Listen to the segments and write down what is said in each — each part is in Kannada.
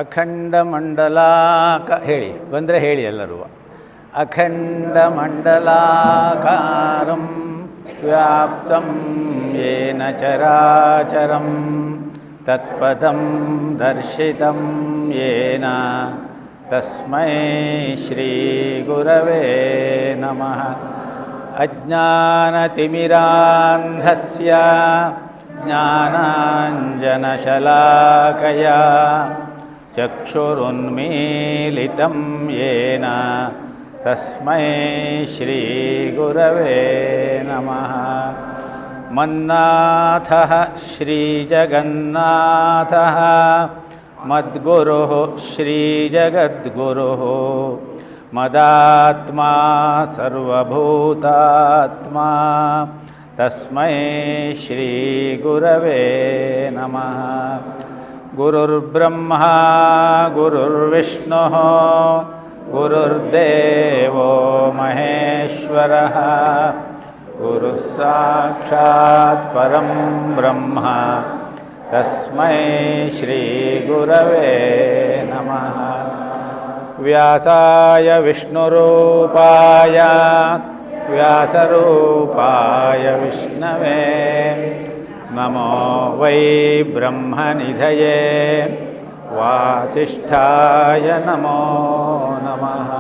ಅಖಂಡಮಂಡಲಾಕ ಹೇಳಿ ಬಂದರೆ ಹೇಳಿ ಎಲ್ಲರೂ. ಅಖಂಡಮಂಡಲಾಕಾರಂ ವ್ಯಾಪ್ತಂ ಯೇನ ಚರಾಚರಂ ತತ್ಪದಂ ದರ್ಶಿತಂ ಯೇನ ತಸ್ಮೈ ಶ್ರೀ ಗುರವೇ ನಮಃ. ಅಜ್ಞಾನತಿಮಿರಾಂಧಸ್ಯ ಜ್ಞಾನಾಂಜನಶಲಾಕಯಾ ಚಕ್ಷುರುನ್ಮೀಲಿತಂ ಯೇನ ತಸ್ಮೈ ಶ್ರೀ ಗುರವೇ ನಮಃ. ಮನ್ನಾಥಃ ಶ್ರೀಜಗನ್ನಾಥಃ ಮದ್ಗುರುಃ ಶ್ರೀಜಗದ್ಗುರುಃ ಮದಾತ್ಮಾ ಸರ್ವಭೂತಾತ್ಮಾ ತಸ್ಮೈ ಶ್ರೀ ಗುರವೇ ನಮಃ. ಗುರುರ್ಬ್ರಹ್ಮ ಗುರುರ್ವಿಷ್ಣುಃ ಗುರುರ್ದೇವೋ ಮಹೇಶ್ವರಃ ಗುರುಃ ಸಾಕ್ಷಾತ್ ಪರಂ ಬ್ರಹ್ಮ ತಸ್ಮೈ ಶ್ರೀ ಗುರವೇ ನಮಃ. ವ್ಯಾಸಾಯ ವಿಷ್ಣುರೂಪಾಯ ವ್ಯಾಸರೂಪಾಯ ವಿಷ್ಣವೇ ನಮೋ ವೈ ಬ್ರಹ್ಮನಿಧಯೇ ವಾಸಿಷ್ಠಾಯ ನಮೋ ನಮಃ.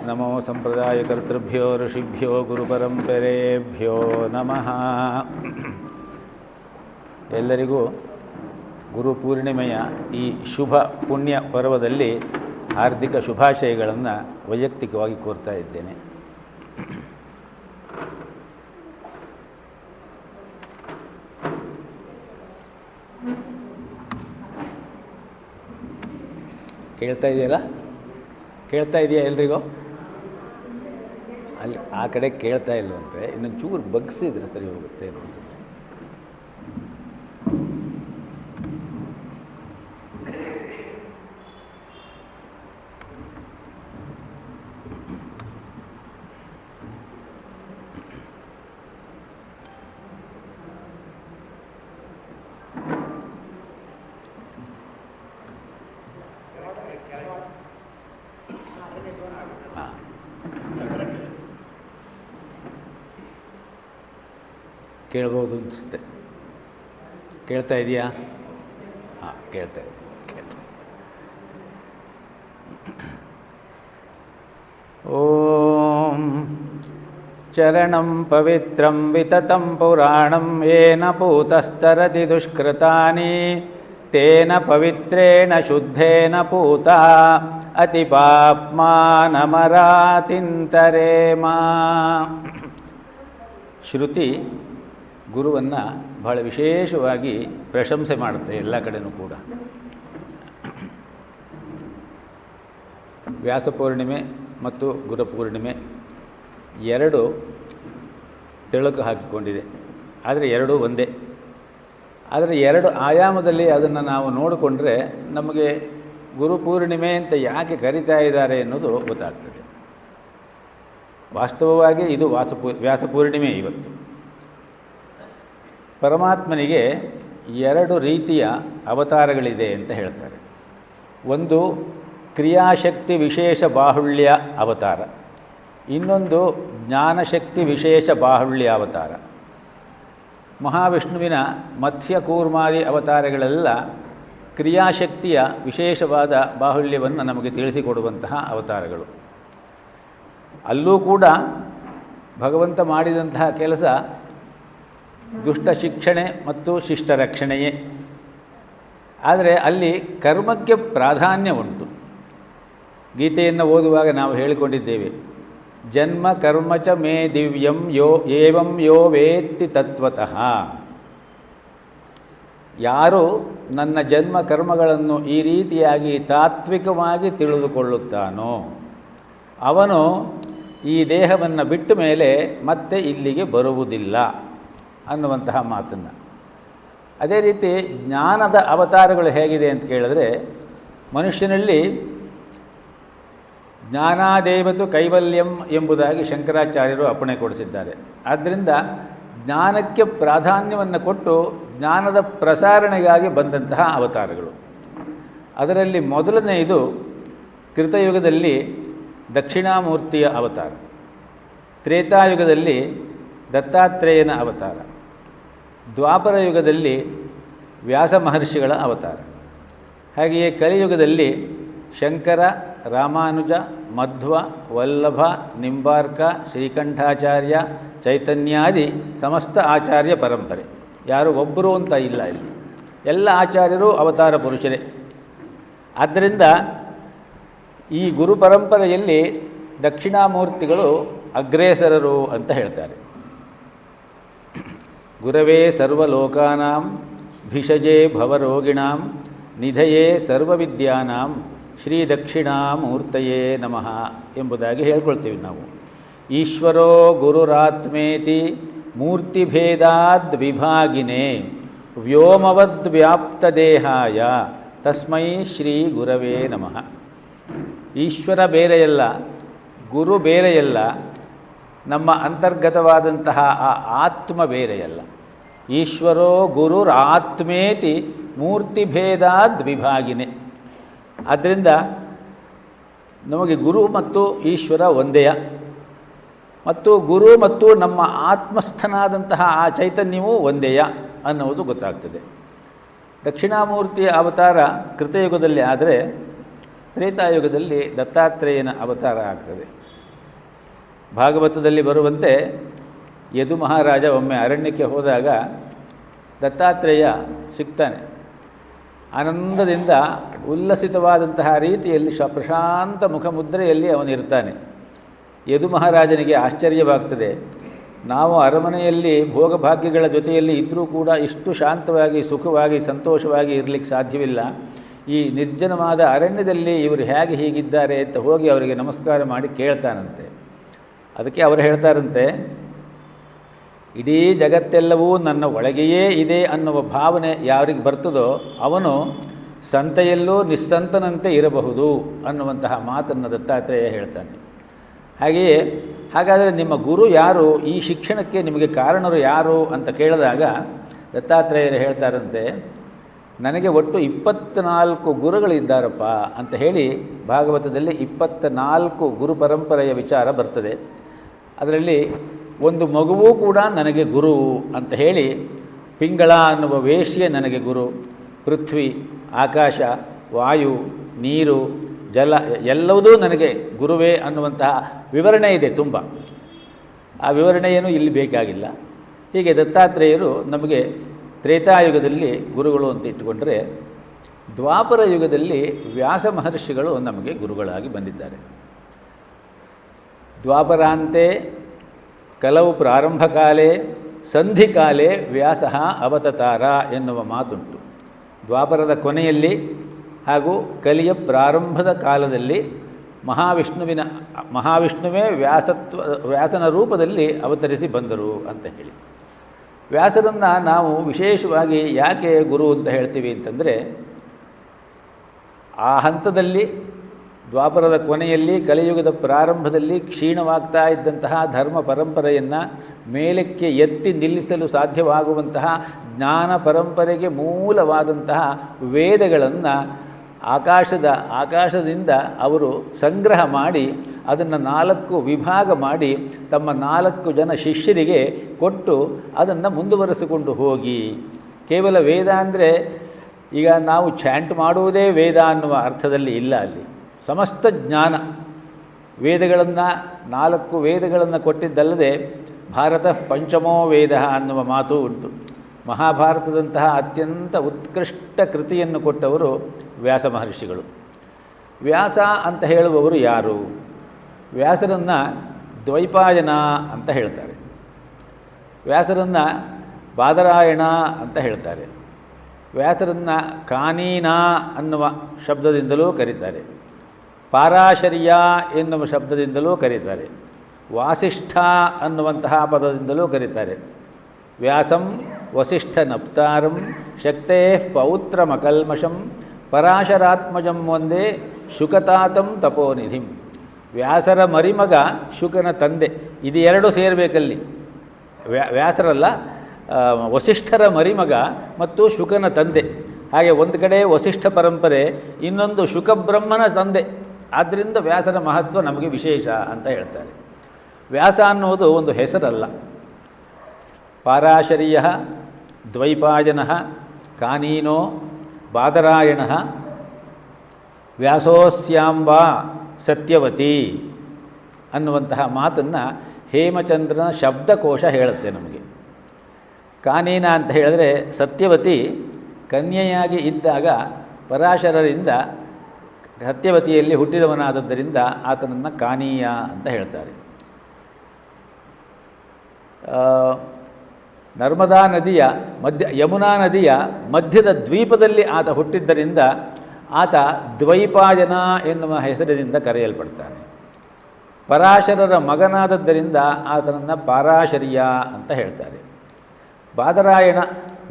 ನಮೋ ಸಂಪ್ರದಾಯಕರ್ತೃಭ್ಯೋ ಋಷಿಭ್ಯೋ ಗುರುಪರಂಪರೆಭ್ಯೋ ನಮಃ. ಎಲ್ಲರಿಗೂ ಗುರುಪೂರ್ಣಿಮೆಯ ಈ ಶುಭ ಪುಣ್ಯ ಪರ್ವದಲ್ಲಿ ಹಾರ್ದಿಕ ಶುಭಾಶಯಗಳನ್ನು ವೈಯಕ್ತಿಕವಾಗಿ ಕೋರ್ತಾ ಇದ್ದೇನೆ. ಕೇಳ್ತಾ ಇದೆಯಲ್ಲ? ಕೇಳ್ತಾ ಇದೆಯಾ ಎಲ್ರಿಗೂ? ಅಲ್ಲಿ ಆ ಕಡೆ ಕೇಳ್ತಾ ಇಲ್ಲವಂತೆ, ಇನ್ನೊಂದು ಚೂರು ಬಗ್ಸಿದ್ರೆ ಸರಿ ಹೋಗುತ್ತೆ ಅನ್ಸುತ್ತೆ. ಕೇಳ್ಬೋದು ಅನಿಸುತ್ತೆ. ಕೇಳ್ತಾ ಇದೆಯಾ? ಹಾಂ, ಕೇಳ್ತಾ ಇದೆ. ಓಂ ಚರಣಂ ಪವಿತ್ರಂ ವಿತತಂ ಪುರಾಣಂ ಯೇನ ಪೂತಸ್ತರತಿ ದುಷ್ಕೃತಾನಿ ತೇನ ಪವಿತ್ರೇಣ ಶುದ್ಧೇನ ಪೂತ ಅತಿಪಾಪ್ಮಾನಮರಾತಿಂತರೇಮಾ. ಶ್ರುತಿ ಗುರುವನ್ನು ಬಹಳ ವಿಶೇಷವಾಗಿ ಪ್ರಶಂಸೆ ಮಾಡುತ್ತೆ ಎಲ್ಲ ಕಡೆಯೂ ಕೂಡ. ವ್ಯಾಸಪೂರ್ಣಿಮೆ ಮತ್ತು ಗುರುಪೂರ್ಣಿಮೆ ಎರಡು ತೆಳಕು ಹಾಕಿಕೊಂಡಿದೆ, ಆದರೆ ಎರಡೂ ಒಂದೇ. ಆದರೆ ಎರಡು ಆಯಾಮದಲ್ಲಿ ಅದನ್ನು ನಾವು ನೋಡಿಕೊಂಡ್ರೆ ನಮಗೆ ಗುರುಪೂರ್ಣಿಮೆ ಅಂತ ಯಾಕೆ ಕರೀತಾ ಇದ್ದಾರೆ ಎನ್ನುವುದು ಗೊತ್ತಾಗ್ತದೆ. ವಾಸ್ತವವಾಗಿ ಇದು ವ್ಯಾಸಪೂರ್ಣಿಮೆ ಇವತ್ತು. ಪರಮಾತ್ಮನಿಗೆ ಎರಡು ರೀತಿಯ ಅವತಾರಗಳಿದೆ ಅಂತ ಹೇಳ್ತಾರೆ. ಒಂದು ಕ್ರಿಯಾಶಕ್ತಿ ವಿಶೇಷ ಬಾಹುಳ್ಯ ಅವತಾರ, ಇನ್ನೊಂದು ಜ್ಞಾನಶಕ್ತಿ ವಿಶೇಷ ಬಾಹುಳ್ಯ ಅವತಾರ. ಮಹಾವಿಷ್ಣುವಿನ ಮತ್ಸ್ಯ ಕೂರ್ಮಾದಿ ಅವತಾರಗಳೆಲ್ಲ ಕ್ರಿಯಾಶಕ್ತಿಯ ವಿಶೇಷವಾದ ಬಾಹುಳ್ಯವನ್ನು ನಮಗೆ ತಿಳಿಸಿಕೊಡುವಂತಹ ಅವತಾರಗಳು. ಅಲ್ಲೂ ಕೂಡ ಭಗವಂತ ಮಾಡಿದಂತಹ ಕೆಲಸ ದುಷ್ಟ ಶಿಕ್ಷಣೆ ಮತ್ತು ಶಿಷ್ಟ ರಕ್ಷಣೆಯೇ. ಆದರೆ ಅಲ್ಲಿ ಕರ್ಮಕ್ಕೆ ಪ್ರಾಧಾನ್ಯ ಉಂಟು. ಗೀತೆಯನ್ನು ಓದುವಾಗ ನಾವು ಹೇಳಿಕೊಂಡಿದ್ದೇವೆ, ಜನ್ಮ ಕರ್ಮ ಚ ಮೇ ದಿವ್ಯಂ ಯೋ ಏವಂ ಯೋ ವೇತ್ತಿ ತತ್ವತಃ. ಯಾರು ನನ್ನ ಜನ್ಮ ಕರ್ಮಗಳನ್ನು ಈ ರೀತಿಯಾಗಿ ತಾತ್ವಿಕವಾಗಿ ತಿಳಿದುಕೊಳ್ಳುತ್ತಾನೋ ಅವನು ಈ ದೇಹವನ್ನು ಬಿಟ್ಟ ಮೇಲೆ ಮತ್ತೆ ಇಲ್ಲಿಗೆ ಬರುವುದಿಲ್ಲ ಅನ್ನುವಂತಹ ಮಾತನ್ನು. ಅದೇ ರೀತಿ ಜ್ಞಾನದ ಅವತಾರಗಳು ಹೇಗಿದೆ ಅಂತ ಕೇಳಿದ್ರೆ, ಮನುಷ್ಯನಲ್ಲಿ ಜ್ಞಾನಾದೇವತು ಕೈವಲ್ಯಂ ಎಂಬುದಾಗಿ ಶಂಕರಾಚಾರ್ಯರು ಅಪ್ಪಣೆ ಕೊಡಿಸಿದ್ದಾರೆ. ಆದ್ದರಿಂದ ಜ್ಞಾನಕ್ಕೆ ಪ್ರಾಧಾನ್ಯವನ್ನು ಕೊಟ್ಟು ಜ್ಞಾನದ ಪ್ರಸಾರಣೆಗಾಗಿ ಬಂದಂತಹ ಅವತಾರಗಳು. ಅದರಲ್ಲಿ ಮೊದಲನೆಯದು ಕೃತಯುಗದಲ್ಲಿ ದಕ್ಷಿಣಾಮೂರ್ತಿಯ ಅವತಾರ, ತ್ರೇತಾಯುಗದಲ್ಲಿ ದತ್ತಾತ್ರೇಯನ ಅವತಾರ, ದ್ವಾಪರ ಯುಗದಲ್ಲಿ ವ್ಯಾಸ ಮಹರ್ಷಿಗಳ ಅವತಾರ, ಹಾಗೆಯೇ ಕಲಿಯುಗದಲ್ಲಿ ಶಂಕರ, ರಾಮಾನುಜ, ಮಧ್ವ, ವಲ್ಲಭ, ನಿಂಬಾರ್ಕ, ಶ್ರೀಕಂಠಾಚಾರ್ಯ, ಚೈತನ್ಯಾದಿ ಸಮಸ್ತ ಆಚಾರ್ಯ ಪರಂಪರೆ. ಯಾರು ಒಬ್ಬರು ಅಂತ ಇಲ್ಲ, ಇಲ್ಲಿ ಎಲ್ಲ ಆಚಾರ್ಯರು ಅವತಾರ ಪುರುಷರೇ. ಆದ್ದರಿಂದ ಈ ಗುರು ಪರಂಪರೆಯಲ್ಲಿ ದಕ್ಷಿಣಾಮೂರ್ತಿಗಳು ಅಗ್ರೇಸರರು ಅಂತ ಹೇಳ್ತಾರೆ. ಗುರವೇ ಸರ್ವಲೋಕಾನಾಂ ಭಿಷಜೇ ಭವರೋಗಿಣಾಂ ನಿಧಯೇ ಸರ್ವವಿದ್ಯಾನಾಂ ಶ್ರೀ ದಕ್ಷಿಣಾಮೂರ್ತಯೇ ನಮಃ ಎಂಬುದಾಗಿ ಹೇಳ್ಕೊಳ್ತೀವಿ ನಾವು. ಈಶ್ವರೋ ಗುರುರಾತ್ಮೇತಿ ಮೂರ್ತಿಭೇದಾದ್ ವಿಭಾಗಿನೇ ವ್ಯೋಮವದ್ ವ್ಯಾಪ್ತದೇಹಾಯ ತಸ್ಮೈ ಶ್ರೀ ಗುರವೇ ನಮಃ. ಈಶ್ವರ ಬೇರೆಯಲ್ಲ, ಗುರು ಬೇರೆಯಲ್ಲ, ನಮ್ಮ ಅಂತರ್ಗತವಾದಂತಹ ಆ ಆತ್ಮ ಬೇರೆಯಲ್ಲ. ಈಶ್ವರೋ ಗುರುರಾತ್ಮೇತಿ ಮೂರ್ತಿಭೇದಾದ್ ವಿಭಾಗಿನೇ. ಆದ್ದರಿಂದ ನಮಗೆ ಗುರು ಮತ್ತು ಈಶ್ವರ ಒಂದೇಯ, ಮತ್ತು ಗುರು ಮತ್ತು ನಮ್ಮ ಆತ್ಮಸ್ಥನಾದಂತಹ ಆ ಚೈತನ್ಯವೂ ಒಂದೇಯ ಅನ್ನುವುದು ಗೊತ್ತಾಗ್ತದೆ. ದಕ್ಷಿಣಾಮೂರ್ತಿಯ ಅವತಾರ ಕೃತಯುಗದಲ್ಲಿ ಆದರೆ ತ್ರೇತಾಯುಗದಲ್ಲಿ ದತ್ತಾತ್ರೇಯನ ಅವತಾರ ಆಗ್ತದೆ. ಭಾಗವತದಲ್ಲಿ ಬರುವಂತೆ ಯದು ಮಹಾರಾಜ ಒಮ್ಮೆ ಅರಣ್ಯಕ್ಕೆ ಹೋದಾಗ ದತ್ತಾತ್ರೇಯ ಸಿಗ್ತಾನೆ. ಆನಂದದಿಂದ ಉಲ್ಲಸಿತವಾದಂತಹ ರೀತಿಯಲ್ಲಿ ಪ್ರಶಾಂತ ಮುಖಮುದ್ರೆಯಲ್ಲಿ ಅವನಿರ್ತಾನೆ. ಯದು ಮಹಾರಾಜನಿಗೆ ಆಶ್ಚರ್ಯವಾಗ್ತದೆ. ನಾವು ಅರಮನೆಯಲ್ಲಿ ಭೋಗಭಾಗ್ಯಗಳ ಜೊತೆಯಲ್ಲಿ ಇದ್ದರೂ ಕೂಡ ಇಷ್ಟು ಶಾಂತವಾಗಿ, ಸುಖವಾಗಿ, ಸಂತೋಷವಾಗಿ ಇರಲಿಕ್ಕೆ ಸಾಧ್ಯವಿಲ್ಲ. ಈ ನಿರ್ಜನವಾದ ಅರಣ್ಯದಲ್ಲಿ ಇವರು ಹೇಗೆ ಹೀಗಿದ್ದಾರೆ ಅಂತ ಹೋಗಿ ಅವರಿಗೆ ನಮಸ್ಕಾರ ಮಾಡಿ ಕೇಳ್ತಾನಂತೆ. ಅದಕ್ಕೆ ಅವರು ಹೇಳ್ತಾರಂತೆ, ಇಡೀ ಜಗತ್ತೆಲ್ಲವೂ ನನ್ನ ಒಳಗೆಯೇ ಇದೆ ಅನ್ನುವ ಭಾವನೆ ಯಾರಿಗೆ ಬರ್ತದೋ ಅವನು ಸಂತೆಯಲ್ಲೂ ನಿಸ್ಸಂತನಂತೆ ಇರಬಹುದು ಅನ್ನುವಂತಹ ಮಾತನ್ನು ದತ್ತಾತ್ರೇಯ ಹೇಳ್ತಾನೆ. ಹಾಗೆಯೇ ಹಾಗಾದರೆ ನಿಮ್ಮ ಗುರು ಯಾರು, ಈ ಶಿಕ್ಷಣಕ್ಕೆ ನಿಮಗೆ ಕಾರಣರು ಯಾರು ಅಂತ ಕೇಳಿದಾಗ ದತ್ತಾತ್ರೇಯರು ಹೇಳ್ತಾರಂತೆ, ನನಗೆ ಒಟ್ಟು 24 ಗುರುಗಳಿದ್ದಾರಪ್ಪ ಅಂತ ಹೇಳಿ ಭಾಗವತದಲ್ಲಿ 24 ಗುರು ಪರಂಪರೆಯ ವಿಚಾರ ಬರ್ತದೆ. ಅದರಲ್ಲಿ ಒಂದು ಮಗುವೂ ಕೂಡ ನನಗೆ ಗುರು ಅಂತ ಹೇಳಿ, ಪಿಂಗಳ ಅನ್ನುವ ವೇಶ್ಯೆ ನನಗೆ ಗುರು, ಪೃಥ್ವಿ, ಆಕಾಶ, ವಾಯು, ನೀರು, ಜಲ ಎಲ್ಲವುದೂ ನನಗೆ ಗುರುವೇ ಅನ್ನುವಂತಹ ವಿವರಣೆ ಇದೆ ತುಂಬ. ಆ ವಿವರಣೆಯೇನು ಇಲ್ಲಿ ಬೇಕಾಗಿಲ್ಲ. ಹೀಗೆ ದತ್ತಾತ್ರೇಯರು ನಮಗೆ ತ್ರೇತಾಯುಗದಲ್ಲಿ ಗುರುಗಳು ಅಂತ ಇಟ್ಟುಕೊಂಡ್ರೆ, ದ್ವಾಪರ ಯುಗದಲ್ಲಿ ವ್ಯಾಸ ಮಹರ್ಷಿಗಳು ನಮಗೆ ಗುರುಗಳಾಗಿ ಬಂದಿದ್ದಾರೆ. ದ್ವಾಪರಾಂತೆ ಕಲವು ಪ್ರಾರಂಭಕಾಲೇ ಸಂಧಿಕಾಲೇ ವ್ಯಾಸ ಅವತತಾರ ಎನ್ನುವ ಮಾತುಂಟು. ದ್ವಾಪರದ ಕೊನೆಯಲ್ಲಿ ಹಾಗೂ ಕಲಿಯ ಪ್ರಾರಂಭದ ಕಾಲದಲ್ಲಿ ಮಹಾವಿಷ್ಣುವೇ ವ್ಯಾಸನ ರೂಪದಲ್ಲಿ ಅವತರಿಸಿ ಬಂದರು ಅಂತ ಹೇಳಿ. ವ್ಯಾಸರನ್ನು ನಾವು ವಿಶೇಷವಾಗಿ ಯಾಕೆ ಗುರು ಅಂತ ಹೇಳ್ತೀವಿ ಅಂತಂದರೆ, ಆ ಹಂತದಲ್ಲಿ ದ್ವಾಪರದ ಕೊನೆಯಲ್ಲಿ ಕಲಿಯುಗದ ಪ್ರಾರಂಭದಲ್ಲಿ ಕ್ಷೀಣವಾಗ್ತಾ ಇದ್ದಂತಹ ಧರ್ಮ ಪರಂಪರೆಯನ್ನು ಮೇಲಕ್ಕೆ ಎತ್ತಿ ನಿಲ್ಲಿಸಲು ಸಾಧ್ಯವಾಗುವಂತಹ ಜ್ಞಾನ ಪರಂಪರೆಗೆ ಮೂಲವಾದಂತಹ ವೇದಗಳನ್ನು ಆಕಾಶದಿಂದ ಅವರು ಸಂಗ್ರಹ ಮಾಡಿ ಅದನ್ನು 4 ವಿಭಾಗ ಮಾಡಿ ತಮ್ಮ 4 ಜನ ಶಿಷ್ಯರಿಗೆ ಕೊಟ್ಟು ಅದನ್ನು ಮುಂದುವರೆಸಿಕೊಂಡು ಹೋಗಿ. ಕೇವಲ ವೇದ ಅಂದರೆ ಈಗ ನಾವು ಚಾಂಟ್ ಮಾಡುವುದೇ ವೇದ ಅನ್ನುವ ಅರ್ಥದಲ್ಲಿ ಇಲ್ಲ. ಅಲ್ಲಿ ಸಮಸ್ತ ಜ್ಞಾನ ವೇದಗಳನ್ನು 4 ವೇದಗಳನ್ನು ಕೊಟ್ಟಿದ್ದಲ್ಲದೆ ಭಾರತ ಪಂಚಮೋ ವೇದ ಅನ್ನುವ ಮಾತು ಉಂಟು. ಮಹಾಭಾರತದಂತಹ ಅತ್ಯಂತ ಉತ್ಕೃಷ್ಟ ಕೃತಿಯನ್ನು ಕೊಟ್ಟವರು ವ್ಯಾಸ ಮಹರ್ಷಿಗಳು. ವ್ಯಾಸ ಅಂತ ಹೇಳುವವರು ಯಾರು? ವ್ಯಾಸರನ್ನು ದ್ವೈಪಾಯನ ಅಂತ ಹೇಳ್ತಾರೆ, ವ್ಯಾಸರನ್ನು ಬಾದರಾಯಣ ಅಂತ ಹೇಳ್ತಾರೆ, ವ್ಯಾಸರನ್ನು ಕಾನೀನಾ ಅನ್ನುವ ಶಬ್ದದಿಂದಲೂ ಕರೀತಾರೆ, ಪಾರಾಶರ್ಯ ಎನ್ನುವ ಶಬ್ದದಿಂದಲೂ ಕರೀತಾರೆ, ವಾಸಿಷ್ಠ ಅನ್ನುವಂತಹ ಪದದಿಂದಲೂ ಕರೀತಾರೆ. ವ್ಯಾಸಂ ವಸಿಷ್ಠ ನಪ್ತಾರಂ ಶಕ್ತೇ ಪೌತ್ರಮಕಲ್ಮಷಂ ಪರಾಶರಾತ್ಮಜಂ ಒಂದೇ ಶುಕತಾತಂ ತಪೋನಿಧಿಂ. ವ್ಯಾಸರ ಮರಿಮಗ ಶುಕನ ತಂದೆ, ಇದು ಎರಡು ಸೇರಬೇಕಲ್ಲಿ. ವ್ಯಾಸರಲ್ಲ, ವಸಿಷ್ಠರ ಮರಿಮಗ ಮತ್ತು ಶುಕನ ತಂದೆ. ಹಾಗೆ ಒಂದು ಕಡೆ ವಸಿಷ್ಠ ಪರಂಪರೆ, ಇನ್ನೊಂದು ಶುಕಬ್ರಹ್ಮನ ತಂದೆ. ಆದ್ದರಿಂದ ವ್ಯಾಸರ ಮಹತ್ವ ನಮಗೆ ವಿಶೇಷ ಅಂತ ಹೇಳ್ತಾರೆ. ವ್ಯಾಸ ಅನ್ನೋದು ಒಂದು ಹೆಸರಲ್ಲ. ಪಾರಾಶರ್ಯ, ದ್ವೈಪಾಯನ, ಕಾನೀನೋ, ಬಾದರಾಯಣ, ವ್ಯಾಸೋಸ್ಯಾಂಬ ಸತ್ಯವತಿ ಅನ್ನುವಂತಹ ಮಾತನ್ನು ಹೇಮಚಂದ್ರನ ಶಬ್ದಕೋಶ ಹೇಳುತ್ತೆ ನಮಗೆ. ಕಾನೀನ ಅಂತ ಹೇಳಿದ್ರೆ ಸತ್ಯವತಿ ಕನ್ಯೆಯಾಗಿ ಇದ್ದಾಗ ಪರಾಶರರಿಂದ ಸತ್ಯವತಿಯಲ್ಲಿ ಹುಟ್ಟಿದವನಾದದ್ದರಿಂದ ಆತನನ್ನು ಕಾನೀಯ ಅಂತ ಹೇಳ್ತಾರೆ. ನರ್ಮದಾ ನದಿಯ ಯಮುನಾ ನದಿಯ ಮಧ್ಯದ ದ್ವೀಪದಲ್ಲಿ ಆತ ಹುಟ್ಟಿದ್ದರಿಂದ ಆತ ದ್ವೈಪಾಯನ ಎನ್ನುವ ಹೆಸರಿನಿಂದ ಕರೆಯಲ್ಪಡ್ತಾನೆ. ಪರಾಶರರ ಮಗನಾದದ್ದರಿಂದ ಆತನನ್ನು ಪಾರಾಶರ್ಯ ಅಂತ ಹೇಳ್ತಾರೆ. ಬಾದರಾಯಣ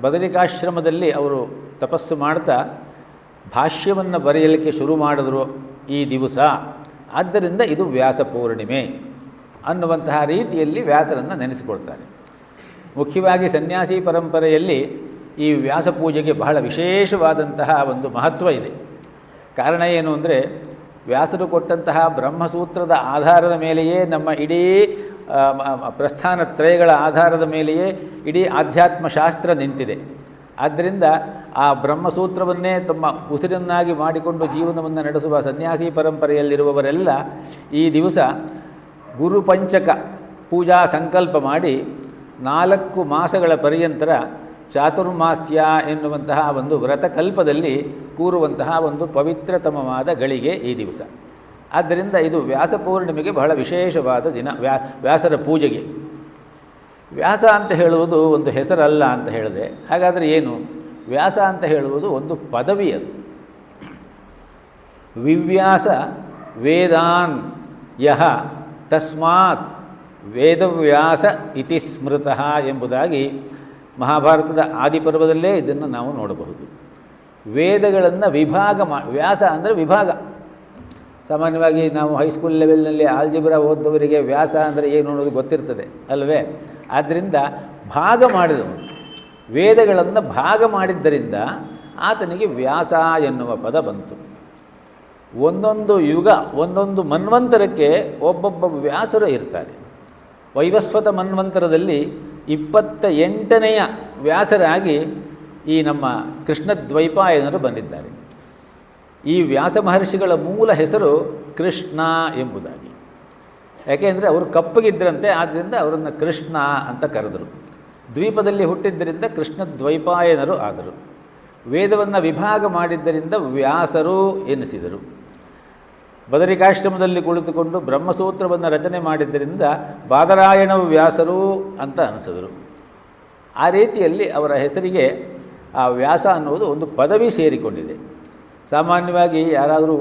ಬದರಿಕಾಶ್ರಮದಲ್ಲಿ ಅವರು ತಪಸ್ಸು ಮಾಡ್ತಾ ಭಾಷ್ಯವನ್ನು ಬರೆಯಲಿಕ್ಕೆ ಶುರು ಮಾಡಿದ್ರು ಈ ದಿವಸ. ಆದ್ದರಿಂದ ಇದು ವ್ಯಾಸ ಪೂರ್ಣಿಮೆ ಅನ್ನುವಂತಹ ರೀತಿಯಲ್ಲಿ ವ್ಯಾಸರನ್ನು ನೆನೆಸಿಕೊಳ್ತಾರೆ. ಮುಖ್ಯವಾಗಿ ಸನ್ಯಾಸಿ ಪರಂಪರೆಯಲ್ಲಿ ಈ ವ್ಯಾಸ ಪೂಜೆಗೆ ಬಹಳ ವಿಶೇಷವಾದಂತಹ ಒಂದು ಮಹತ್ವ ಇದೆ. ಕಾರಣ ಏನು ಅಂದರೆ, ವ್ಯಾಸರು ಕೊಟ್ಟಂತಹ ಬ್ರಹ್ಮಸೂತ್ರದ ಆಧಾರದ ಮೇಲೆಯೇ ನಮ್ಮ ಇಡೀ ಪ್ರಸ್ಥಾನತ್ರಯಗಳ ಆಧಾರದ ಮೇಲೆಯೇ ಇಡೀ ಆಧ್ಯಾತ್ಮಶಾಸ್ತ್ರ ನಿಂತಿದೆ. ಆದ್ದರಿಂದ ಆ ಬ್ರಹ್ಮಸೂತ್ರವನ್ನೇ ತಮ್ಮ ಉಸಿರನ್ನಾಗಿ ಮಾಡಿಕೊಂಡು ಜೀವನವನ್ನು ನಡೆಸುವ ಸನ್ಯಾಸಿ ಪರಂಪರೆಯಲ್ಲಿರುವವರೆಲ್ಲ ಈ ದಿವಸ ಗುರುಪಂಚಕ ಪೂಜಾ ಸಂಕಲ್ಪ ಮಾಡಿ 4 ಮಾಸಗಳ ಪರ್ಯಂತರ ಚಾತುರ್ಮಾಸ್ಯ ಎನ್ನುವಂತಹ ಒಂದು ವ್ರತಕಲ್ಪದಲ್ಲಿ ಕೂರುವಂತಹ ಒಂದು ಪವಿತ್ರತಮವಾದ ಗಳಿಗೆ ಈ ದಿವಸ. ಆದ್ದರಿಂದ ಇದು ವ್ಯಾಸ ಪೂರ್ಣಿಮೆಗೆ ಬಹಳ ವಿಶೇಷವಾದ ದಿನ. ವ್ಯಾಸರ ಪೂಜೆಗೆ ವ್ಯಾಸ ಅಂತ ಹೇಳುವುದು ಒಂದು ಹೆಸರಲ್ಲ ಅಂತ ಹೇಳಿದೆ. ಹಾಗಾದರೆ ಏನು? ವ್ಯಾಸ ಅಂತ ಹೇಳುವುದು ಒಂದು ಪದವಿ. ಅದು ವಿವ್ಯಾಸ ವೇದಾನ್ ಯಹ ತಸ್ಮಾತ್ ವೇದವ್ಯಾಸ ಇತಿ ಸ್ಮೃತಃ ಎಂಬುದಾಗಿ ಮಹಾಭಾರತದ ಆದಿಪರ್ವದಲ್ಲೇ ಇದನ್ನು ನಾವು ನೋಡಬಹುದು. ವೇದಗಳನ್ನು ವ್ಯಾಸ ಅಂದರೆ ವಿಭಾಗ. ಸಾಮಾನ್ಯವಾಗಿ ನಾವು ಹೈಸ್ಕೂಲ್ ಲೆವೆಲ್ನಲ್ಲಿ ಆಲ್ಜಿಬ್ರಾ ಓದ್ದವರಿಗೆ ವ್ಯಾಸ ಅಂದರೆ ಏನು ಅನ್ನೋದು ಗೊತ್ತಿರ್ತದೆ ಅಲ್ವೇ? ಆದ್ದರಿಂದ ಭಾಗ ಮಾಡಿದವನು, ವೇದಗಳನ್ನು ಭಾಗ ಮಾಡಿದ್ದರಿಂದ ಆತನಿಗೆ ವ್ಯಾಸ ಎನ್ನುವ ಪದ ಬಂತು. ಒಂದೊಂದು ಯುಗ, ಒಂದೊಂದು ಮನ್ವಂತರಕ್ಕೆ ಒಬ್ಬೊಬ್ಬ ವ್ಯಾಸರು ಇರ್ತಾರೆ. ವೈವಸ್ವತ ಮನ್ವಂತರದಲ್ಲಿ 28ನೆಯ ವ್ಯಾಸರಾಗಿ ಈ ನಮ್ಮ ಕೃಷ್ಣದ್ವೈಪಾಯನರು ಬಂದಿದ್ದಾರೆ. ಈ ವ್ಯಾಸ ಮಹರ್ಷಿಗಳ ಮೂಲ ಹೆಸರು ಕೃಷ್ಣ ಎಂಬುದಾಗಿ. ಯಾಕೆಂದರೆ ಅವರು ಕಪ್ಪಗಿದ್ದರಂತೆ, ಆದ್ದರಿಂದ ಅವರನ್ನು ಕೃಷ್ಣ ಅಂತ ಕರೆದರು. ದ್ವೀಪದಲ್ಲಿ ಹುಟ್ಟಿದ್ದರಿಂದ ಕೃಷ್ಣದ್ವೈಪಾಯನರು ಆದರು. ವೇದವನ್ನು ವಿಭಾಗ ಮಾಡಿದ್ದರಿಂದ ವ್ಯಾಸರು ಎನಿಸಿದರು. ಬದರಿಕಾಶ್ರಮದಲ್ಲಿ ಕುಳಿತುಕೊಂಡು ಬ್ರಹ್ಮಸೂತ್ರವನ್ನು ರಚನೆ ಮಾಡಿದ್ದರಿಂದ ಬಾದರಾಯಣ ವ್ಯಾಸರು ಅಂತ ಅನಿಸಿದರು. ಆ ರೀತಿಯಲ್ಲಿ ಅವರ ಹೆಸರಿಗೆ ಆ ವ್ಯಾಸ ಅನ್ನುವುದು ಒಂದು ಪದವಿ ಸೇರಿಕೊಂಡಿದೆ. ಸಾಮಾನ್ಯವಾಗಿ ಯಾರಾದರೂ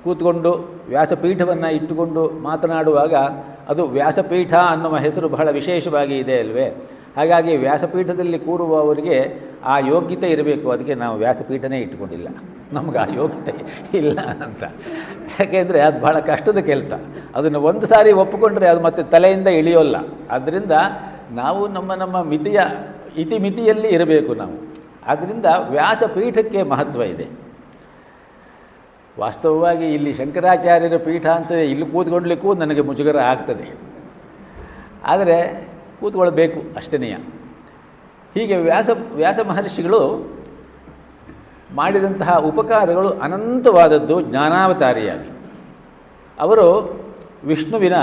ಕೂತ್ಕೊಂಡು ವ್ಯಾಸಪೀಠವನ್ನು ಇಟ್ಟುಕೊಂಡು ಮಾತನಾಡುವಾಗ ಅದು ವ್ಯಾಸಪೀಠ ಅನ್ನುವ ಹೆಸರು ಬಹಳ ವಿಶೇಷವಾಗಿ ಇದೆ ಅಲ್ವೇ? ಹಾಗಾಗಿ ವ್ಯಾಸಪೀಠದಲ್ಲಿ ಕೂರುವವರಿಗೆ ಆ ಯೋಗ್ಯತೆ ಇರಬೇಕು. ಅದಕ್ಕೆ ನಾವು ವ್ಯಾಸಪೀಠನೇ ಇಟ್ಟುಕೊಂಡಿಲ್ಲ, ನಮ್ಗೆ ಆ ಯೋಗ್ಯತೆ ಇಲ್ಲ ಅಂತ. ಯಾಕೆಂದರೆ ಅದು ಬಹಳ ಕಷ್ಟದ ಕೆಲಸ. ಅದನ್ನು ಒಂದು ಸಾರಿ ಒಪ್ಪಿಕೊಂಡ್ರೆ ಅದು ಮತ್ತೆ ತಲೆಯಿಂದ ಇಳಿಯೋಲ್ಲ. ಆದ್ದರಿಂದ ನಾವು ನಮ್ಮ ಇತಿಮಿತಿಯಲ್ಲಿ ಇರಬೇಕು ನಾವು. ಆದ್ದರಿಂದ ವ್ಯಾಸಪೀಠಕ್ಕೆ ಮಹತ್ವ ಇದೆ. ವಾಸ್ತವವಾಗಿ ಇಲ್ಲಿ ಶಂಕರಾಚಾರ್ಯರ ಪೀಠ ಅಂತ ಇಲ್ಲಿ ಕೂತ್ಕೊಳ್ಲಿಕ್ಕೂ ನನಗೆ ಮುಜುಗರ ಆಗ್ತದೆ. ಆದರೆ ಕೂತ್ಕೊಳ್ಬೇಕು ಅಷ್ಟೇನೆಯ. ಹೀಗೆ ವ್ಯಾಸ ಮಹರ್ಷಿಗಳು ಮಾಡಿದಂತಹ ಉಪಕಾರಗಳು ಅನಂತವಾದದ್ದು. ಜ್ಞಾನಾವತಾರಿಯಾಗಿ ಅವರು ವಿಷ್ಣುವಿನ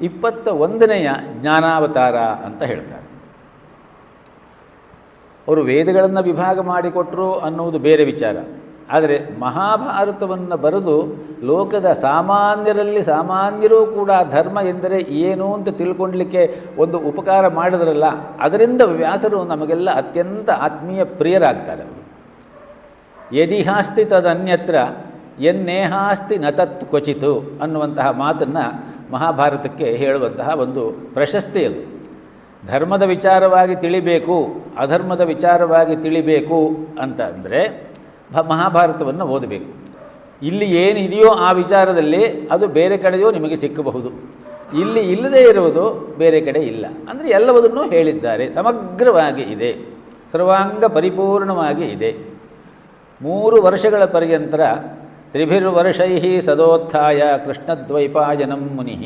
21ನೆಯ ಜ್ಞಾನಾವತಾರ ಅಂತ ಹೇಳ್ತಾರೆ. ಅವರು ವೇದಗಳನ್ನು ವಿಭಾಗ ಮಾಡಿಕೊಟ್ಟರು ಅನ್ನುವುದು ಬೇರೆ ವಿಚಾರ. ಆದರೆ ಮಹಾಭಾರತವನ್ನು ಬರೆದು ಲೋಕದ ಸಾಮಾನ್ಯರೂ ಕೂಡ ಧರ್ಮ ಎಂದರೆ ಏನು ಅಂತ ತಿಳ್ಕೊಳ್ಳಲಿಕ್ಕೆ ಒಂದು ಉಪಕಾರ ಮಾಡಿದ್ರಲ್ಲ, ಅದರಿಂದ ವ್ಯಾಸರು ನಮಗೆಲ್ಲ ಅತ್ಯಂತ ಆತ್ಮೀಯ ಪ್ರಿಯರಾಗ್ತಾರೆ. ಯದಿಹಾಸ್ತಿ ತದನ್ಯತ್ರ ಎನ್ನೇಹಾಸ್ತಿ ನ ತತ್ ಕ್ವಚಿತು ಅನ್ನುವಂತಹ ಮಾತನ್ನು ಮಹಾಭಾರತಕ್ಕೆ ಹೇಳುವಂತಹ ಒಂದು ಪ್ರಶಸ್ತಿ ಅದು. ಧರ್ಮದ ವಿಚಾರವಾಗಿ ತಿಳಿಬೇಕು, ಅಧರ್ಮದ ವಿಚಾರವಾಗಿ ತಿಳಿಬೇಕು ಅಂತ ಅಂದರೆ ಮಹಾಭಾರತವನ್ನು ಓದಬೇಕು. ಇಲ್ಲಿ ಏನಿದೆಯೋ ಆ ವಿಚಾರದಲ್ಲಿ ಅದು ಬೇರೆ ಕಡೆಯೂ ನಿಮಗೆ ಸಿಕ್ಕಬಹುದು. ಇಲ್ಲಿ ಇಲ್ಲದೇ ಇರುವುದು ಬೇರೆ ಕಡೆ ಇಲ್ಲ. ಅಂದರೆ ಎಲ್ಲವನ್ನೂ ಹೇಳಿದ್ದಾರೆ, ಸಮಗ್ರವಾಗಿ ಇದೆ, ಸರ್ವಾಂಗ ಪರಿಪೂರ್ಣವಾಗಿ ಇದೆ. 3 ವರ್ಷಗಳ ಪರ್ಯಂತರ ತ್ರಿಭಿರ್ವರ್ಷೈ ಸದೋತ್ಥಾಯ ಕೃಷ್ಣದ್ವೈಪಾಯನಂ ಮುನಿ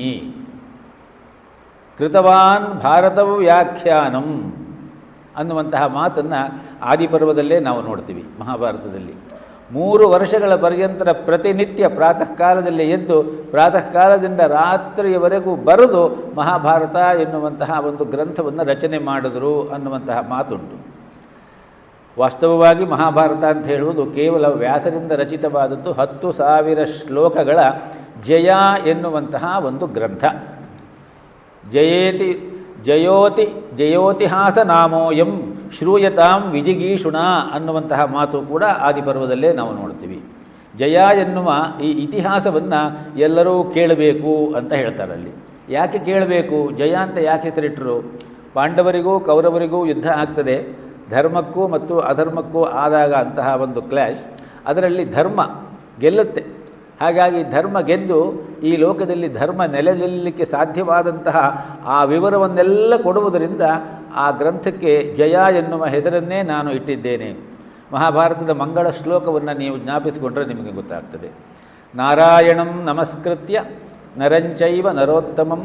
ಕೃತವಾನ್ ಭಾರತವ ವ್ಯಾಖ್ಯಾನಂ ಅನ್ನುವಂತಹ ಮಾತನ್ನು ಆದಿಪರ್ವದಲ್ಲೇ ನಾವು ನೋಡ್ತೀವಿ. ಮಹಾಭಾರತದಲ್ಲಿ 3 ವರ್ಷಗಳ ಪರ್ಯಂತರ ಪ್ರತಿನಿತ್ಯ ಪ್ರಾತಃ ಕಾಲದಲ್ಲಿ ಎದ್ದು ಪ್ರಾತಃ ಕಾಲದಿಂದ ರಾತ್ರಿಯವರೆಗೂ ಬರೆದು ಮಹಾಭಾರತ ಎನ್ನುವಂತಹ ಒಂದು ಗ್ರಂಥವನ್ನು ರಚನೆ ಮಾಡಿದರು ಅನ್ನುವಂತಹ ಮಾತುಂಟು. ವಾಸ್ತವವಾಗಿ ಮಹಾಭಾರತ ಅಂತ ಹೇಳುವುದು ಕೇವಲ ವ್ಯಾಸರಿಂದ ರಚಿತವಾದದ್ದು 10,000 ಶ್ಲೋಕಗಳ ಜಯ ಎನ್ನುವಂತಹ ಒಂದು ಗ್ರಂಥ. ಜಯೋತಿಹಾಸ ನಾಮೋಯಂ ಶ್ರೂಯತಾಂ ವಿಜಿಗೀಷುಣ ಅನ್ನುವಂತಹ ಮಾತು ಕೂಡ ಆದಿಪರ್ವದಲ್ಲೇ ನಾವು ನೋಡ್ತೀವಿ. ಜಯ ಎನ್ನುವ ಈ ಇತಿಹಾಸವನ್ನು ಎಲ್ಲರೂ ಕೇಳಬೇಕು ಅಂತ ಹೇಳ್ತಾರಲ್ಲಿ. ಯಾಕೆ ಕೇಳಬೇಕು? ಜಯ ಅಂತ ಯಾಕೆ ಹೆಸರಿಟ್ಟರು? ಪಾಂಡವರಿಗೂ ಕೌರವರಿಗೂ ಯುದ್ಧ ಆಗ್ತದೆ, ಧರ್ಮಕ್ಕೂ ಮತ್ತು ಅಧರ್ಮಕ್ಕೂ ಆದಾಗ ಅಂತಹ ಒಂದು ಕ್ಲ್ಯಾಶ್, ಅದರಲ್ಲಿ ಧರ್ಮ ಗೆಲ್ಲುತ್ತೆ. ಹಾಗಾಗಿ ಧರ್ಮ ಗೆದ್ದು ಈ ಲೋಕದಲ್ಲಿ ಧರ್ಮ ನೆಲೆನಿಲ್ಲಲಿಕ್ಕೆ ಸಾಧ್ಯವಾದಂತಹ ಆ ವಿವರವನ್ನೆಲ್ಲ ಕೊಡುವುದರಿಂದ ಆ ಗ್ರಂಥಕ್ಕೆ ಜಯ ಎನ್ನುವ ಹೆಸರನ್ನೇ ನಾನು ಇಟ್ಟಿದ್ದೇನೆ. ಮಹಾಭಾರತದ ಮಂಗಳ ಶ್ಲೋಕವನ್ನು ನೀವು ಜ್ಞಾಪಿಸಿಕೊಂಡ್ರೆ ನಿಮಗೆ ಗೊತ್ತಾಗ್ತದೆ. ನಾರಾಯಣಂ ನಮಸ್ಕೃತ್ಯ ನರಂಚೈವ ನರೋತ್ತಮಂ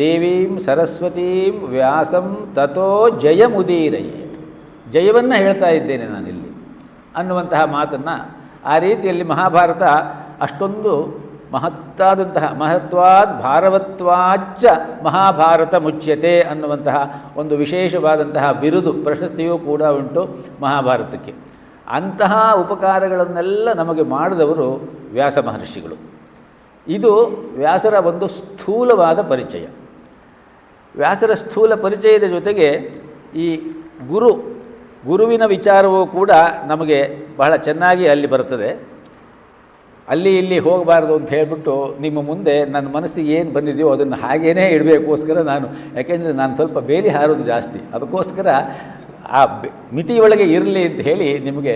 ದೇವೀಂ ಸರಸ್ವತೀಂ ವ್ಯಾಸಂ ತಥೋ ಜಯಮುದೀರಯೇತ್. ಜಯವನ್ನು ಹೇಳ್ತಾ ಇದ್ದೇನೆ ನಾನಿಲ್ಲಿ ಅನ್ನುವಂತಹ ಮಾತನ್ನು, ಆ ರೀತಿಯಲ್ಲಿ ಮಹಾಭಾರತ ಅಷ್ಟೊಂದು ಮಹತ್ತಾದಂತಹ ಮಹತ್ವಾದ್ ಭಾರವತ್ವಾಚ್ಚ ಮಹಾಭಾರತ ಮುಚ್ಯತೆ ಅನ್ನುವಂತಹ ಒಂದು ವಿಶೇಷವಾದಂತಹ ಬಿರುದು ಪ್ರಶಸ್ತಿಯೂ ಕೂಡ ಉಂಟು ಮಹಾಭಾರತಕ್ಕೆ. ಅಂತಹ ಉಪಕಾರಗಳನ್ನೆಲ್ಲ ನಮಗೆ ಮಾಡಿದವರು ವ್ಯಾಸ ಮಹರ್ಷಿಗಳು. ಇದು ವ್ಯಾಸರ ಒಂದು ಸ್ಥೂಲವಾದ ಪರಿಚಯ. ವ್ಯಾಸರ ಸ್ಥೂಲ ಪರಿಚಯದ ಜೊತೆಗೆ ಈ ಗುರುವಿನ ವಿಚಾರವೂ ಕೂಡ ನಮಗೆ ಬಹಳ ಚೆನ್ನಾಗಿ ಅಲ್ಲಿ ಬರ್ತದೆ. ಅಲ್ಲಿ ಇಲ್ಲಿ ಹೋಗಬಾರ್ದು ಅಂತ ಹೇಳಿಬಿಟ್ಟು ನಿಮ್ಮ ಮುಂದೆ ನನ್ನ ಮನಸ್ಸಿಗೆ ಏನು ಬಂದಿದೆಯೋ ಅದನ್ನು ಹಾಗೇ ಇಡಬೇಕೋಸ್ಕರ ಯಾಕೆಂದರೆ ನಾನು ಸ್ವಲ್ಪ ಬೇಲಿ ಹಾರೋದು ಜಾಸ್ತಿ, ಅದಕ್ಕೋಸ್ಕರ ಆ ಮಿತಿಯೊಳಗೆ ಇರಲಿ ಅಂತ ಹೇಳಿ ನಿಮಗೆ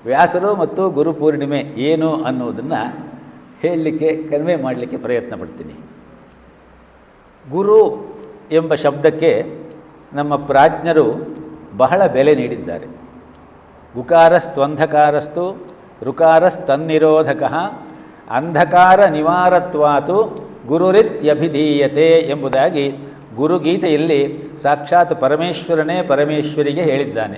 ವ್ಯಾಸರು ಮತ್ತು ಗುರುಪೂರ್ಣಿಮೆ ಏನು ಅನ್ನೋದನ್ನು ಹೇಳಲಿಕ್ಕೆ ಕನ್ವೆ ಮಾಡಲಿಕ್ಕೆ ಪ್ರಯತ್ನ ಪಡ್ತೀನಿ. ಗುರು ಎಂಬ ಶಬ್ದಕ್ಕೆ ನಮ್ಮ ಪ್ರಾಜ್ಞರು ಬಹಳ ಬೆಲೆ ನೀಡಿದ್ದಾರೆ. ಗುಕಾರಸ್ತ್ವಂಧಕಾರಸ್ತು ಋಕಾರಸ್ತನ್ನಿರೋಧಕ ಅಂಧಕಾರ ನಿವಾರತ್ವಾತು ಗುರುರಿತ್ಯಭಿಧೀಯತೆ ಎಂಬುದಾಗಿ ಗುರುಗೀತೆಯಲ್ಲಿ ಸಾಕ್ಷಾತ್ ಪರಮೇಶ್ವರನೇ ಪರಮೇಶ್ವರಿಗೆ ಹೇಳಿದ್ದಾನೆ.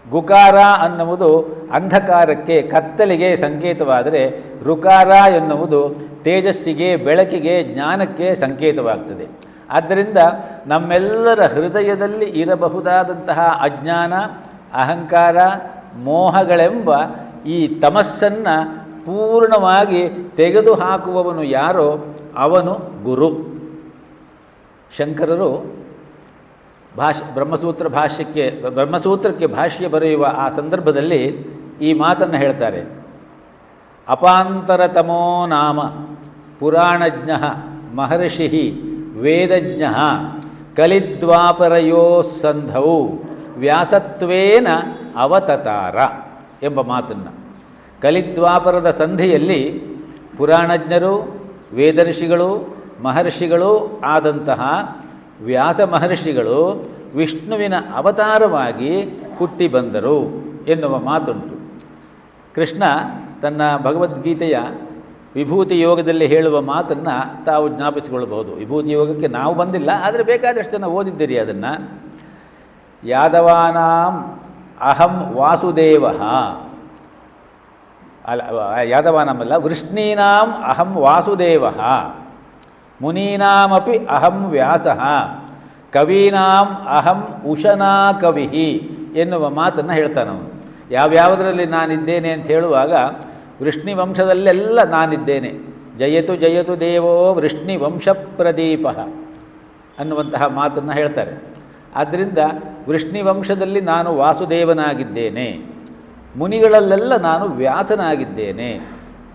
ಗುಕಾರ ಅನ್ನುವುದು ಅಂಧಕಾರಕ್ಕೆ ಕತ್ತಲಿಗೆ ಸಂಕೇತವಾದರೆ ಋಕಾರ ಎನ್ನುವುದು ತೇಜಸ್ಸಿಗೆ ಬೆಳಕಿಗೆ ಜ್ಞಾನಕ್ಕೆ ಸಂಕೇತವಾಗ್ತದೆ. ಆದ್ದರಿಂದ ನಮ್ಮೆಲ್ಲರ ಹೃದಯದಲ್ಲಿ ಇರಬಹುದಾದಂತಹ ಅಜ್ಞಾನ ಅಹಂಕಾರ ಮೋಹಗಳೆಂಬ ಈ ತಮಸ್ಸನ್ನು ಪೂರ್ಣವಾಗಿ ತೆಗೆದುಹಾಕುವವನು ಯಾರೋ ಅವನು ಗುರು. ಶಂಕರರು ಬ್ರಹ್ಮಸೂತ್ರಕ್ಕೆ ಭಾಷ್ಯ ಬರೆಯುವ ಆ ಸಂದರ್ಭದಲ್ಲಿ ಈ ಮಾತನ್ನು ಹೇಳ್ತಾರೆ. ಅಪಾಂತರತಮೋ ನಾಮ ಪುರಾಣಜ್ಞ ಮಹರ್ಷಿ ವೇದಜ್ಞ ಕಲಿದ್ವಾಪರಯೋ ಸಂಧೌ ವ್ಯಾಸತ್ವೇನ ಅವತತಾರ ಎಂಬ ಮಾತನ್ನು. ಕಲಿದ್ವಾಪರದ ಸಂಧಿಯಲ್ಲಿ ಪುರಾಣಜ್ಞರು ವೇದರ್ಷಿಗಳು ಮಹರ್ಷಿಗಳು ಆದಂತಹ ವ್ಯಾಸ ಮಹರ್ಷಿಗಳು ವಿಷ್ಣುವಿನ ಅವತಾರವಾಗಿ ಹುಟ್ಟಿ ಬಂದರು ಎನ್ನುವ ಮಾತುಂಟು. ಕೃಷ್ಣ ತನ್ನ ಭಗವದ್ಗೀತೆಯ ವಿಭೂತಿ ಯೋಗದಲ್ಲಿ ಹೇಳುವ ಮಾತನ್ನು ತಾವು ಜ್ಞಾಪಿಸಿಕೊಳ್ಳಬಹುದು. ವಿಭೂತಿ ಯೋಗಕ್ಕೆ ನಾವು ಬಂದಿಲ್ಲ, ಆದರೆ ಬೇಕಾದಷ್ಟು ಜನ ಓದಿದ್ದೀರಿ ಅದನ್ನು. ಯಾದವಾನಾಂ ಅಹಂ ವಾಸುದೇವ, ಯಾದವಾನಾಮಲ್ಲ ವೃಷ್ಣೀನಾಂ ಅಹಂ ವಾಸುದೇವ, ಮುನೀನಾಮಪಿ ಅಹಂ ವ್ಯಾಸಃ, ಕವೀನಾಂ ಅಹಂ ಉಶನಾ ಕವಿ ಎನ್ನುವ ಮಾತನ್ನು ಹೇಳ್ತಾನವನು. ಯಾವ್ಯಾವುದರಲ್ಲಿ ನಾನಿದ್ದೇನೆ ಅಂತ ಹೇಳುವಾಗ ವೃಷ್ಣಿವಂಶದಲ್ಲೆಲ್ಲ ನಾನಿದ್ದೇನೆ. ಜಯತು ಜಯತು ದೇವೋ ವೃಷ್ಣಿವಂಶ ಪ್ರದೀಪ ಅನ್ನುವಂತಹ ಮಾತನ್ನು ಹೇಳ್ತಾರೆ. ಆದ್ದರಿಂದ ವೃಷ್ಣಿವಂಶದಲ್ಲಿ ನಾನು ವಾಸುದೇವನಾಗಿದ್ದೇನೆ, ಮುನಿಗಳಲ್ಲೆಲ್ಲ ನಾನು ವ್ಯಾಸನಾಗಿದ್ದೇನೆ,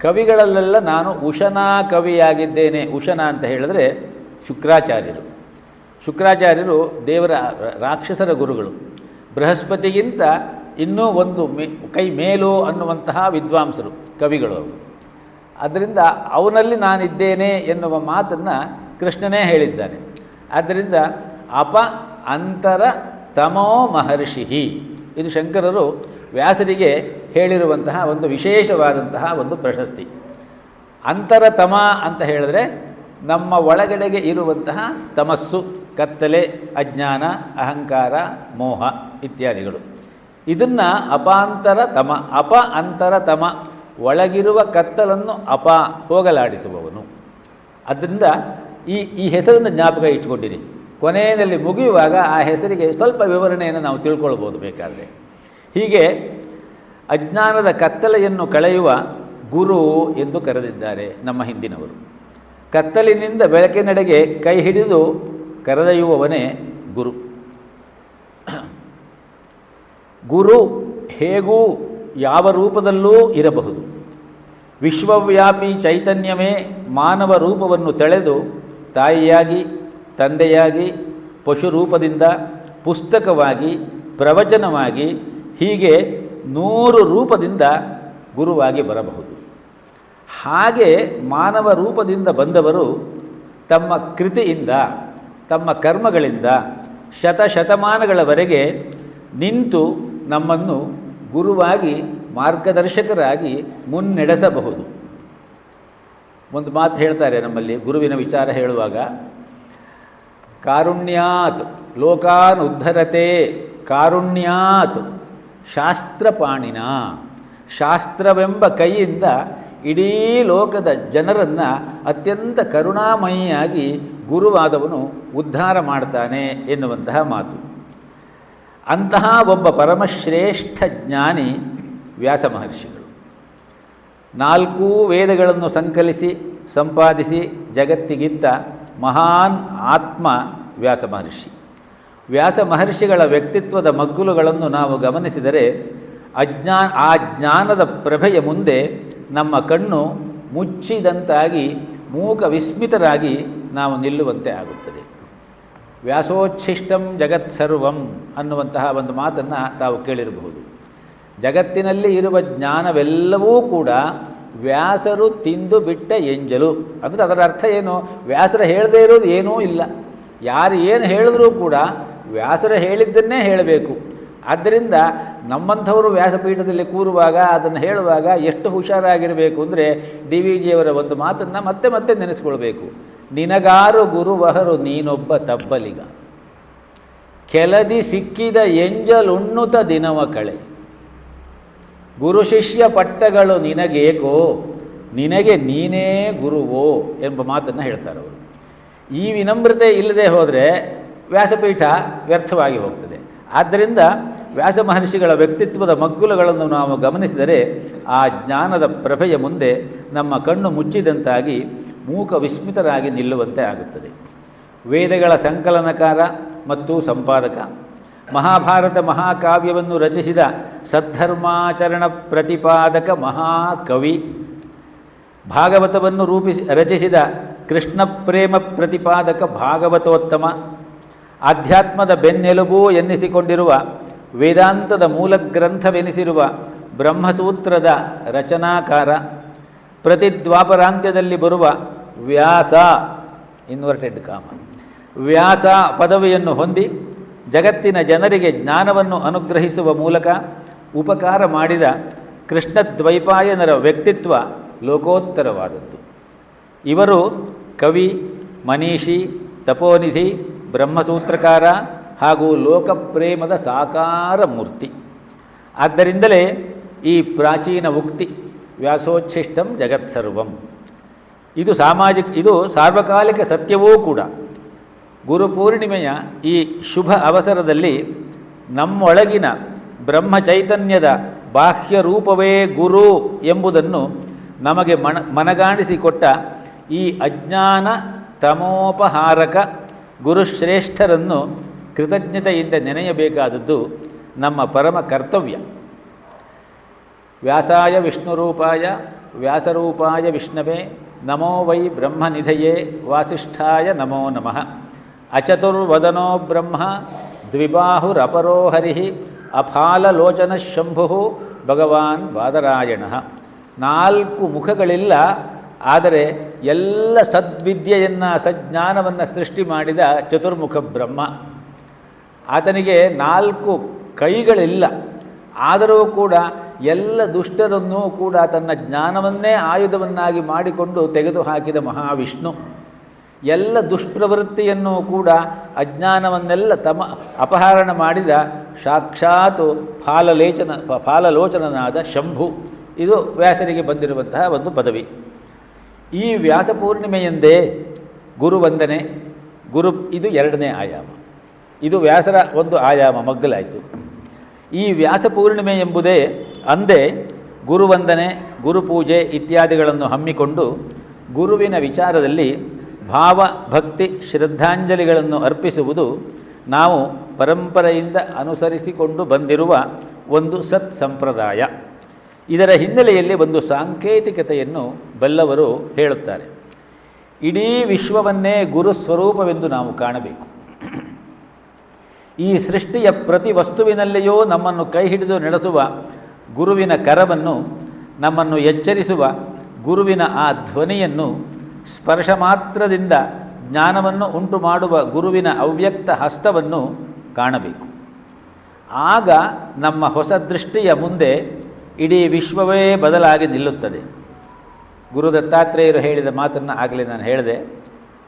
ಕವಿಗಳಲ್ಲೆಲ್ಲ ನಾನು ಉಶನಾ ಕವಿಯಾಗಿದ್ದೇನೆ. ಉಶನ ಅಂತ ಹೇಳಿದ್ರೆ ಶುಕ್ರಾಚಾರ್ಯರು ದೇವರ ರಾಕ್ಷಸರ ಗುರುಗಳು. ಬೃಹಸ್ಪತಿಗಿಂತ ಇನ್ನೂ ಒಂದು ಕೈ ಮೇಲು ಅನ್ನುವಂತಹ ವಿದ್ವಾಂಸರು ಕವಿಗಳು. ಅದರಿಂದ ಅವನಲ್ಲಿ ನಾನಿದ್ದೇನೆ ಎನ್ನುವ ಮಾತನ್ನು ಕೃಷ್ಣನೇ ಹೇಳಿದ್ದಾನೆ. ಆದ್ದರಿಂದ ಅಪ ಅಂತರ ತಮೋ ಮಹರ್ಷಿ, ಇದು ಶಂಕರರು ವ್ಯಾಸರಿಗೆ ಹೇಳಿರುವಂತಹ ಒಂದು ವಿಶೇಷವಾದಂತಹ ಒಂದು ಪ್ರಶಸ್ತಿ. ಅಂತರತಮ ಅಂತ ಹೇಳಿದ್ರೆ ನಮ್ಮ ಒಳಗಡೆಗೆ ಇರುವಂತಹ ತಮಸ್ಸು, ಕತ್ತಲೆ, ಅಜ್ಞಾನ, ಅಹಂಕಾರ, ಮೋಹ ಇತ್ಯಾದಿಗಳು. ಇದನ್ನು ಅಪಾಂತರ ತಮ, ಅಪ ಅಂತರ ತಮ, ಒಳಗಿರುವ ಕತ್ತಲನ್ನು ಅಪ ಹೋಗಲಾಡಿಸುವವನು. ಆದ್ದರಿಂದ ಈ ಹೆಸರನ್ನು ಜ್ಞಾಪಕ ಇಟ್ಕೊಂಡಿರಿ. ಕೊನೆಯಲ್ಲಿ ಮುಗಿಯುವಾಗ ಆ ಹೆಸರಿಗೆ ಸ್ವಲ್ಪ ವಿವರಣೆಯನ್ನು ನಾವು ತಿಳ್ಕೊಳ್ಬೋದು ಬೇಕಾದರೆ. ಹೀಗೆ ಅಜ್ಞಾನದ ಕತ್ತಲೆಯನ್ನು ಕಳೆಯುವ ಗುರು ಎಂದು ಕರೆದಿದ್ದಾರೆ ನಮ್ಮ ಹಿಂದಿನವರು. ಕತ್ತಲಿನಿಂದ ಬೆಳಕಿನೆಡೆಗೆ ಕೈ ಹಿಡಿದು ಕರೆದೊಯ್ಯುವವನೇ ಗುರು. ಗುರು ಹೇಗೂ ಯಾವ ರೂಪದಲ್ಲೂ ಇರಬಹುದು. ವಿಶ್ವವ್ಯಾಪಿ ಚೈತನ್ಯವೇ ಮಾನವ ರೂಪವನ್ನು ತಳೆದು ತಾಯಿಯಾಗಿ, ತಂದೆಯಾಗಿ, ಪಶುರೂಪದಿಂದ, ಪುಸ್ತಕವಾಗಿ, ಪ್ರವಚನವಾಗಿ, ಹೀಗೆ 100 ರೂಪದಿಂದ ಗುರುವಾಗಿ ಬರಬಹುದು. ಹಾಗೆ ಮಾನವ ರೂಪದಿಂದ ಬಂದವರು ತಮ್ಮ ಕೃತಿಯಿಂದ, ತಮ್ಮ ಕರ್ಮಗಳಿಂದ ಶತಶತಮಾನಗಳವರೆಗೆ ನಿಂತು ನಮ್ಮನ್ನು ಗುರುವಾಗಿ, ಮಾರ್ಗದರ್ಶಕರಾಗಿ ಮುನ್ನಡೆಸಬಹುದು. ಒಂದು ಮಾತು ಹೇಳ್ತಾರೆ ನಮ್ಮಲ್ಲಿ ಗುರುವಿನ ವಿಚಾರ ಹೇಳುವಾಗ, ಕಾರುಣ್ಯಾತ್ ಲೋಕಾನ್ ಉದ್ಧರತೆ ಕಾರುಣ್ಯಾತ್ ಶಾಸ್ತ್ರಪಾಣಿನ. ಶಾಸ್ತ್ರವೆಂಬ ಕೈಯಿಂದ ಇಡೀ ಲೋಕದ ಜನರನ್ನು ಅತ್ಯಂತ ಕರುಣಾಮಯಿಯಾಗಿ ಗುರುವಾದವನು ಉದ್ಧಾರ ಮಾಡ್ತಾನೆ ಎನ್ನುವಂತಹ ಮಾತು. ಅಂತಹ ಒಬ್ಬ ಪರಮಶ್ರೇಷ್ಠ ಜ್ಞಾನಿ ವ್ಯಾಸ ಮಹರ್ಷಿಗಳು. 4 ವೇದಗಳನ್ನು ಸಂಕಲಿಸಿ ಸಂಪಾದಿಸಿ ಜಗತ್ತಿಗಿತ್ತ ಮಹಾನ್ ಆತ್ಮ ವ್ಯಾಸ ಮಹರ್ಷಿ. ವ್ಯಾಸ ಮಹರ್ಷಿಗಳ ವ್ಯಕ್ತಿತ್ವದ ಮಗ್ಗುಲುಗಳನ್ನು ನಾವು ಗಮನಿಸಿದರೆ ಆ ಜ್ಞಾನದ ಪ್ರಭೆಯ ಮುಂದೆ ನಮ್ಮ ಕಣ್ಣು ಮುಚ್ಚಿದಂತಾಗಿ ಮೂಕ ವಿಸ್ಮಿತರಾಗಿ ನಾವು ನಿಲ್ಲುವಂತೆ ಆಗುತ್ತದೆ. ವ್ಯಾಸೋಚ್ಛಿಷ್ಟಂ ಜಗತ್ಸರ್ವಂ ಅನ್ನುವಂತಹ ಒಂದು ಮಾತನ್ನು ತಾವು ಕೇಳಿರಬಹುದು. ಜಗತ್ತಿನಲ್ಲಿ ಇರುವ ಜ್ಞಾನವೆಲ್ಲವೂ ಕೂಡ ವ್ಯಾಸರು ತಿಂದು ಬಿಟ್ಟ ಎಂಜಲು. ಅಂದರೆ ಅದರ ಅರ್ಥ ಏನು? ವ್ಯಾಸರ ಹೇಳದೇ ಇರೋದು ಏನೂ ಇಲ್ಲ. ಯಾರು ಏನು ಹೇಳಿದ್ರೂ ಕೂಡ ವ್ಯಾಸರ ಹೇಳಿದ್ದನ್ನೇ ಹೇಳಬೇಕು. ಆದ್ದರಿಂದ ನಮ್ಮಂಥವರು ವ್ಯಾಸಪೀಠದಲ್ಲಿ ಕೂರುವಾಗ ಅದನ್ನು ಹೇಳುವಾಗ ಎಷ್ಟು ಹುಷಾರಾಗಿರಬೇಕು ಅಂದರೆ DVGಯವರ ಒಂದು ಮಾತನ್ನು ಮತ್ತೆ ಮತ್ತೆ ನೆನೆಸ್ಕೊಳ್ಬೇಕು. ನಿನಗಾರು ಗುರುವಹರು ನೀನೊಬ್ಬ ತಬ್ಬಲಿಗ, ಕೆಳದಿ ಸಿಕ್ಕಿದ ಎಂಜಲುಣ್ಣುತ ದಿನವ ಕಳೆ, ಗುರು ಶಿಷ್ಯ ಪಟ್ಟಗಳು ನಿನಗೇಕೋ, ನಿನಗೆ ನೀನೇ ಗುರುವೋ ಎಂಬ ಮಾತನ್ನು ಹೇಳ್ತಾರೆ ಅವರು. ಈ ವಿನಮ್ರತೆ ಇಲ್ಲದೆ ಹೋದರೆ ವ್ಯಾಸಪೀಠ ವ್ಯರ್ಥವಾಗಿ ಹೋಗ್ತದೆ. ಆದ್ದರಿಂದ ವ್ಯಾಸ ಮಹರ್ಷಿಗಳ ವ್ಯಕ್ತಿತ್ವದ ಮಗ್ಗುಲಗಳನ್ನು ನಾವು ಗಮನಿಸಿದರೆ ಆ ಜ್ಞಾನದ ಪ್ರಭೆಯ ಮುಂದೆ ನಮ್ಮ ಕಣ್ಣು ಮುಚ್ಚಿದಂತಾಗಿ ಮೂಕ ವಿಸ್ಮಿತರಾಗಿ ನಿಲ್ಲುವಂತೆ ಆಗುತ್ತದೆ. ವೇದಗಳ ಸಂಕಲನಕಾರ ಮತ್ತು ಸಂಪಾದಕ, ಮಹಾಭಾರತ ಮಹಾಕಾವ್ಯವನ್ನು ರಚಿಸಿದ ಸದ್ಧರ್ಮಾಚರಣ ಪ್ರತಿಪಾದಕ ಮಹಾಕವಿ, ಭಾಗವತವನ್ನು ರಚಿಸಿದ ಕೃಷ್ಣ ಪ್ರೇಮ ಪ್ರತಿಪಾದಕ ಭಾಗವತೋತ್ತಮ, ಆಧ್ಯಾತ್ಮದ ಬೆನ್ನೆಲುಬು ಎನ್ನಿಸಿಕೊಂಡಿರುವ ವೇದಾಂತದ ಮೂಲ ಗ್ರಂಥವೆನಿಸಿರುವ ಬ್ರಹ್ಮಸೂತ್ರದ ರಚನಾಕಾರ, ಪ್ರತಿದ್ವಾಪರಾಂತ್ಯದಲ್ಲಿ ಬರುವ ವ್ಯಾಸ ಇನ್ವರ್ಟೆಡ್ ಕಾಮ ವ್ಯಾಸ ಪದವಿಯನ್ನು ಹೊಂದಿ ಜಗತ್ತಿನ ಜನರಿಗೆ ಜ್ಞಾನವನ್ನು ಅನುಗ್ರಹಿಸುವ ಮೂಲಕ ಉಪಕಾರ ಮಾಡಿದ ಕೃಷ್ಣದ್ವೈಪಾಯನರ ವ್ಯಕ್ತಿತ್ವ ಲೋಕೋತ್ತರವಾದದ್ದು. ಇವರು ಕವಿ, ಮನೀಷಿ, ತಪೋನಿಧಿ, ಬ್ರಹ್ಮಸೂತ್ರಕಾರ ಹಾಗೂ ಲೋಕಪ್ರೇಮದ ಸಾಕಾರ ಮೂರ್ತಿ. ಆದ್ದರಿಂದಲೇ ಈ ಪ್ರಾಚೀನ ಉಕ್ತಿ ವ್ಯಾಸೋಚ್ಛಿಷ್ಟಂ ಜಗತ್ಸರ್ವಂ ಇದು ಸಾರ್ವಕಾಲಿಕ ಸತ್ಯವೂ ಕೂಡ. ಗುರುಪೂರ್ಣಿಮೆಯ ಈ ಶುಭ ಅವಸರದಲ್ಲಿ ನಮ್ಮೊಳಗಿನ ಬ್ರಹ್ಮಚೈತನ್ಯದ ಬಾಹ್ಯ ರೂಪವೇ ಗುರು ಎಂಬುದನ್ನು ನಮಗೆ ಮನಗಾಣಿಸಿಕೊಟ್ಟ ಈ ಅಜ್ಞಾನ ತಮೋಪಹಾರಕ ಗುರುಶ್ರೇಷ್ಠರನ್ನು ಕೃತಜ್ಞತೆಯಿಂದ ನೆನೆಯಬೇಕಾದದ್ದು ನಮ್ಮ ಪರಮ ಕರ್ತವ್ಯ. ವ್ಯಾಸಾಯ ವಿಷ್ಣುರೂಪಾಯ ವ್ಯಾಸರೂಪಾಯ ವಿಷ್ಣವೇ ನಮೋ ವೈ ಬ್ರಹ್ಮನಿಧಯೇ ವಾಸಿಷ್ಠಾಯ ನಮೋ ನಮಃ. ಅಚತುರ್ವದನೋ ಬ್ರಹ್ಮ ದ್ವಿಬಾಹುರಪರೋ ಹರಿಃ ಅಫಾಲಲೋಚನ ಶಂಭು ಭಗವಾನ್ ಬಾದರಾಯಣಃ. 4 ಮುಖಗಳಿಲ್ಲ, ಆದರೆ ಎಲ್ಲ ಸದ್ವಿದ್ಯೆಯನ್ನು ಸಜ್ಞಾನವನ್ನು ಸೃಷ್ಟಿ ಮಾಡಿದ ಚತುರ್ಮುಖ ಬ್ರಹ್ಮ. ಆತನಿಗೆ 4 ಕೈಗಳಿಲ್ಲ, ಆದರೂ ಕೂಡ ಎಲ್ಲ ದುಷ್ಟರನ್ನೂ ಕೂಡ ತನ್ನ ಜ್ಞಾನವನ್ನೇ ಆಯುಧವನ್ನಾಗಿ ಮಾಡಿಕೊಂಡು ತೆಗೆದುಹಾಕಿದ ಮಹಾವಿಷ್ಣು. ಎಲ್ಲ ದುಷ್ಪ್ರವೃತ್ತಿಯನ್ನು ಕೂಡ ಅಜ್ಞಾನವನ್ನೆಲ್ಲ ಅಪಹರಣ ಮಾಡಿದ ಸಾಕ್ಷಾತ್ ಫಾಲಲೋಚನನಾದ ಶಂಭು. ಇದು ವ್ಯಾಸರಿಗೆ ಬಂದಿರುವಂತಹ ಒಂದು ಪದವಿ. ಈ ವ್ಯಾಸ ಪೂರ್ಣಿಮೆಯಂದೇ ಗುರುವಂದನೆ, ಇದು 2ನೇ ಆಯಾಮ. ಇದು ವ್ಯಾಸರ ಒಂದು ಆಯಾಮ ಮಗ್ಗಲಾಯಿತು. ಈ ವ್ಯಾಸ ಪೂರ್ಣಿಮೆ ಎಂಬುದೇ ಅಂದೇ ಗುರುವಂದನೆ, ಗುರುಪೂಜೆ ಇತ್ಯಾದಿಗಳನ್ನು ಹಮ್ಮಿಕೊಂಡು ಗುರುವಿನ ವಿಚಾರದಲ್ಲಿ ಭಾವ ಭಕ್ತಿ ಶ್ರದ್ಧಾಂಜಲಿಗಳನ್ನು ಅರ್ಪಿಸುವುದು ನಾವು ಪರಂಪರೆಯಿಂದ ಅನುಸರಿಸಿಕೊಂಡು ಬಂದಿರುವ ಒಂದು ಸತ್ ಸಂಪ್ರದಾಯ. ಇದರ ಹಿನ್ನೆಲೆಯಲ್ಲಿ ಒಂದು ಸಾಂಕೇತಿಕತೆಯನ್ನು ಬಲ್ಲವರು ಹೇಳುತ್ತಾರೆ. ಇಡೀ ವಿಶ್ವವನ್ನೇ ಗುರುಸ್ವರೂಪವೆಂದು ನಾವು ಕಾಣಬೇಕು. ಈ ಸೃಷ್ಟಿಯ ಪ್ರತಿ ವಸ್ತುವಿನಲ್ಲಿಯೂ ನಮ್ಮನ್ನು ಕೈ ಹಿಡಿದು ನಡೆಸುವ ಗುರುವಿನ ಕರವನ್ನು, ನಮ್ಮನ್ನು ಎಚ್ಚರಿಸುವ ಗುರುವಿನ ಆ ಧ್ವನಿಯನ್ನು, ಸ್ಪರ್ಶ ಮಾತ್ರದಿಂದ ಜ್ಞಾನವನ್ನು ಉಂಟು ಮಾಡುವ ಗುರುವಿನ ಅವ್ಯಕ್ತ ಹಸ್ತವನ್ನು ಕಾಣಬೇಕು. ಆಗ ನಮ್ಮ ಹೊಸ ದೃಷ್ಟಿಯ ಮುಂದೆ ಇಡೀ ವಿಶ್ವವೇ ಬದಲಾಗಿ ನಿಲ್ಲುತ್ತದೆ. ಗುರು ದತ್ತಾತ್ರೇಯರು ಹೇಳಿದ ಮಾತನ್ನು ಆಗಲೇ ನಾನು ಹೇಳಿದೆ.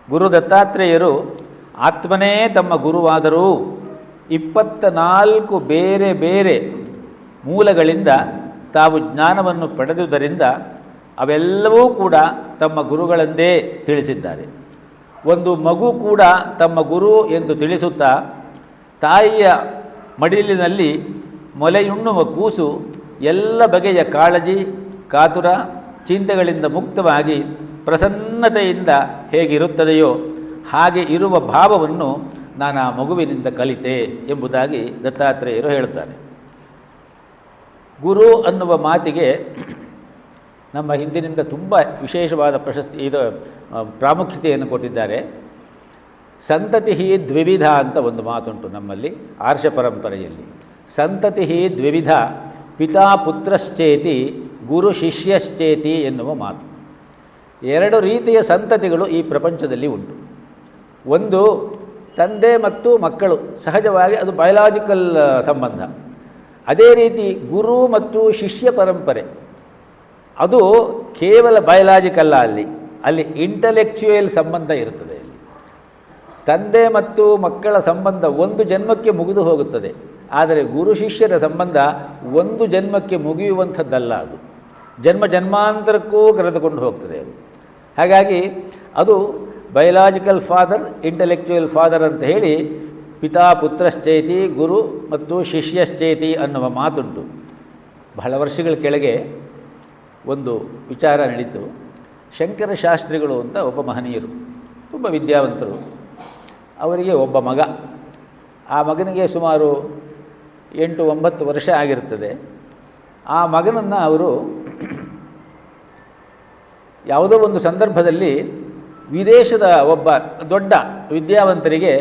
ಗುರು ದತ್ತಾತ್ರೇಯರು ಆತ್ಮನೇ ತಮ್ಮ ಗುರುವಾದರೂ 24 ಬೇರೆ ಬೇರೆ ಮೂಲಗಳಿಂದ ತಾವು ಜ್ಞಾನವನ್ನು ಪಡೆದುದರಿಂದ ಅವೆಲ್ಲವೂ ಕೂಡ ತಮ್ಮ ಗುರುಗಳೆಂದೇ ತಿಳಿಸಿದ್ದಾರೆ. ಒಂದು ಮಗು ಕೂಡ ತಮ್ಮ ಗುರು ಎಂದು ತಿಳಿಸುತ್ತಾ, ತಾಯಿಯ ಮಡಿಲಿನಲ್ಲಿ ಮೊಲೆಯುಣ್ಣುವ ಕೂಸು ಎಲ್ಲ ಬಗೆಯ ಕಾಳಜಿ, ಕಾತುರ, ಚಿಂತೆಗಳಿಂದ ಮುಕ್ತವಾಗಿ ಪ್ರಸನ್ನತೆಯಿಂದ ಹೇಗಿರುತ್ತದೆಯೋ ಹಾಗೆ ಇರುವ ಭಾವವನ್ನು ನಾನು ಆ ಮಗುವಿನಿಂದ ಕಲಿತೆ ಎಂಬುದಾಗಿ ದತ್ತಾತ್ರೇಯರು ಹೇಳುತ್ತಾರೆ. ಗುರು ಅನ್ನುವ ಮಾತಿಗೆ ನಮ್ಮ ಹಿಂದಿನಿಂದ ತುಂಬ ವಿಶೇಷವಾದ ಪ್ರಾಮುಖ್ಯತೆಯನ್ನು ಕೊಟ್ಟಿದ್ದಾರೆ. ಸಂತತಿ ದ್ವಿವಿಧ ಅಂತ ಒಂದು ಮಾತುಂಟು ನಮ್ಮಲ್ಲಿ ಆರ್ಷ ಪರಂಪರೆಯಲ್ಲಿ. ಸಂತತಿ ದ್ವಿವಿಧ, ಪಿತಾ ಪುತ್ರಶ್ಚೇತಿ, ಗುರು ಶಿಷ್ಯಶ್ಚೇತಿ ಎನ್ನುವ ಮಾತು. 2 ರೀತಿಯ ಸಂತತಿಗಳು ಈ ಪ್ರಪಂಚದಲ್ಲಿ ಉಂಟು. ಒಂದು ತಂದೆ ಮತ್ತು ಮಕ್ಕಳು, ಸಹಜವಾಗಿ ಅದು ಬಯಲಾಜಿಕಲ್ ಸಂಬಂಧ. ಅದೇ ರೀತಿ ಗುರು ಮತ್ತು ಶಿಷ್ಯ ಪರಂಪರೆ, ಅದು ಕೇವಲ ಬಯಲಾಜಿಕಲ್ಲ, ಅಲ್ಲಿ ಇಂಟಲೆಕ್ಚುಯಲ್ ಸಂಬಂಧ ಇರುತ್ತದೆ. ಅಲ್ಲಿ ತಂದೆ ಮತ್ತು ಮಕ್ಕಳ ಸಂಬಂಧ ಒಂದು ಜನ್ಮಕ್ಕೆ ಮುಗಿದು ಹೋಗುತ್ತದೆ. ಆದರೆ ಗುರು ಶಿಷ್ಯರ ಸಂಬಂಧ ಒಂದು ಜನ್ಮಕ್ಕೆ ಮುಗಿಯುವಂಥದ್ದಲ್ಲ, ಅದು ಜನ್ಮಾಂತರಕ್ಕೂ ಕರೆದುಕೊಂಡು ಹೋಗ್ತದೆ ಅದು. ಹಾಗಾಗಿ ಅದು ಬಯಲಾಜಿಕಲ್ ಫಾದರ್, ಇಂಟಲೆಕ್ಚುಯಲ್ ಫಾದರ್ ಅಂತ ಹೇಳಿ ಪಿತಾ ಪುತ್ರಶ್ಚೇತಿ, ಗುರು ಮತ್ತು ಶಿಷ್ಯಶ್ಚೇತಿ ಅನ್ನುವ ಮಾತುಂಟು. ಬಹಳ ವರ್ಷಗಳ ಕೆಳಗೆ ಒಂದು ವಿಚಾರ ನಡೀತು. ಶಂಕರ ಶಾಸ್ತ್ರಿಗಳು ಅಂತ ಒಬ್ಬ ಮಹನೀಯರು, ತುಂಬ ವಿದ್ಯಾವಂತರು. ಅವರಿಗೆ ಒಬ್ಬ ಮಗ, ಆ ಮಗನಿಗೆ ಸುಮಾರು 8-9 ವರ್ಷ ಆಗಿರ್ತದೆ. ಆ ಮಗನನ್ನು ಅವರು ಯಾವುದೋ ಒಂದು ಸಂದರ್ಭದಲ್ಲಿ ವಿದೇಶದ ಒಬ್ಬ ದೊಡ್ಡ ವಿದ್ಯಾವಂತರಿಗೆ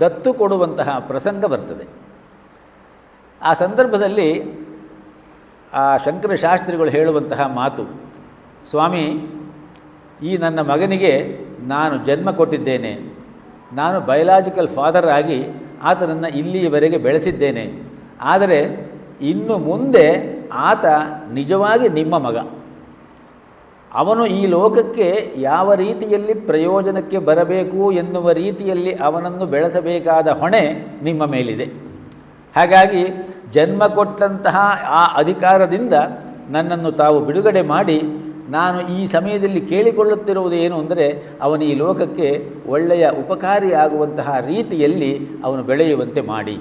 ದತ್ತು ಕೊಡುವಂತಹ ಪ್ರಸಂಗ ಬರ್ತದೆ. ಆ ಸಂದರ್ಭದಲ್ಲಿ ಆ ಶಂಕರ ಶಾಸ್ತ್ರಿಗಳು ಹೇಳುವಂತಹ ಮಾತು, ಸ್ವಾಮಿ, ಈ ನನ್ನ ಮಗನಿಗೆ ನಾನು ಜನ್ಮ ಕೊಟ್ಟಿದ್ದೇನೆ, ನಾನು ಬಯಲಾಜಿಕಲ್ ಫಾದರ್ ಆಗಿ ಆತನನ್ನು ಇಲ್ಲಿಯವರೆಗೆ ಬೆಳೆಸಿದ್ದೇನೆ. ಆದರೆ ಇನ್ನು ಮುಂದೆ ಆತ ನಿಜವಾಗಿ ನಿಮ್ಮ ಮಗ. ಅವನು ಈ ಲೋಕಕ್ಕೆ ಯಾವ ರೀತಿಯಲ್ಲಿ ಪ್ರಯೋಜನಕ್ಕೆ ಬರಬೇಕು ಎನ್ನುವ ರೀತಿಯಲ್ಲಿ ಅವನನ್ನು ಬೆಳೆಸಬೇಕಾದ ಹೊಣೆ ನಿಮ್ಮ ಮೇಲಿದೆ. ಹಾಗಾಗಿ ಜನ್ಮ ಕೊಟ್ಟಂತಹ ಆ ಅಧಿಕಾರದಿಂದ ನನ್ನನ್ನು ತಾವು ಬಿಡುಗಡೆ ಮಾಡಿ, ನಾನು ಈ ಸಮಯದಲ್ಲಿ ಕೇಳಿಕೊಳ್ಳುತ್ತಿರುವುದು ಏನು ಅಂದರೆ, ಅವನು ಈ ಲೋಕಕ್ಕೆ ಒಳ್ಳೆಯ ಉಪಕಾರಿಯಾಗುವಂತಹ ರೀತಿಯಲ್ಲಿ ಅವನು ಬೆಳೆಯುವಂತೆ ಮಾಡಿ.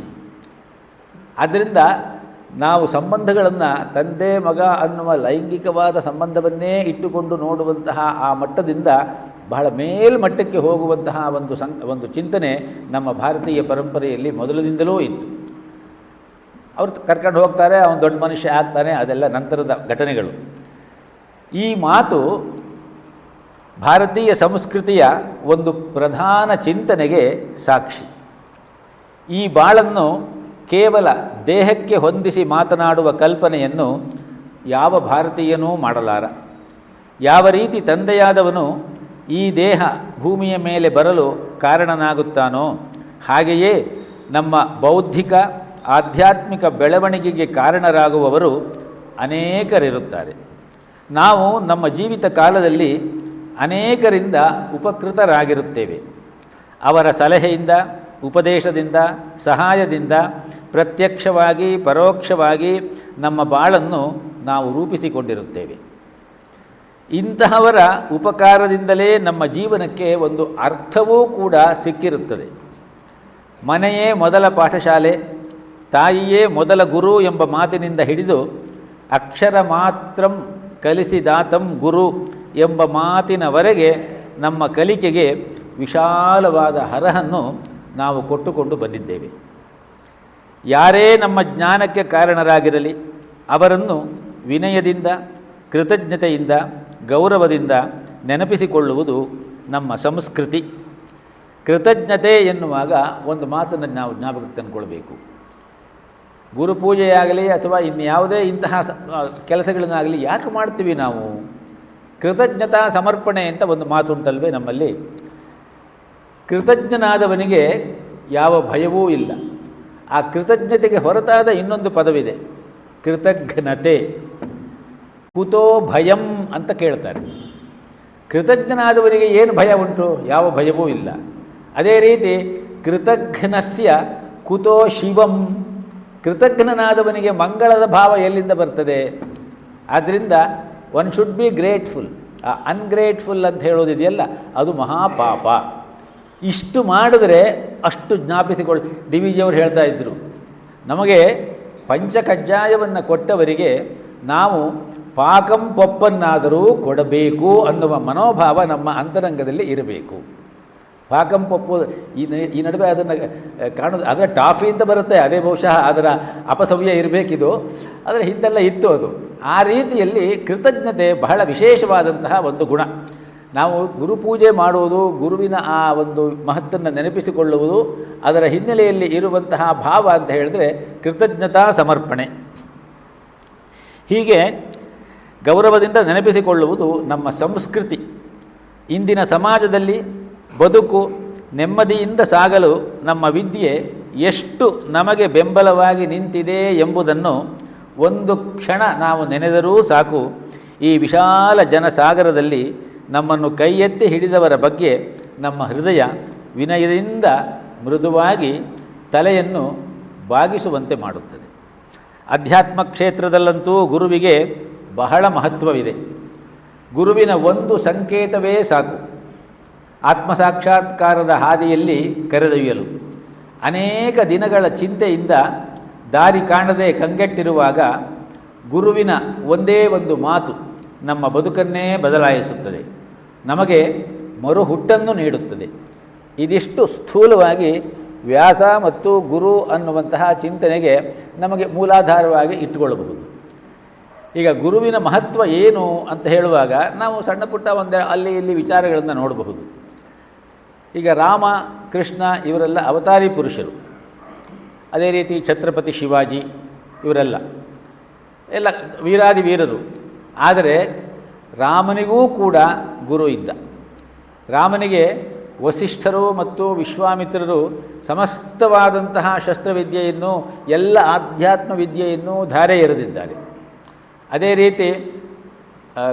ಆದ್ದರಿಂದ ನಾವು ಸಂಬಂಧಗಳನ್ನು ತಂದೆ ಮಗ ಅನ್ನುವ ಲೈಂಗಿಕವಾದ ಸಂಬಂಧವನ್ನೇ ಇಟ್ಟುಕೊಂಡು ನೋಡುವಂತಹ ಆ ಮಟ್ಟದಿಂದ ಬಹಳ ಮೇಲ್ಮಟ್ಟಕ್ಕೆ ಹೋಗುವಂತಹ ಒಂದು ಚಿಂತನೆ ನಮ್ಮ ಭಾರತೀಯ ಪರಂಪರೆಯಲ್ಲಿ ಮೊದಲಿನಿಂದಲೂ ಇತ್ತು. ಅವರು ಕರ್ಕೊಂಡು ಹೋಗ್ತಾರೆ, ಅವನು ದೊಡ್ಡ ಮನುಷ್ಯ ಆಗ್ತಾನೆ, ಅದೆಲ್ಲ ನಂತರದ ಘಟನೆಗಳು. ಈ ಮಾತು ಭಾರತೀಯ ಸಂಸ್ಕೃತಿಯ ಒಂದು ಪ್ರಧಾನ ಚಿಂತನೆಗೆ ಸಾಕ್ಷಿ. ಈ ಬಾಳನ್ನು ಕೇವಲ ದೇಹಕ್ಕೆ ಹೊಂದಿಸಿ ಮಾತನಾಡುವ ಕಲ್ಪನೆಯನ್ನು ಯಾವ ಭಾರತೀಯನೂ ಮಾಡಲಾರ. ಯಾವ ರೀತಿ ತಂದೆಯಾದವನು ಈ ದೇಹ ಭೂಮಿಯ ಮೇಲೆ ಬರಲು ಕಾರಣನಾಗುತ್ತಾನೋ ಹಾಗೆಯೇ ನಮ್ಮ ಬೌದ್ಧಿಕ ಆಧ್ಯಾತ್ಮಿಕ ಬೆಳವಣಿಗೆಗೆ ಕಾರಣರಾಗುವವರು ಅನೇಕರಿರುತ್ತಾರೆ. ನಾವು ನಮ್ಮ ಜೀವಿತ ಕಾಲದಲ್ಲಿ ಅನೇಕರಿಂದ ಉಪಕೃತರಾಗಿರುತ್ತೇವೆ. ಅವರ ಸಲಹೆಯಿಂದ, ಉಪದೇಶದಿಂದ, ಸಹಾಯದಿಂದ ಪ್ರತ್ಯಕ್ಷವಾಗಿ ಪರೋಕ್ಷವಾಗಿ ನಮ್ಮ ಬಾಳನ್ನು ನಾವು ರೂಪಿಸಿಕೊಂಡಿರುತ್ತೇವೆ. ಇಂತಹವರ ಉಪಕಾರದಿಂದಲೇ ನಮ್ಮ ಜೀವನಕ್ಕೆ ಒಂದು ಅರ್ಥವೂ ಕೂಡ ಸಿಕ್ಕಿರುತ್ತದೆ. ಮನೆಯೇ ಮೊದಲ ಪಾಠಶಾಲೆ, ತಾಯಿಯೇ ಮೊದಲ ಗುರು ಎಂಬ ಮಾತಿನಿಂದ ಹಿಡಿದು ಅಕ್ಷರ ಮಾತ್ರಂ ಕಲಿಸಿದಾತಂ ಗುರು ಎಂಬ ಮಾತಿನವರೆಗೆ ನಮ್ಮ ಕಲಿಕೆಗೆ ವಿಶಾಲವಾದ ಹರಹನ್ನು ನಾವು ಕೊಟ್ಟುಕೊಂಡು ಬಂದಿದ್ದೇವೆ. ಯಾರೇ ನಮ್ಮ ಜ್ಞಾನಕ್ಕೆ ಕಾರಣರಾಗಿರಲಿ ಅವರನ್ನು ವಿನಯದಿಂದ, ಕೃತಜ್ಞತೆಯಿಂದ, ಗೌರವದಿಂದ ನೆನಪಿಸಿಕೊಳ್ಳುವುದು ನಮ್ಮ ಸಂಸ್ಕೃತಿ. ಕೃತಜ್ಞತೆ ಎನ್ನುವಾಗ ಒಂದು ಮಾತನ್ನು ನಾವು ಜ್ಞಾಪಕಕ್ಕೆ ತಂದುಕೊಳ್ಬೇಕು. ಗುರುಪೂಜೆಯಾಗಲಿ ಅಥವಾ ಇನ್ಯಾವುದೇ ಇಂತಹ ಕೆಲಸಗಳನ್ನಾಗಲಿ ಯಾಕೆ ಮಾಡ್ತೀವಿ ನಾವು? ಕೃತಜ್ಞತಾ ಸಮರ್ಪಣೆ ಅಂತ ಒಂದು ಮಾತುಂಟಲ್ವೇ ನಮ್ಮಲ್ಲಿ. ಕೃತಜ್ಞನಾದವನಿಗೆ ಯಾವ ಭಯವೂ ಇಲ್ಲ. ಆ ಕೃತಜ್ಞತೆಗೆ ಹೊರತಾದ ಇನ್ನೊಂದು ಪದವಿದೆ, ಕೃತಜ್ಞತೆ. ಕುತೋ ಭಯಂ ಅಂತ ಕೇಳ್ತಾರೆ. ಕೃತಜ್ಞನಾದವನಿಗೆ ಏನು ಭಯ ಉಂಟು? ಯಾವ ಭಯವೂ ಇಲ್ಲ. ಅದೇ ರೀತಿ ಕೃತಜ್ಞಸ್ಯ ಕುತೋ ಶಿವಂ, ಕೃತಜ್ಞನಾದವನಿಗೆ ಮಂಗಳದ ಭಾವ ಎಲ್ಲಿಂದ ಬರ್ತದೆ? ಆದ್ದರಿಂದ ಒನ್ ಶುಡ್ ಬಿ ಗ್ರೇಟ್ಫುಲ್. ಆ ಅನ್ಗ್ರೇಟ್ಫುಲ್ ಅಂತ ಹೇಳೋದಿದೆಯಲ್ಲ, ಅದು ಮಹಾಪಾಪ. ಇಷ್ಟು ಮಾಡಿದ್ರೆ ಅಷ್ಟು ಜ್ಞಾಪಿಸಿಕೊಳ್ಳಿ. ಡಿ ವಿ ಜಿಯವರು ಹೇಳ್ತಾ ಇದ್ದರು, ನಮಗೆ ಪಂಚಕಜ್ಜಾಯವನ್ನು ಕೊಟ್ಟವರಿಗೆ ನಾವು ಪಾಕಂ ಪಪ್ಪನ್ನಾದರೂ ಕೊಡಬೇಕು ಅನ್ನುವ ಮನೋಭಾವ ನಮ್ಮ ಅಂತರಂಗದಲ್ಲಿ ಇರಬೇಕು. ಪಾಕಂ ಪಪ್ಪು ಈ ನಡುವೆ ಅದನ್ನು ಕಾಣೋದು, ಅದರ ಟಾಫಿಯಿಂದ ಬರುತ್ತೆ, ಅದೇ ಬಹುಶಃ ಅದರ ಅಪಸವ್ಯ ಇರಬೇಕಿದು, ಅದರ ಹಿಂದೆಲ್ಲ ಇತ್ತು ಅದು. ಆ ರೀತಿಯಲ್ಲಿ ಕೃತಜ್ಞತೆ ಬಹಳ ವಿಶೇಷವಾದಂತಹ ಒಂದು ಗುಣ. ನಾವು ಗುರುಪೂಜೆ ಮಾಡುವುದು, ಗುರುವಿನ ಆ ಒಂದು ಮಹತ್ತನ್ನು ನೆನಪಿಸಿಕೊಳ್ಳುವುದು, ಅದರ ಹಿನ್ನೆಲೆಯಲ್ಲಿ ಇರುವಂತಹ ಭಾವ ಅಂತ ಹೇಳಿದ್ರೆ ಕೃತಜ್ಞತಾ ಸಮರ್ಪಣೆ. ಹೀಗೆ ಗೌರವದಿಂದ ನೆನಪಿಸಿಕೊಳ್ಳುವುದು ನಮ್ಮ ಸಂಸ್ಕೃತಿ. ಇಂದಿನ ಸಮಾಜದಲ್ಲಿ ಬದುಕು ನೆಮ್ಮದಿಯಿಂದ ಸಾಗಲು ನಮ್ಮ ವಿದ್ಯೆ ಎಷ್ಟು ನಮಗೆ ಬೆಂಬಲವಾಗಿ ನಿಂತಿದೆ ಎಂಬುದನ್ನು ಒಂದು ಕ್ಷಣ ನಾವು ನೆನೆದರೂ ಸಾಕು. ಈ ವಿಶಾಲ ಜನಸಾಗರದಲ್ಲಿ ನಮ್ಮನ್ನು ಕೈ ಎತ್ತಿ ಹಿಡಿದವರ ಬಗ್ಗೆ ನಮ್ಮ ಹೃದಯ ವಿನಯದಿಂದ ಮೃದುವಾಗಿ ತಲೆಯನ್ನು ಬಾಗಿಸುವಂತೆ ಮಾಡುತ್ತದೆ. ಅಧ್ಯಾತ್ಮ ಕ್ಷೇತ್ರದಲ್ಲಂತೂ ಗುರುವಿಗೆ ಬಹಳ ಮಹತ್ವವಿದೆ. ಗುರುವಿನ ಒಂದು ಸಂಕೇತವೇ ಸಾಕು ಆತ್ಮಸಾಕ್ಷಾತ್ಕಾರದ ಹಾದಿಯಲ್ಲಿ ಕರೆದೊಯ್ಯಲು. ಅನೇಕ ದಿನಗಳ ಚಿಂತೆಯಿಂದ ದಾರಿ ಕಾಣದೆ ಕಂಗೆಟ್ಟಿರುವಾಗ ಗುರುವಿನ ಒಂದೇ ಒಂದು ಮಾತು ನಮ್ಮ ಬದುಕನ್ನೇ ಬದಲಾಯಿಸುತ್ತದೆ, ನಮಗೆ ಮರುಹುಟ್ಟನ್ನು ನೀಡುತ್ತದೆ. ಇದಿಷ್ಟು ಸ್ಥೂಲವಾಗಿ ವ್ಯಾಸ ಮತ್ತು ಗುರು ಅನ್ನುವಂತಹ ಚಿಂತನೆಗೆ ನಮಗೆ ಮೂಲಾಧಾರವಾಗಿ ಇಟ್ಟುಕೊಳ್ಳಬಹುದು. ಈಗ ಗುರುವಿನ ಮಹತ್ವ ಏನು ಅಂತ ಹೇಳುವಾಗ ನಾವು ಸಣ್ಣ ಪುಟ್ಟ ಒಂದು ಅಲ್ಲಿ ಇಲ್ಲಿ ವಿಚಾರಗಳನ್ನು ನೋಡಬಹುದು. ಈಗ ರಾಮ, ಕೃಷ್ಣ ಇವರೆಲ್ಲ ಅವತಾರಿ ಪುರುಷರು. ಅದೇ ರೀತಿ ಛತ್ರಪತಿ ಶಿವಾಜಿ ಇವರೆಲ್ಲ ಎಲ್ಲ ವೀರಾದಿ ವೀರರು. ಆದರೆ ರಾಮನಿಗೂ ಕೂಡ ಗುರು ಇದ್ದ. ರಾಮನಿಗೆ ವಸಿಷ್ಠರು ಮತ್ತು ವಿಶ್ವಾಮಿತ್ರರು ಸಮಸ್ತವಾದಂತಹ ಶಸ್ತ್ರವಿದ್ಯೆಯನ್ನು, ಎಲ್ಲ ಆಧ್ಯಾತ್ಮ ವಿದ್ಯೆಯನ್ನು ಧಾರೆ ಎರೆದಿದ್ದಾರೆ. ಅದೇ ರೀತಿ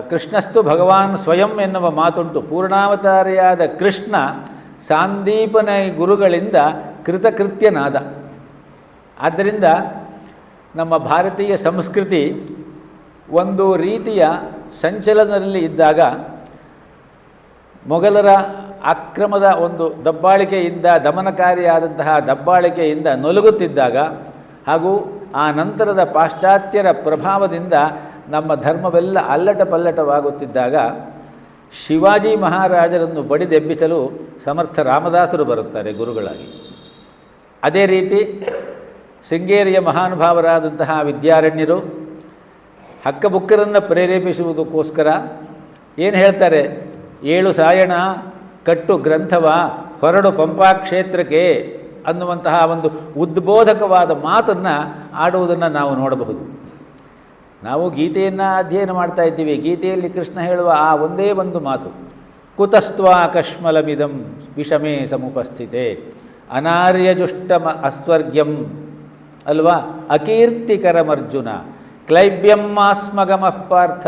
ಕೃಷ್ಣಸ್ತು ಭಗವಾನ್ ಸ್ವಯಂ ಎನ್ನುವ ಮಾತುಂಟು. ಪೂರ್ಣಾವತಾರಿಯಾದ ಕೃಷ್ಣ ಸಾಂದೀಪನ ಗುರುಗಳಿಂದ ಕೃತಕೃತ್ಯನಾದ. ಆದ್ದರಿಂದ ನಮ್ಮ ಭಾರತೀಯ ಸಂಸ್ಕೃತಿ ಒಂದು ರೀತಿಯ ಸಂಚಲನದಲ್ಲಿ ಇದ್ದಾಗ, ಮೊಘಲರ ಆಕ್ರಮದ ಒಂದು ದಬ್ಬಾಳಿಕೆಯಿಂದ, ದಮನಕಾರಿಯಾದಂತಹ ದಬ್ಬಾಳಿಕೆಯಿಂದ ನಲುಗುತ್ತಿದ್ದಾಗ, ಹಾಗೂ ಆ ನಂತರದ ಪಾಶ್ಚಾತ್ಯರ ಪ್ರಭಾವದಿಂದ ನಮ್ಮ ಧರ್ಮವೆಲ್ಲ ಅಲ್ಲಟ ಪಲ್ಲಟವಾಗುತ್ತಿದ್ದಾಗ ಶಿವಾಜಿ ಮಹಾರಾಜರನ್ನು ಬಡಿದೆಬ್ಬಿಸಲು ಸಮರ್ಥ ರಾಮದಾಸರು ಬರುತ್ತಾರೆ ಗುರುಗಳಾಗಿ. ಅದೇ ರೀತಿ ಶೃಂಗೇರಿಯ ಮಹಾನುಭಾವರಾದಂತಹ ವಿದ್ಯಾರಣ್ಯರು ಹಕ್ಕಬುಕ್ಕರನ್ನು ಪ್ರೇರೇಪಿಸುವುದಕ್ಕೋಸ್ಕರ ಏನು ಹೇಳ್ತಾರೆ? 7 ಸಾಯಣ ಕಟ್ಟು ಗ್ರಂಥವ ಹೊರಡು ಪಂಪಾ ಕ್ಷೇತ್ರಕ್ಕೆ ಅನ್ನುವಂತಹ ಒಂದು ಉದ್ಬೋಧಕವಾದ ಮಾತನ್ನು ಆಡುವುದನ್ನು ನಾವು ನೋಡಬಹುದು. ನಾವು ಗೀತೆಯನ್ನು ಅಧ್ಯಯನ ಮಾಡ್ತಾ ಇದ್ದೀವಿ. ಗೀತೆಯಲ್ಲಿ ಕೃಷ್ಣ ಹೇಳುವ ಆ ಒಂದೇ ಒಂದು ಮಾತು, ಕುತಸ್ತ್ವಾ ಕಶ್ಮಲಮಿದಂ ವಿಷಮೇ ಸಮುಪಸ್ಥಿತೆ ಅನಾರ್ಯಜುಷ್ಟಮ ಅಸ್ವರ್ಗ್ಯಂ ಅಲ್ವಾ ಅಕೀರ್ತಿಕರಮರ್ಜುನ ಕ್ಲೈಬ್ಯಂ ಆಸ್ಮಗಮಃ ಪಾರ್ಥ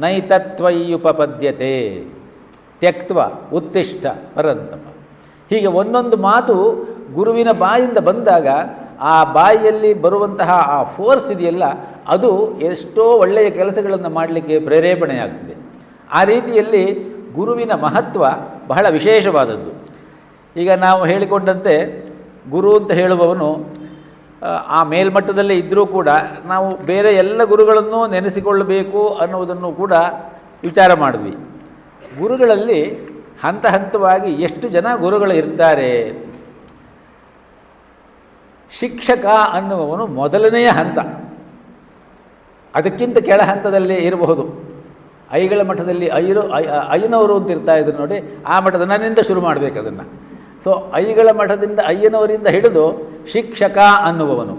ನೈತತ್ವಯ್ಯುಪಪದ್ಯತೆ ತ್ಯಕ್ತ್ವ ಉತ್ತಿಷ್ಠ ಪರಂತಪ. ಹೀಗೆ ಒಂದೊಂದು ಮಾತು ಗುರುವಿನ ಬಾಯಿಂದ ಬಂದಾಗ ಆ ಬಾಯಿಯಲ್ಲಿ ಬರುವಂತಹ ಆ ಫೋರ್ಸ್ ಇದೆಯಲ್ಲ, ಅದು ಎಷ್ಟೋ ಒಳ್ಳೆಯ ಕೆಲಸಗಳನ್ನು ಮಾಡಲಿಕ್ಕೆ ಪ್ರೇರೇಪಣೆಯಾಗ್ತದೆ. ಆ ರೀತಿಯಲ್ಲಿ ಗುರುವಿನ ಮಹತ್ವ ಬಹಳ ವಿಶೇಷವಾದದ್ದು. ಈಗ ನಾವು ಹೇಳಿಕೊಂಡಂತೆ ಗುರು ಅಂತ ಹೇಳುವವನು ಆ ಮೇಲ್ಮಟ್ಟದಲ್ಲೇ ಇದ್ದರೂ ಕೂಡ ನಾವು ಬೇರೆ ಎಲ್ಲ ಗುರುಗಳನ್ನು ನೆನೆಸಿಕೊಳ್ಳಬೇಕು ಅನ್ನುವುದನ್ನು ಕೂಡ ವಿಚಾರ ಮಾಡಿದ್ವಿ. ಗುರುಗಳಲ್ಲಿ ಹಂತ ಹಂತವಾಗಿ ಎಷ್ಟು ಜನ ಗುರುಗಳು ಇರ್ತಾರೆ. ಶಿಕ್ಷಕ ಅನ್ನುವವನು ಮೊದಲನೆಯ ಹಂತ, ಅದಕ್ಕಿಂತ ಕೆಳ ಹಂತದಲ್ಲಿ ಇರಬಹುದು. ಐಗಳ ಮಠದಲ್ಲಿ ಅಯ್ಯನವರು ಅಂತ ಇರ್ತಾ ಇದ್ರು ನೋಡಿ, ಆ ಮಠದ ನನ್ನಿಂದ ಶುರು ಮಾಡಬೇಕು ಅದನ್ನು. ಸೊ ಐಗಳ ಮಠದಿಂದ ಅಯ್ಯನವರಿಂದ ಹಿಡಿದು ಶಿಕ್ಷಕ ಅನ್ನುವವನು.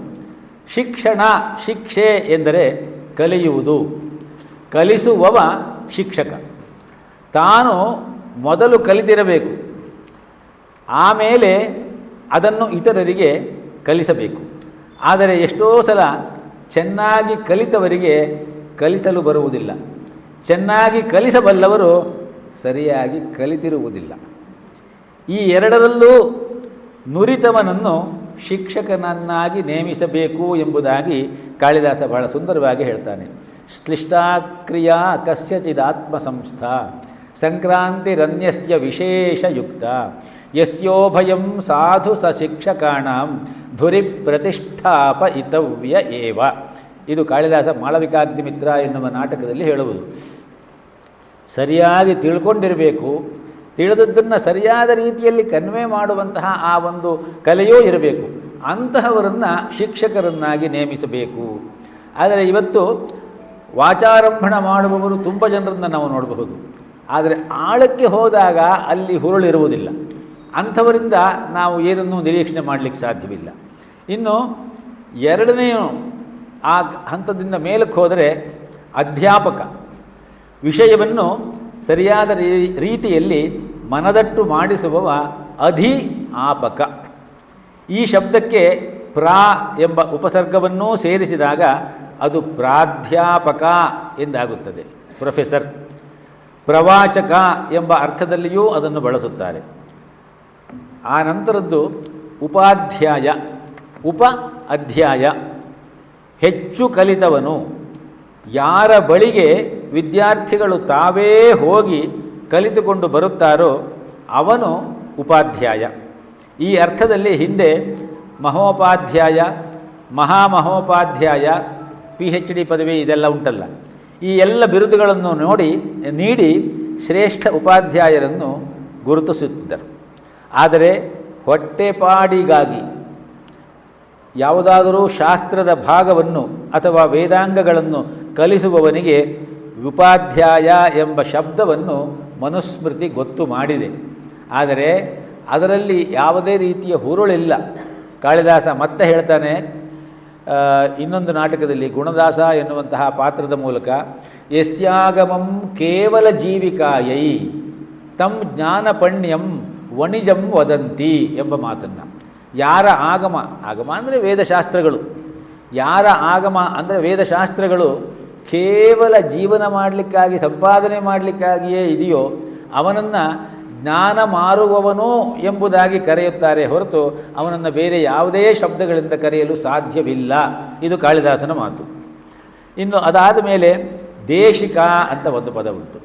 ಶಿಕ್ಷಣ, ಶಿಕ್ಷೆ ಎಂದರೆ ಕಲಿಯುವುದು, ಕಲಿಸುವವ ಶಿಕ್ಷಕ. ತಾನು ಮೊದಲು ಕಲಿತಿರಬೇಕು, ಆಮೇಲೆ ಅದನ್ನು ಇತರರಿಗೆ ಕಲಿಸಬೇಕು. ಆದರೆ ಎಷ್ಟೋ ಸಲ ಚೆನ್ನಾಗಿ ಕಲಿತವರಿಗೆ ಕಲಿಸಲು ಬರುವುದಿಲ್ಲ, ಚೆನ್ನಾಗಿ ಕಲಿಸಬಲ್ಲವರು ಸರಿಯಾಗಿ ಕಲಿತಿರುವುದಿಲ್ಲ. ಈ ಎರಡರಲ್ಲೂ ನುರಿತವನನ್ನು ಶಿಕ್ಷಕನನ್ನಾಗಿ ನೇಮಿಸಬೇಕು ಎಂಬುದಾಗಿ ಕಾಳಿದಾಸ ಬಹಳ ಸುಂದರವಾಗಿ ಹೇಳ್ತಾನೆ. ಶ್ಲಿಷ್ಟಾಕ್ರಿಯಾ ಕಸ್ಯಚಿದಾತ್ಮ ಸಂಸ್ಥಾ ಸಂಕ್ರಾಂತಿರನ್ಯಸ್ಯ ವಿಶೇಷಯುಕ್ತ ಯಸ್ಯೋಭಯಂ ಸಾಧು ಸ ಶಿಕ್ಷಕಾಣಾಂ ಧುರಿ ಪ್ರತಿಷ್ಠಾಪಯಿತವ್ಯ ಏವ. ಇದು ಕಾಳಿದಾಸ ಮಾಳವಿಕಾಗ್ನಿಮಿತ್ರ ಎನ್ನುವ ನಾಟಕದಲ್ಲಿ ಹೇಳುವುದು. ಸರಿಯಾಗಿ ತಿಳ್ಕೊಂಡಿರಬೇಕು, ತಿಳಿದದ್ದನ್ನು ಸರಿಯಾದ ರೀತಿಯಲ್ಲಿ ಕನ್ವೆ ಮಾಡುವಂತಹ ಆ ಒಂದು ಕಲೆಯೂ ಇರಬೇಕು. ಅಂತಹವರನ್ನು ಶಿಕ್ಷಕರನ್ನಾಗಿ ನೇಮಿಸಬೇಕು. ಆದರೆ ಇವತ್ತು ವಾಚಾರಂಭಣ ಮಾಡುವವರು ತುಂಬ ಜನರನ್ನು ನಾವು ನೋಡಬಹುದು. ಆದರೆ ಆಳಕ್ಕೆ ಹೋದಾಗ ಅಲ್ಲಿ ಹುರುಳಿರುವುದಿಲ್ಲ. ಅಂಥವರಿಂದ ನಾವು ಏನನ್ನೂ ನಿರೀಕ್ಷಣೆ ಮಾಡಲಿಕ್ಕೆ ಸಾಧ್ಯವಿಲ್ಲ. ಇನ್ನು ಎರಡನೆಯ ಆ ಹಂತದಿಂದ ಮೇಲಕ್ಕೆ ಹೋದರೆ ಅಧ್ಯಾಪಕ. ವಿಷಯವನ್ನು ಸರಿಯಾದ ರೀತಿಯಲ್ಲಿ ಮನದಟ್ಟು ಮಾಡಿಸುವವ ಅಧಿಆಪಕ. ಈ ಶಬ್ದಕ್ಕೆ ಪ್ರಾ ಎಂಬ ಉಪಸರ್ಗವನ್ನೂ ಸೇರಿಸಿದಾಗ ಅದು ಪ್ರಾಧ್ಯಾಪಕ ಎಂದಾಗುತ್ತದೆ, ಪ್ರೊಫೆಸರ್. ಪ್ರವಾಚಕ ಎಂಬ ಅರ್ಥದಲ್ಲಿಯೂ ಅದನ್ನು ಬಳಸುತ್ತಾರೆ. ಆ ನಂತರದ್ದು ಉಪಾಧ್ಯಾಯ. ಉಪ ಅಧ್ಯಾಯ, ಹೆಚ್ಚು ಕಲಿತವನು. ಯಾರ ಬಳಿಗೆ ವಿದ್ಯಾರ್ಥಿಗಳು ತಾವೇ ಹೋಗಿ ಕಲಿತುಕೊಂಡು ಬರುತ್ತಾರೋ ಅವನು ಉಪಾಧ್ಯಾಯ. ಈ ಅರ್ಥದಲ್ಲಿ ಹಿಂದೆ ಮಹೋಪಾಧ್ಯಾಯ, ಮಹಾಮಹೋಪಾಧ್ಯಾಯ, PhD ಪದವಿ ಇದೆಲ್ಲ ಉಂಟಲ್ಲ, ಈ ಎಲ್ಲ ಬಿರುದುಗಳನ್ನು ನೀಡಿ ಶ್ರೇಷ್ಠ ಉಪಾಧ್ಯಾಯರನ್ನು ಗುರುತಿಸುತ್ತಿದ್ದರು. ಆದರೆ ಹೊಟ್ಟೆಪಾಡಿಗಾಗಿ ಯಾವುದಾದರೂ ಶಾಸ್ತ್ರದ ಭಾಗವನ್ನು ಅಥವಾ ವೇದಾಂಗಗಳನ್ನು ಕಲಿಸುವವನಿಗೆ ಉಪಾಧ್ಯಾಯ ಎಂಬ ಶಬ್ದವನ್ನು ಮನುಸ್ಮೃತಿ ಗೊತ್ತು ಮಾಡಿದೆ. ಆದರೆ ಅದರಲ್ಲಿ ಯಾವುದೇ ರೀತಿಯ ಹುರುಳಿಲ್ಲ. ಕಾಳಿದಾಸ ಮತ್ತೆ ಹೇಳ್ತಾನೆ ಇನ್ನೊಂದು ನಾಟಕದಲ್ಲಿ, ಗುಣದಾಸ ಎನ್ನುವಂತಹ ಪಾತ್ರದ ಮೂಲಕ, ಯಸ್ಯಾಗಮಂ ಕೇವಲ ಜೀವಿಕಾಯೈ ತಂ ಜ್ಞಾನಪಣ್ಯಂ ವಣಿಜಂ ವದಂತಿ ಎಂಬ ಮಾತನ್ನು. ಯಾರ ಆಗಮ, ಆಗಮ ಅಂದರೆ ವೇದಶಾಸ್ತ್ರಗಳು, ಯಾರ ಆಗಮ ಅಂದರೆ ವೇದಶಾಸ್ತ್ರಗಳು ಕೇವಲ ಜೀವನ ಮಾಡಲಿಕ್ಕಾಗಿ, ಸಂಪಾದನೆ ಮಾಡಲಿಕ್ಕಾಗಿಯೇ ಇದೆಯೋ ಅವನನ್ನು ಜ್ಞಾನ ಮಾರುವವನು ಎಂಬುದಾಗಿ ಕರೆಯುತ್ತಾರೆ ಹೊರತು ಅವನನ್ನು ಬೇರೆ ಯಾವುದೇ ಶಬ್ದಗಳಿಂದ ಕರೆಯಲು ಸಾಧ್ಯವಿಲ್ಲ. ಇದು ಕಾಳಿದಾಸನ ಮಾತು. ಇನ್ನು ಅದಾದ ಮೇಲೆ ದೇಶಿಕ ಅಂತ ಒಂದು ಪದ ಉಂಟು.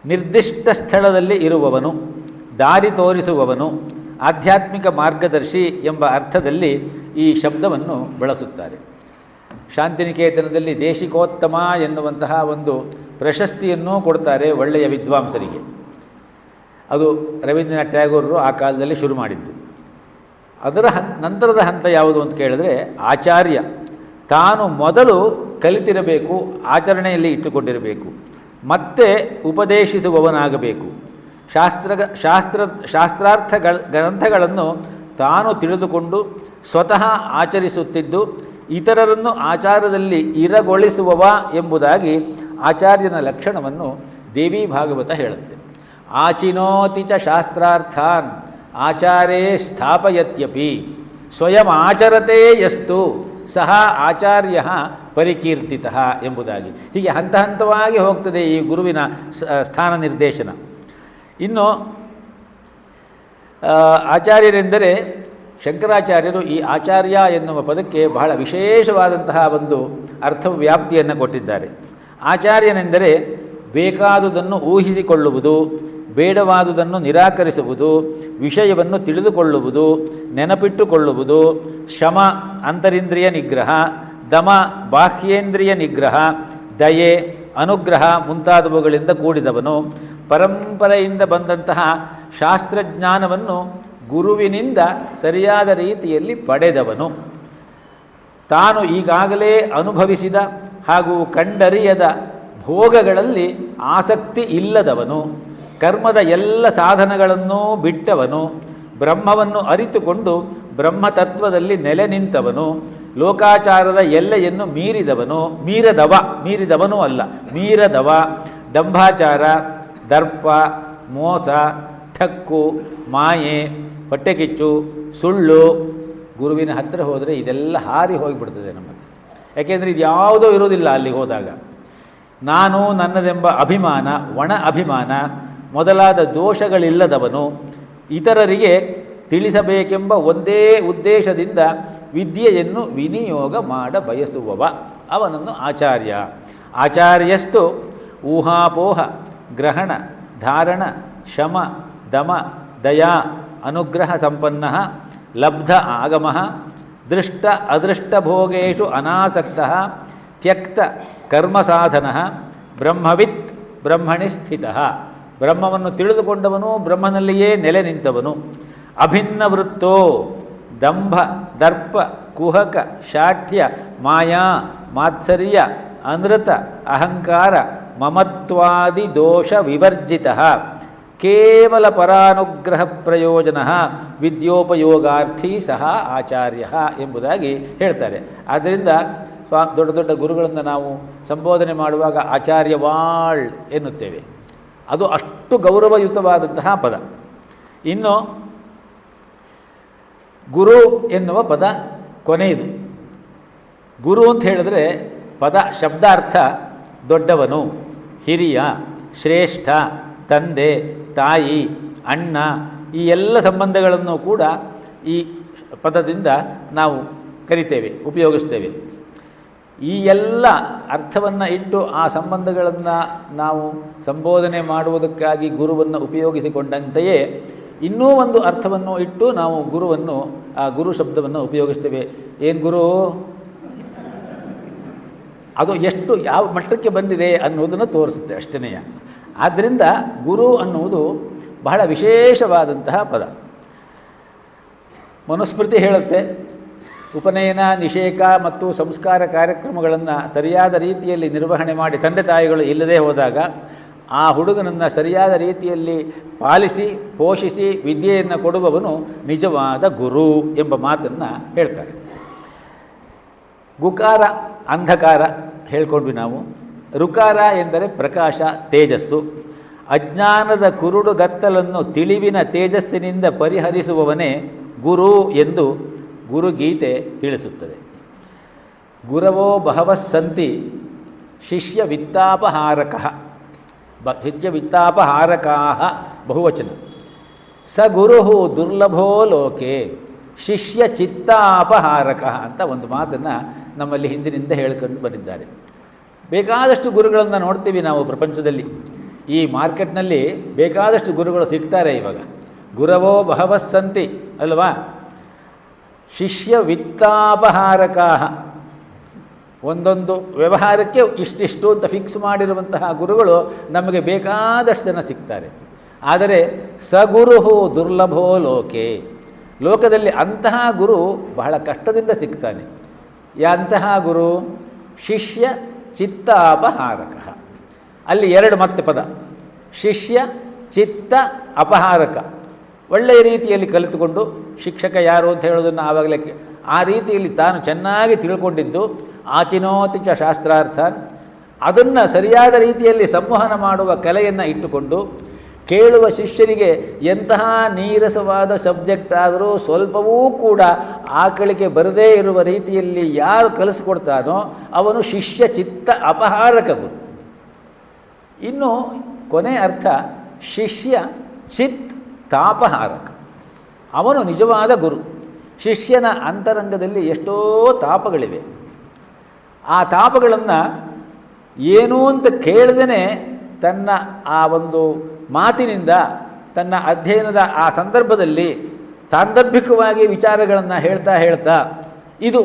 ನಿರ್ದಿಷ್ಟ ಸ್ಥಳದಲ್ಲಿ ಇರುವವನು, ದಾರಿ ತೋರಿಸುವವನು, ಆಧ್ಯಾತ್ಮಿಕ ಮಾರ್ಗದರ್ಶಿ ಎಂಬ ಅರ್ಥದಲ್ಲಿ ಈ ಶಬ್ದವನ್ನು ಬಳಸುತ್ತಾರೆ. ಶಾಂತಿನಿಕೇತನದಲ್ಲಿ ದೇಶಿಕೋತ್ತಮ ಎನ್ನುವಂತಹ ಒಂದು ಪ್ರಶಸ್ತಿಯನ್ನೂ ಕೊಡ್ತಾರೆ ಒಳ್ಳೆಯ ವಿದ್ವಾಂಸರಿಗೆ. ಅದು ರವೀಂದ್ರನಾಥ್ ಟ್ಯಾಗೋರರು ಆ ಕಾಲದಲ್ಲಿ ಶುರು ಮಾಡಿದ್ದು. ಅದರ ನಂತರದ ಹಂತ ಯಾವುದು ಅಂತ ಕೇಳಿದ್ರೆ ಆಚಾರ್ಯ. ತಾನು ಮೊದಲು ಕಲಿತಿರಬೇಕು, ಆಚರಣೆಯಲ್ಲಿ ಇಟ್ಟುಕೊಂಡಿರಬೇಕು, ಮತ್ತೆ ಉಪದೇಶಿಸುವವನಾಗಬೇಕು. ಶಾಸ್ತ್ರಾರ್ಥ ಗ್ರಂಥಗಳನ್ನು ತಾನು ತಿಳಿದುಕೊಂಡು ಸ್ವತಃ ಆಚರಿಸುತ್ತಿದ್ದು ಇತರರನ್ನು ಆಚಾರದಲ್ಲಿ ಇರಗೊಳಿಸುವವ ಎಂಬುದಾಗಿ ಆಚಾರ್ಯನ ಲಕ್ಷಣವನ್ನು ದೇವಿ ಭಾಗವತ ಹೇಳುತ್ತೆ. ಆಚಿನೋತಿ ಚ ಶಾಸ್ತ್ರಾರ್ಥಾನ್ ಆಚಾರೇ ಸ್ಥಾಪಯತ್ಯಪಿ ಸ್ವಯಂ ಆಚರತೆ ಯಸ್ತು ಸಹ ಆಚಾರ್ಯ ಪರಿಕೀರ್ತಿತಃ ಎಂಬುದಾಗಿ. ಹೀಗೆ ಹಂತ ಹಂತವಾಗಿ ಹೋಗ್ತದೆ ಈ ಗುರುವಿನ ಸ್ಥಾನ ನಿರ್ದೇಶನ. ಇನ್ನು ಆಚಾರ್ಯರೆಂದರೆ ಶಂಕರಾಚಾರ್ಯರು ಈ ಆಚಾರ್ಯ ಎನ್ನುವ ಪದಕ್ಕೆ ಬಹಳ ವಿಶೇಷವಾದಂತಹ ಒಂದು ಅರ್ಥವ್ಯಾಪ್ತಿಯನ್ನು ಕೊಟ್ಟಿದ್ದಾರೆ. ಆಚಾರ್ಯನೆಂದರೆ ಬೇಕಾದುದನ್ನು ಊಹಿಸಿಕೊಳ್ಳುವುದು, ಬೇಡವಾದುದನ್ನು ನಿರಾಕರಿಸುವುದು, ವಿಷಯವನ್ನು ತಿಳಿದುಕೊಳ್ಳುವುದು, ನೆನಪಿಟ್ಟುಕೊಳ್ಳುವುದು, ಶಮ ಅಂತರಿಂದ್ರಿಯ ನಿಗ್ರಹ, ದಮ ಬಾಹ್ಯೇಂದ್ರಿಯ ನಿಗ್ರಹ, ದಯೆ ಅನುಗ್ರಹ ಮುಂತಾದವುಗಳಿಂದ ಕೂಡಿದವನು, ಪರಂಪರೆಯಿಂದ ಬಂದಂತಹ ಶಾಸ್ತ್ರಜ್ಞಾನವನ್ನು ಗುರುವಿನಿಂದ ಸರಿಯಾದ ರೀತಿಯಲ್ಲಿ ಪಡೆದವನು, ತಾನು ಈಗಾಗಲೇ ಅನುಭವಿಸಿದ ಹಾಗೂ ಕಂಡರಿಯದ ಭೋಗಗಳಲ್ಲಿ ಆಸಕ್ತಿ ಇಲ್ಲದವನು, ಕರ್ಮದ ಎಲ್ಲ ಸಾಧನಗಳನ್ನೂ ಬಿಟ್ಟವನು, ಬ್ರಹ್ಮವನ್ನು ಅರಿತುಕೊಂಡು ಬ್ರಹ್ಮತತ್ವದಲ್ಲಿ ನೆಲೆ ನಿಂತವನು, ಲೋಕಾಚಾರದ ಎಲ್ಲೆಯನ್ನು ಮೀರಿದವನೂ ಅಲ್ಲ, ಮೀರದವ, ಡಂಭಾಚಾರ, ದರ್ಪ, ಮೋಸ, ಠಕ್ಕು, ಮಾಯೆ, ಹೊಟ್ಟೆಕಿಚ್ಚು, ಸುಳ್ಳು. ಗುರುವಿನ ಹತ್ತಿರ ಹೋದರೆ ಇದೆಲ್ಲ ಹಾರಿ ಹೋಗಿಬಿಡ್ತದೆ ನಮ್ಮದು. ಯಾಕೆಂದರೆ ಇದು ಯಾವುದೂ ಇರೋದಿಲ್ಲ ಅಲ್ಲಿಗೆ ಹೋದಾಗ. ನಾನು ನನ್ನದೆಂಬ ಅಭಿಮಾನ, ಒಣ ಅಭಿಮಾನ ಮೊದಲಾದ ದೋಷಗಳಿಲ್ಲದವನು, ಇತರರಿಗೆ ತಿಳಿಸಬೇಕೆಂಬ ಒಂದೇ ಉದ್ದೇಶದಿಂದ ವಿದ್ಯೆಯನ್ನು ವಿನಿಯೋಗ ಮಾಡ ಬಯಸುವವ ಅವನನ್ನು ಆಚಾರ್ಯ. ಆಚಾರ್ಯಸ್ತು ಊಹಾಪೋಹ ಗ್ರಹಣ ಧಾರಣ ಶಮ ದಮ ದಯಾ ಅನುಗ್ರಹ ಸಂಪನ್ನ ಲಬ್ಧ ಆಗಮ ದೃಷ್ಟ ಅದೃಷ್ಟಭೋಗೇಷು ಅನಾಸಕ್ತ ತ್ಯಕ್ತ ಕರ್ಮಸಾಧನ ಬ್ರಹ್ಮವಿತ್ ಬ್ರಹ್ಮಣಿ ಸ್ಥಿತ. ಬ್ರಹ್ಮವನ್ನು ತಿಳಿದುಕೊಂಡವನು, ಬ್ರಹ್ಮನಲ್ಲಿಯೇ ನೆಲೆ ನಿಂತವನು. ಅಭಿನ್ನ ವೃತ್ತೋ ದಂಭ ದರ್ಪ ಕುಹಕ ಶಾಠ್ಯ ಮಾಯಾ ಮಾತ್ಸರ್ಯ ಅನೃತ ಅಹಂಕಾರ ಮಮತ್ವಾದಿ ದೋಷ ವಿವರ್ಜಿತ ಕೇವಲ ಪರಾನುಗ್ರಹ ಪ್ರಯೋಜನ ವಿದ್ಯೋಪಯೋಗಾರ್ಥಿ ಸಹ ಆಚಾರ್ಯ ಎಂಬುದಾಗಿ ಹೇಳ್ತಾರೆ. ಆದ್ದರಿಂದ ದೊಡ್ಡ ದೊಡ್ಡ ಗುರುಗಳನ್ನು ನಾವು ಸಂಬೋಧನೆ ಮಾಡುವಾಗ ಆಚಾರ್ಯವಾಳ್ ಎನ್ನುತ್ತೇವೆ. ಅದು ಅಷ್ಟು ಗೌರವಯುತವಾದಂತಹ ಪದ. ಇನ್ನು ಗುರು ಎನ್ನುವ ಪದ ಕೊನೆಯದು. ಗುರು ಅಂತ ಹೇಳಿದ್ರೆ ಪದ ಶಬ್ದಾರ್ಥ ದೊಡ್ಡವನು, ಹಿರಿಯ, ಶ್ರೇಷ್ಠ, ತಂದೆ, ತಾಯಿ, ಅಣ್ಣ, ಈ ಎಲ್ಲ ಸಂಬಂಧಗಳನ್ನು ಕೂಡ ಈ ಪದದಿಂದ ನಾವು ಕರಿತೇವೆ, ಉಪಯೋಗಿಸ್ತೇವೆ. ಈ ಎಲ್ಲ ಅರ್ಥವನ್ನು ಇಟ್ಟು ಆ ಸಂಬಂಧಗಳನ್ನು ನಾವು ಸಂಬೋಧನೆ ಮಾಡುವುದಕ್ಕಾಗಿ ಗುರುವನ್ನು ಉಪಯೋಗಿಸಿಕೊಂಡಂತೆಯೇ ಇನ್ನೂ ಒಂದು ಅರ್ಥವನ್ನು ಇಟ್ಟು ನಾವು ಗುರುವನ್ನು, ಆ ಗುರು ಶಬ್ದವನ್ನು ಉಪಯೋಗಿಸ್ತೇವೆ. ಏನು ಗುರು, ಅದು ಎಷ್ಟು ಯಾವ ಮಟ್ಟಕ್ಕೆ ಬಂದಿದೆ ಅನ್ನೋದನ್ನು ತೋರಿಸುತ್ತೆ ಅಷ್ಟೇ. ಆದ್ದರಿಂದ ಗುರು ಅನ್ನುವುದು ಬಹಳ ವಿಶೇಷವಾದಂತಹ ಪದ. ಮನುಸ್ಮೃತಿ ಹೇಳುತ್ತೆ, ಉಪನಯನ, ನಿಷೇಕ ಮತ್ತು ಸಂಸ್ಕಾರ ಕಾರ್ಯಕ್ರಮಗಳನ್ನು ಸರಿಯಾದ ರೀತಿಯಲ್ಲಿ ನಿರ್ವಹಣೆ ಮಾಡಿ ತಂದೆ ತಾಯಿಗಳು ಇಲ್ಲದೆ ಹೋದಾಗ ಆ ಹುಡುಗನನ್ನು ಸರಿಯಾದ ರೀತಿಯಲ್ಲಿ ಪಾಲಿಸಿ ಪೋಷಿಸಿ ವಿದ್ಯೆಯನ್ನು ಕೊಡುವವನು ನಿಜವಾದ ಗುರು ಎಂಬ ಮಾತನ್ನು ಹೇಳ್ತಾರೆ. ಗುಕಾರ ಅಂಧಕಾರ ಹೇಳ್ಕೊಂಡ್ವಿ ನಾವು. ರುಕಾರ ಎಂದರೆ ಪ್ರಕಾಶ, ತೇಜಸ್ಸು. ಅಜ್ಞಾನದ ಕುರುಡುಗತ್ತಲನ್ನು ತಿಳಿವಿನ ತೇಜಸ್ಸಿನಿಂದ ಪರಿಹರಿಸುವವನೇ ಗುರು ಎಂದು ಗುರುಗೀತೆ ತಿಳಿಸುತ್ತದೆ. ಗುರವೋ ಬಹವಸ್ಸಂತಿ ಶಿಷ್ಯ ವಿತ್ತಾಪಹಾರಕಃ, ಶಿಷ್ಯ ವಿತ್ತಾಪಹಾರಕಾಃ ಬಹುವಚನ. ಸ ಗುರು ದುರ್ಲಭೋ ಲೋಕೆ ಶಿಷ್ಯ ಚಿತ್ತಾಪಹಾರಕಃ ಅಂತ ಒಂದು ಮಾತನ್ನು ನಮ್ಮಲ್ಲಿ ಹಿಂದಿನಿಂದ ಹೇಳ್ಕೊಂಡು ಬಂದಿದ್ದಾರೆ. ಬೇಕಾದಷ್ಟು ಗುರುಗಳನ್ನು ನೋಡ್ತೀವಿ ನಾವು ಪ್ರಪಂಚದಲ್ಲಿ. ಈ ಮಾರ್ಕೆಟ್ನಲ್ಲಿ ಬೇಕಾದಷ್ಟು ಗುರುಗಳು ಸಿಗ್ತಾರೆ ಇವಾಗ. ಗುರವೋ ಬಹವಸ್ಸಂತಿ ಅಲ್ವಾ. ಶಿಷ್ಯ ವಿತ್ತಾಪಹಾರಕಾಃ, ಒಂದೊಂದು ವ್ಯವಹಾರಕ್ಕೆ ಇಷ್ಟಿಷ್ಟು ಅಂತ ಫಿಕ್ಸ್ ಮಾಡಿರುವಂತಹ ಗುರುಗಳು ನಮಗೆ ಬೇಕಾದಷ್ಟು ಜನ ಸಿಗ್ತಾರೆ. ಆದರೆ ಸಗುರು ದುರ್ಲಭೋ ಲೋಕೆ, ಲೋಕದಲ್ಲಿ ಅಂತಹ ಗುರು ಬಹಳ ಕಷ್ಟದಿಂದ ಸಿಗ್ತಾನೆ. ಅಂತಹ ಗುರು ಶಿಷ್ಯ ಚಿತ್ತಾಪಹಾರಕ. ಅಲ್ಲಿ ಎರಡು ಮತ್ತೆ ಪದ, ಶಿಷ್ಯ ಚಿತ್ತ ಅಪಹಾರಕ. ಒಳ್ಳೆಯ ರೀತಿಯಲ್ಲಿ ಕಲಿತುಕೊಂಡು ಶಿಕ್ಷಕ ಯಾರು ಅಂತ ಹೇಳೋದನ್ನು ಆವಾಗಲೇ ಆ ರೀತಿಯಲ್ಲಿ ತಾನು ಚೆನ್ನಾಗಿ ತಿಳ್ಕೊಂಡಿದ್ದು, ಆಚಿನೋತಿ ಚ ಶಾಸ್ತ್ರಾರ್ಥಾನ್, ಅದನ್ನು ಸರಿಯಾದ ರೀತಿಯಲ್ಲಿ ಸಂವಹನ ಮಾಡುವ ಕಲೆಯನ್ನು ಇಟ್ಟುಕೊಂಡು ಕೇಳುವ ಶಿಷ್ಯರಿಗೆ ಎಂತಹ ನೀರಸವಾದ ಸಬ್ಜೆಕ್ಟ್ ಆದರೂ ಸ್ವಲ್ಪವೂ ಕೂಡ ಆಕಳಿಕೆ ಬರದೇ ಇರುವ ರೀತಿಯಲ್ಲಿ ಯಾರು ಕಲಿಸ್ಕೊಡ್ತಾನೋ ಅವನು ಶಿಷ್ಯ ಚಿತ್ತ ಅಪಹಾರಕ ಗುರು. ಇನ್ನು ಕೊನೆ ಅರ್ಥ ಶಿಷ್ಯ ಚಿತ್ ತಾಪಹಾರಕ. ಅವನು ನಿಜವಾದ ಗುರು. ಶಿಷ್ಯನ ಅಂತರಂಗದಲ್ಲಿ ಎಷ್ಟೋ ತಾಪಗಳಿವೆ. ಆ ತಾಪಗಳನ್ನು ಏನು ಅಂತ ಕೇಳದೇ ತನ್ನ ಆ ಒಂದು ಮಾತಿನಿಂದ ತನ್ನ ಅಧ್ಯಯನದ ಆ ಸಂದರ್ಭದಲ್ಲಿ ಸಾಂದರ್ಭಿಕವಾಗಿ ವಿಚಾರಗಳನ್ನು ಹೇಳ್ತಾ ಇದು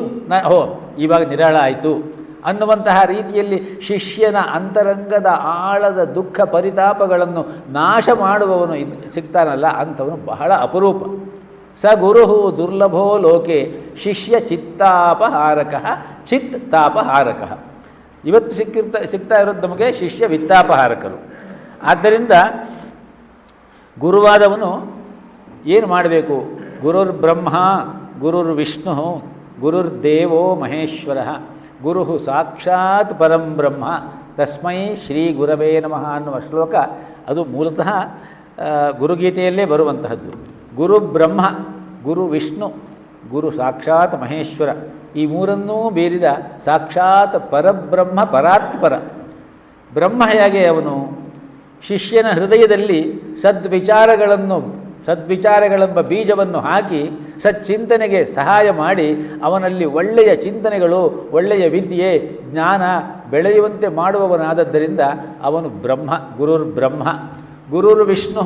ಇವಾಗ ನಿರಾಳ ಆಯಿತು ಅನ್ನುವಂತಹ ರೀತಿಯಲ್ಲಿ ಶಿಷ್ಯನ ಅಂತರಂಗದ ಆಳದ ದುಃಖ ಪರಿತಾಪಗಳನ್ನು ನಾಶ ಮಾಡುವವನು ಸಿಗ್ತಾನಲ್ಲ, ಅಂಥವನು ಬಹಳ ಅಪರೂಪ. ಸ ಗುರು ದುರ್ಲಭೋ ಲೋಕೆ ಶಿಷ್ಯ ಚಿತ್ತಾಪಹಾರಕ ಚಿತ್ ತಾಪಹಾರಕ. ಇವತ್ತು ಸಿಗ್ತಾ ಇರೋದು ನಮಗೆ ಶಿಷ್ಯ ವಿತ್ತಾಪಹಾರಕರು. ಆದ್ದರಿಂದ ಗುರುವಾದವನು ಏನು ಮಾಡಬೇಕು? ಗುರುರ್ ಬ್ರಹ್ಮ ಗುರುರ್ ವಿಷ್ಣು ಗುರುರ್ದೇವೋ ಮಹೇಶ್ವರ ಗುರು ಸಾಕ್ಷಾತ್ ಪರಂ ಬ್ರಹ್ಮ ತಸ್ಮೈ ಶ್ರೀ ಗುರವೇ ನಮಃ ಅನ್ನುವ ಶ್ಲೋಕ ಅದು ಮೂಲತಃ ಗುರುಗೀತೆಯಲ್ಲೇ ಬರುವಂತಹದ್ದು. ಗುರು ಬ್ರಹ್ಮ, ಗುರು ವಿಷ್ಣು, ಗುರು ಸಾಕ್ಷಾತ್ ಮಹೇಶ್ವರ, ಈ ಮೂರನ್ನೂ ಬೀರಿದ ಸಾಕ್ಷಾತ್ ಪರಬ್ರಹ್ಮ ಪರಾತ್ಪರ. ಬ್ರಹ್ಮ ಹೇಗೆ? ಅವನು ಶಿಷ್ಯನ ಹೃದಯದಲ್ಲಿ ಸದ್ವಿಚಾರಗಳೆಂಬ ಬೀಜವನ್ನು ಹಾಕಿ ಸಚ್ಚಿಂತನೆಗೆ ಸಹಾಯ ಮಾಡಿ ಅವನಲ್ಲಿ ಒಳ್ಳೆಯ ಚಿಂತನೆಗಳು, ಒಳ್ಳೆಯ ವಿದ್ಯೆ, ಜ್ಞಾನ ಬೆಳೆಯುವಂತೆ ಮಾಡುವವನಾದದ್ದರಿಂದ ಅವನು ಬ್ರಹ್ಮ. ಗುರುರ್ ಬ್ರಹ್ಮ. ಗುರುರ್ ವಿಷ್ಣು.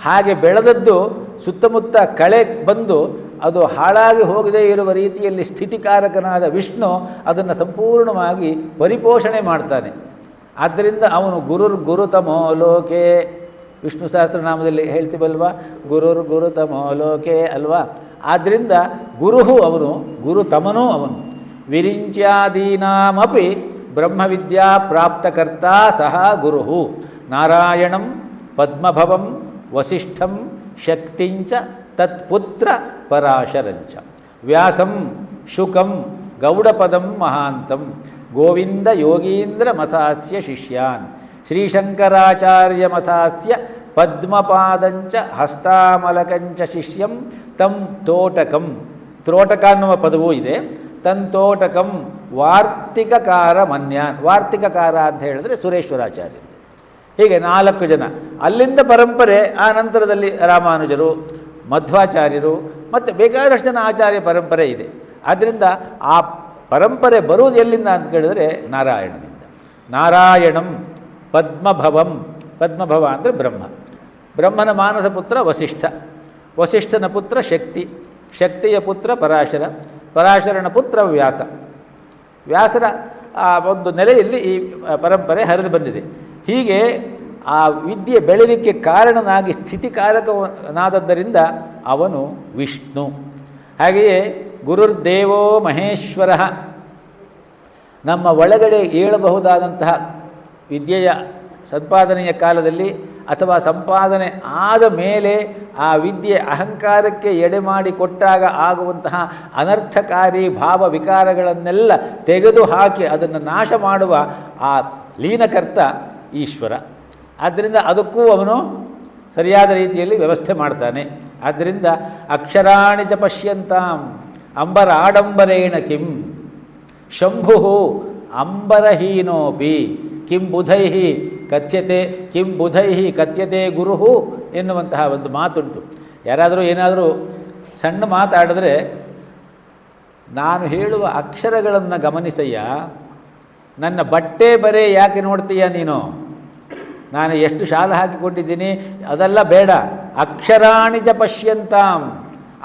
ಹಾಗೆ ಬೆಳೆದದ್ದು ಸುತ್ತಮುತ್ತ ಕಳೆ ಬಂದು ಅದು ಹಾಳಾಗಿ ಹೋಗದೇ ಇರುವ ರೀತಿಯಲ್ಲಿ ಸ್ಥಿತಿಕಾರಕನಾದ ವಿಷ್ಣು ಅದನ್ನು ಸಂಪೂರ್ಣವಾಗಿ ಪರಿಪೋಷಣೆ ಮಾಡ್ತಾನೆ. ಆದ್ದರಿಂದ ಅವನು ಗುರುರ್ ಗುರುತಮೋ ಲೋಕೆ. ವಿಷ್ಣು ಸಹಸ್ರನಾಮದಲ್ಲಿ ಹೇಳ್ತೀವಲ್ವಾ, ಗುರುರ್ ಗುರುತಮೋ ಲೋಕೆ ಅಲ್ವಾ. ಆದ್ದರಿಂದ ಗುರುಹು ಅವನು, ಗುರುತಮನೂ ಅವನು. ವಿರಿಂಚ್ಯಾದೀನಾಮಪಿ ಬ್ರಹ್ಮವಿದ್ಯಾ ಪ್ರಾಪ್ತಕರ್ತ ಸಹ ಗುರುಹು. ನಾರಾಯಣಂ ಪದ್ಮಭವಂ ವಸಿಷ್ಠಂ ಶಕ್ತಿಂಚ ತತ್ಪುತ್ರ ಪರಾಶರಂಚ. ವ್ಯಾಸಂ ಶುಕಂ ಗೌಡಪದಂ ಮಹಾಂತಂ ಗೋವಿಂದ ಯೋಗೀಂದ್ರ ಮಥಾಸ್ಯ ಶಿಷ್ಯಾನ್ ಶ್ರೀಶಂಕರಾಚಾರ್ಯ ಮಥಾಸ್ಯ ಪದ್ಮಪಾದಂಚ ಹಸ್ತಾಮಲಕಂಚ ಶಿಷ್ಯಂ ತಂ ತೋಟಕಂ. ತ್ರೋಟಕ ಅನ್ನುವ ಪದವೂ ಇದೆ. ತಂತೋಟಕಂ ವಾರ್ತಿಕಕಾರ ಮನ್ಯಾನ್. ವಾರ್ತಿಕಕಾರ ಅಂತ ಹೇಳಿದ್ರೆ ಸುರೇಶ್ವರಾಚಾರ್ಯ. ಹೀಗೆ 4 ಜನ. ಅಲ್ಲಿಂದ ಪರಂಪರೆ, ಆ ನಂತರದಲ್ಲಿ ರಾಮಾನುಜರು, ಮಧ್ವಾಚಾರ್ಯರು ಮತ್ತು ಬೇಕಾದಷ್ಟು ಜನ ಆಚಾರ್ಯ ಪರಂಪರೆ ಇದೆ. ಆದ್ದರಿಂದ ಆ ಪರಂಪರೆ ಬರುವುದು ಎಲ್ಲಿಂದ ಅಂತ ಕೇಳಿದರೆ ನಾರಾಯಣನಿಂದ. ನಾರಾಯಣಂ ಪದ್ಮಭವಂ. ಪದ್ಮಭವ ಅಂದರೆ ಬ್ರಹ್ಮ. ಬ್ರಹ್ಮನ ಮಾನಸ ಪುತ್ರ ವಸಿಷ್ಠ. ವಸಿಷ್ಠನ ಪುತ್ರ ಶಕ್ತಿ. ಶಕ್ತಿಯ ಪುತ್ರ ಪರಾಶರ. ಪರಾಶರನ ಪುತ್ರ ವ್ಯಾಸ. ವ್ಯಾಸರ ಆ ಒಂದು ನೆಲೆಯಲ್ಲಿ ಈ ಪರಂಪರೆ ಹರಿದು ಬಂದಿದೆ. ಹೀಗೆ ಆ ವಿದ್ಯೆ ಬೆಳಲಿಕ್ಕೆ ಕಾರಣನಾಗಿ ಸ್ಥಿತಿಕಾರಕನಾದದ್ದರಿಂದ ಅವನು ವಿಷ್ಣು. ಹಾಗೆಯೇ ಗುರುರ್ದೇವೋ ಮಹೇಶ್ವರ. ನಮ್ಮ ಒಳಗಡೆ ಏಳಬಹುದಾದಂತಹ ವಿದ್ಯೆಯ ಸಂಪಾದನೆಯ ಕಾಲದಲ್ಲಿ ಅಥವಾ ಸಂಪಾದನೆ ಆದ ಮೇಲೆ ಆ ವಿದ್ಯೆ ಅಹಂಕಾರಕ್ಕೆ ಎಡೆ ಮಾಡಿ ಕೊಟ್ಟಾಗ ಆಗುವಂತಹ ಅನರ್ಥಕಾರಿ ಭಾವ ವಿಕಾರಗಳನ್ನೆಲ್ಲ ತೆಗೆದುಹಾಕಿ ಅದನ್ನು ನಾಶ ಮಾಡುವ ಆ ಲೀನಕರ್ತ ಈಶ್ವರ. ಆದ್ದರಿಂದ ಅದಕ್ಕೂ ಅವನು ಸರಿಯಾದ ರೀತಿಯಲ್ಲಿ ವ್ಯವಸ್ಥೆ ಮಾಡ್ತಾನೆ. ಆದ್ದರಿಂದ ಅಕ್ಷರಾಣಿ ಚ ಪಶ್ಯಂತಾಂ ಅಂಬರ ಆಡಂಬರೇಣ ಕಿಂ ಶಂಭು ಅಂಬರಹೀನೋಪಿ ಕಿಂ ಬುಧೈ ಕಥ್ಯತೆ ಗುರುಹು ಎನ್ನುವಂತಹ ಒಂದು ಮಾತುಂಟು. ಯಾರಾದರೂ ಏನಾದರೂ ಸಣ್ಣ ಮಾತಾಡಿದ್ರೆ ನಾನು ಹೇಳುವ ಅಕ್ಷರಗಳನ್ನು ಗಮನಿಸಯ್ಯ, ನನ್ನ ಬಟ್ಟೆ ಬರೆ ಯಾಕೆ ನೋಡ್ತೀಯ ನೀನು, ನಾನು ಎಷ್ಟು ಶಾಲೆ ಹಾಕಿಕೊಟ್ಟಿದ್ದೀನಿ ಅದೆಲ್ಲ ಬೇಡ. ಅಕ್ಷರಾಣಿ ಚ ಪಶ್ಯಂತಾಂ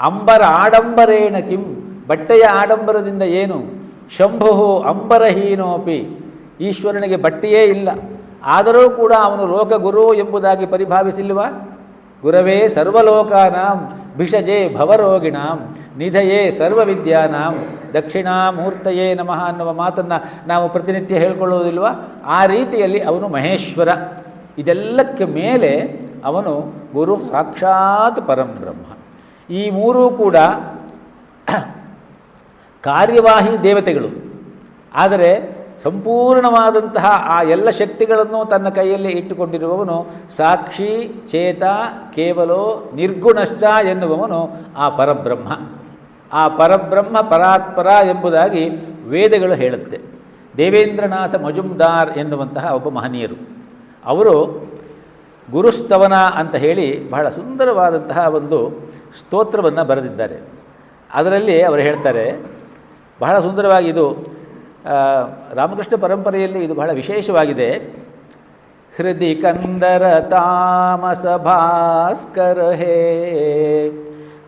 ಅಂಬರ ಆಡಂಬರೇಣ ಕಿಂ. ಬಟ್ಟೆಯ ಆಡಂಬರದಿಂದ ಏನು? ಶಂಭು ಅಂಬರಹೀನೋಪಿ. ಈಶ್ವರನಿಗೆ ಬಟ್ಟೆಯೇ ಇಲ್ಲ, ಆದರೂ ಕೂಡ ಅವನು ಲೋಕಗುರು ಎಂಬುದಾಗಿ ಪರಿಭಾವಿಸಿಲ್ವ? ಗುರವೇ ಸರ್ವಲೋಕಾನಾಂ ಭಿಷಜೆ ಭವರೋಗಿಣಾಂ ನಿಧಯೇ ಸರ್ವವಿದ್ಯಾನಾಂ ದಕ್ಷಿಣಾಮೂರ್ತಯೇ ನಮಃ ಅನ್ನುವ ಮಾತನ್ನು ನಾವು ಪ್ರತಿನಿತ್ಯ ಹೇಳ್ಕೊಳ್ಳೋದಿಲ್ವ? ಆ ರೀತಿಯಲ್ಲಿ ಅವನು ಮಹೇಶ್ವರ. ಇದೆಲ್ಲಕ್ಕೆ ಮೇಲೆ ಅವನು ಗುರು ಸಾಕ್ಷಾತ್ ಪರಂಬ್ರಹ್ಮ. ಈ ಮೂರೂ ಕೂಡ ಕಾರ್ಯವಾಹಿ ದೇವತೆಗಳು. ಆದರೆ ಸಂಪೂರ್ಣವಾದಂತಹ ಆ ಎಲ್ಲ ಶಕ್ತಿಗಳನ್ನು ತನ್ನ ಕೈಯಲ್ಲಿ ಇಟ್ಟುಕೊಂಡಿರುವವನು ಸಾಕ್ಷಿ ಚೇತ ಕೇವಲೋ ನಿರ್ಗುಣಶ್ಚ ಎನ್ನುವವನು ಆ ಪರಬ್ರಹ್ಮ. ಆ ಪರಬ್ರಹ್ಮ ಪರಾತ್ಪರ ಎಂಬುದಾಗಿ ವೇದಗಳು ಹೇಳುತ್ತೆ. ದೇವೇಂದ್ರನಾಥ ಮಜುಮ್ದಾರ್ ಎನ್ನುವಂತಹ ಒಬ್ಬ ಮಹನೀಯರು, ಅವರು ಗುರುಸ್ತವನ ಅಂತ ಹೇಳಿ ಬಹಳ ಸುಂದರವಾದಂತಹ ಒಂದು ಸ್ತೋತ್ರವನ್ನು ಬರೆದಿದ್ದಾರೆ. ಅದರಲ್ಲಿ ಅವರು ಹೇಳ್ತಾರೆ, ಬಹಳ ಸುಂದರವಾಗಿ, ಇದು ರಾಮಕೃಷ್ಣ ಪರಂಪರೆಯಲ್ಲಿ ಇದು ಬಹಳ ವಿಶೇಷವಾಗಿದೆ. ಹೃದಯ ಕಂದರ ತಾಮಸ ಭಾಸ್ಕರ ಹೇ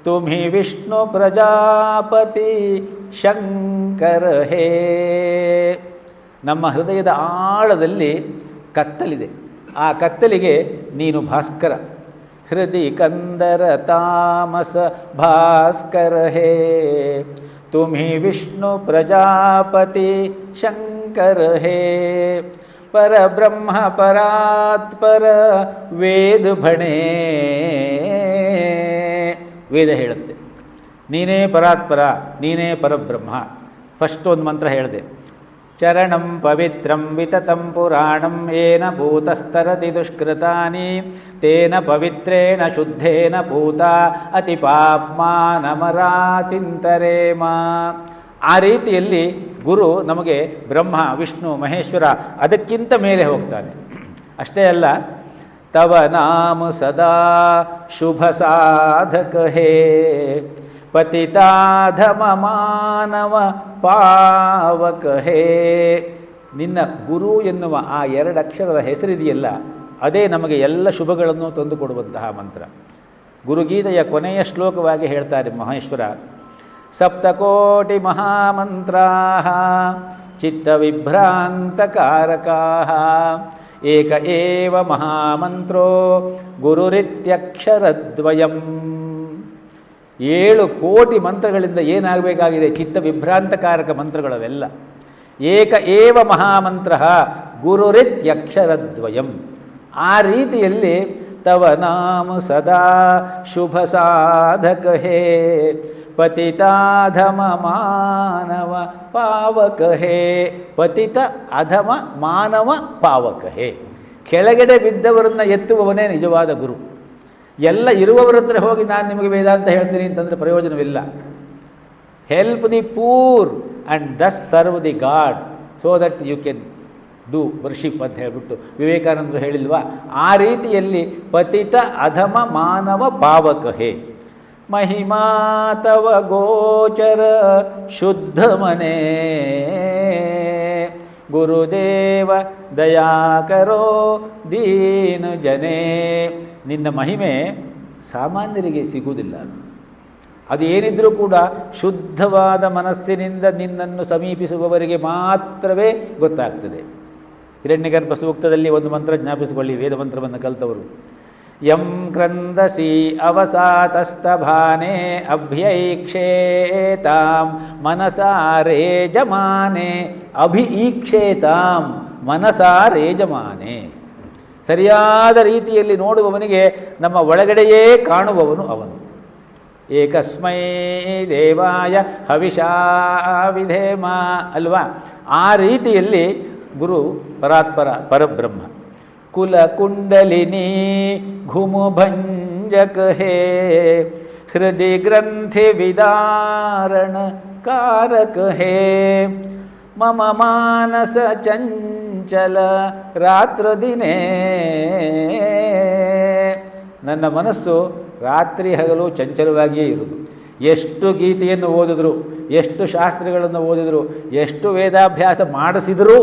ತುಮಿ ವಿಷ್ಣು ಪ್ರಜಾಪತಿ ಶಂಕರ ಹೇ. ನಮ್ಮ ಹೃದಯದ ಆಳದಲ್ಲಿ ಕತ್ತಲಿದೆ, ಆ ಕತ್ತಲಿಗೆ ನೀನು ಭಾಸ್ಕರ. ಹೃದಯ ಕಂದರ ತಾಮಸ ಭಾಸ್ಕರ ಹೇ ತುಮಿ ವಿಷ್ಣು ಪ್ರಜಾಪತಿ ಶಂಕರ ಹೇ. ಪರಬ್ರಹ್ಮ ಪರಾತ್ಪರ ವೇದ ಭಣೆ. ವೇದ ಹೇಳುತ್ತೆ ನೀನೇ ಪರಾತ್ಪರ, ನೀನೇ ಪರಬ್ರಹ್ಮ. ಫಸ್ಟ್ ಒಂದು ಮಂತ್ರ ಹೇಳಿದೆ, ಚರಣಂ ಪವಿತ್ರಂ ವಿತತಂ ಪುರಾಣಂ ಏನ ಭೂತಸ್ತರತಿ ದುಷ್ಕೃತಾನಿ ತೇನ ಪವಿತ್ರೇಣ ಶುದ್ಧೇನ ಭೂತ ಅತಿ ಪಾಪ್ಮಾನಮರಾತಿಂತರೇಮ. ಆ ರೀತಿಯಲ್ಲಿ ಗುರು ನಮಗೆ ಬ್ರಹ್ಮ ವಿಷ್ಣು ಮಹೇಶ್ವರ ಅದಕ್ಕಿಂತ ಮೇಲೆ ಹೋಗ್ತಾನೆ. ಅಷ್ಟೇ ಅಲ್ಲ, ತವ ನಾಮ ಸದಾ ಶುಭ ಸಾಧಕ ಹೇ ಪತಿತಾಧಮ ಮಾನವ ಪಾವಕ ಹೇ. ನಿನ್ನ ಗುರು ಎನ್ನುವ ಆ ಎರಡು ಅಕ್ಷರದ ಹೆಸರಿದೆಯಲ್ಲ, ಅದೇ ನಮಗೆ ಎಲ್ಲ ಶುಭಗಳನ್ನು ತಂದುಕೊಡುವಂತಹ ಮಂತ್ರ. ಗುರುಗೀತೆಯ ಕೊನೆಯ ಶ್ಲೋಕವಾಗಿ ಹೇಳ್ತಾರೆ ಮಹೇಶ್ವರ, ಸಪ್ತಕೋಟಿ ಮಹಾಮಂತ್ರಾ ಚಿತ್ತವಿಭ್ರಾಂತಕಾರಕಾ ಏಕ ಏವ ಮಹಾಮಂತ್ರೋ ಗುರುರಿತ್ಯಕ್ಷರದ್ವಯಂ. 7 ಕೋಟಿ ಮಂತ್ರಗಳಿಂದ ಏನಾಗಬೇಕಾಗಿದೆ? ಚಿತ್ತ ವಿಭ್ರಾಂತಕಾರಕ ಮಂತ್ರಗಳವೆಲ್ಲ. ಏಕ ಏವ ಮಹಾಮಂತ್ರ ಗುರುರಿತ್ಯಕ್ಷರದ್ವಯಂ. ಆ ರೀತಿಯಲ್ಲಿ ತವ ನಾಮ ಸದಾ ಶುಭ ಸಾಧಕ ಹೇ ಪತಿತಾಧಮ ಮಾನವ ಪಾವಕ ಹೇ. ಪತಿತ ಅಧಮ ಮಾನವ ಪಾವಕ ಹೇ. ಕೆಳಗಡೆ ಬಿದ್ದವರನ್ನು ಎತ್ತುವವನೇ ನಿಜವಾದ ಗುರು. ಎಲ್ಲ ಇರುವವರ ಹತ್ರ ಹೋಗಿ ನಾನು ನಿಮಗೆ ವೇದಾಂತ ಹೇಳ್ತೀನಿ ಅಂತಂದರೆ ಪ್ರಯೋಜನವಿಲ್ಲ. Help the poor and thus serve the god so that you can do worship ಅಂತ ಹೇಳಿಬಿಟ್ಟು ವಿವೇಕಾನಂದರು ಹೇಳಿಲ್ವಾ? ಆ ರೀತಿಯಲ್ಲಿ ಪತಿತ ಅಧಮ ಮಾನವ ಪಾವಕ ಹೇ. ಮಹಿಮಾ ತವ ಗೋಚರ ಶುದ್ಧ ಮನೆ ಗುರುದೇವ ದಯಾಕರೋ ದೀನು ಜನೇ. ನಿನ್ನ ಮಹಿಮೆ ಸಾಮಾನ್ಯರಿಗೆ ಸಿಗುವುದಿಲ್ಲ. ಅದು ಏನಿದ್ರೂ ಕೂಡ ಶುದ್ಧವಾದ ಮನಸ್ಸಿನಿಂದ ನಿನ್ನನ್ನು ಸಮೀಪಿಸುವವರಿಗೆ ಮಾತ್ರವೇ ಗೊತ್ತಾಗ್ತದೆ. ಹಿರಣ್ಯಗರ್ಭ ಸೂಕ್ತದಲ್ಲಿ ಒಂದು ಮಂತ್ರ ಜ್ಞಾಪಿಸಿಕೊಳ್ಳಿ, ವೇದ ಮಂತ್ರವನ್ನು ಕಲಿತವರು. ಯಂ ಕ್ರಂದಸಿ ಅವಸಾತಸ್ತಭಾನೆ ಅಭ್ಯೈಕ್ಷೇತಾಂ ಮನಸಾರೇಜಮಾನೆ. ಅಭಿಈಕ್ಷೇತಾಂ ಮನಸಾರೇಜಮಾನೆ. ಸರಿಯಾದ ರೀತಿಯಲ್ಲಿ ನೋಡುವವನಿಗೆ ನಮ್ಮ ಒಳಗಡೆಯೇ ಕಾಣುವವನು ಅವನು. ಏಕಸ್ಮೈ ದೇವಾಯ ಹವಿಷಾ ವಿಧೇಮ ಅಲ್ವಾ? ಆ ರೀತಿಯಲ್ಲಿ ಗುರು ಪರಾತ್ಪರ ಪರಬ್ರಹ್ಮ. ಕುಲ ಕುಂಡಲಿನಿ ಘುಮು ಭಂಜಕ ಹೇ ಹೃದಯ ಗ್ರಂಥಿ ವಿದಾರಣ ಕಾರಕ ಹೇ. ಮಮ ಮಾನಸ ಚಂಚಲ ರಾತ್ರ ದಿನೇ. ನನ್ನ ಮನಸ್ಸು ರಾತ್ರಿ ಹಗಲು ಚಂಚಲವಾಗಿಯೇ ಇರುವುದು. ಎಷ್ಟು ಗೀತೆಯನ್ನು ಓದಿದ್ರು, ಎಷ್ಟು ಶಾಸ್ತ್ರಗಳನ್ನು ಓದಿದ್ರು, ಎಷ್ಟು ವೇದಾಭ್ಯಾಸ ಮಾಡಿಸಿದರೂ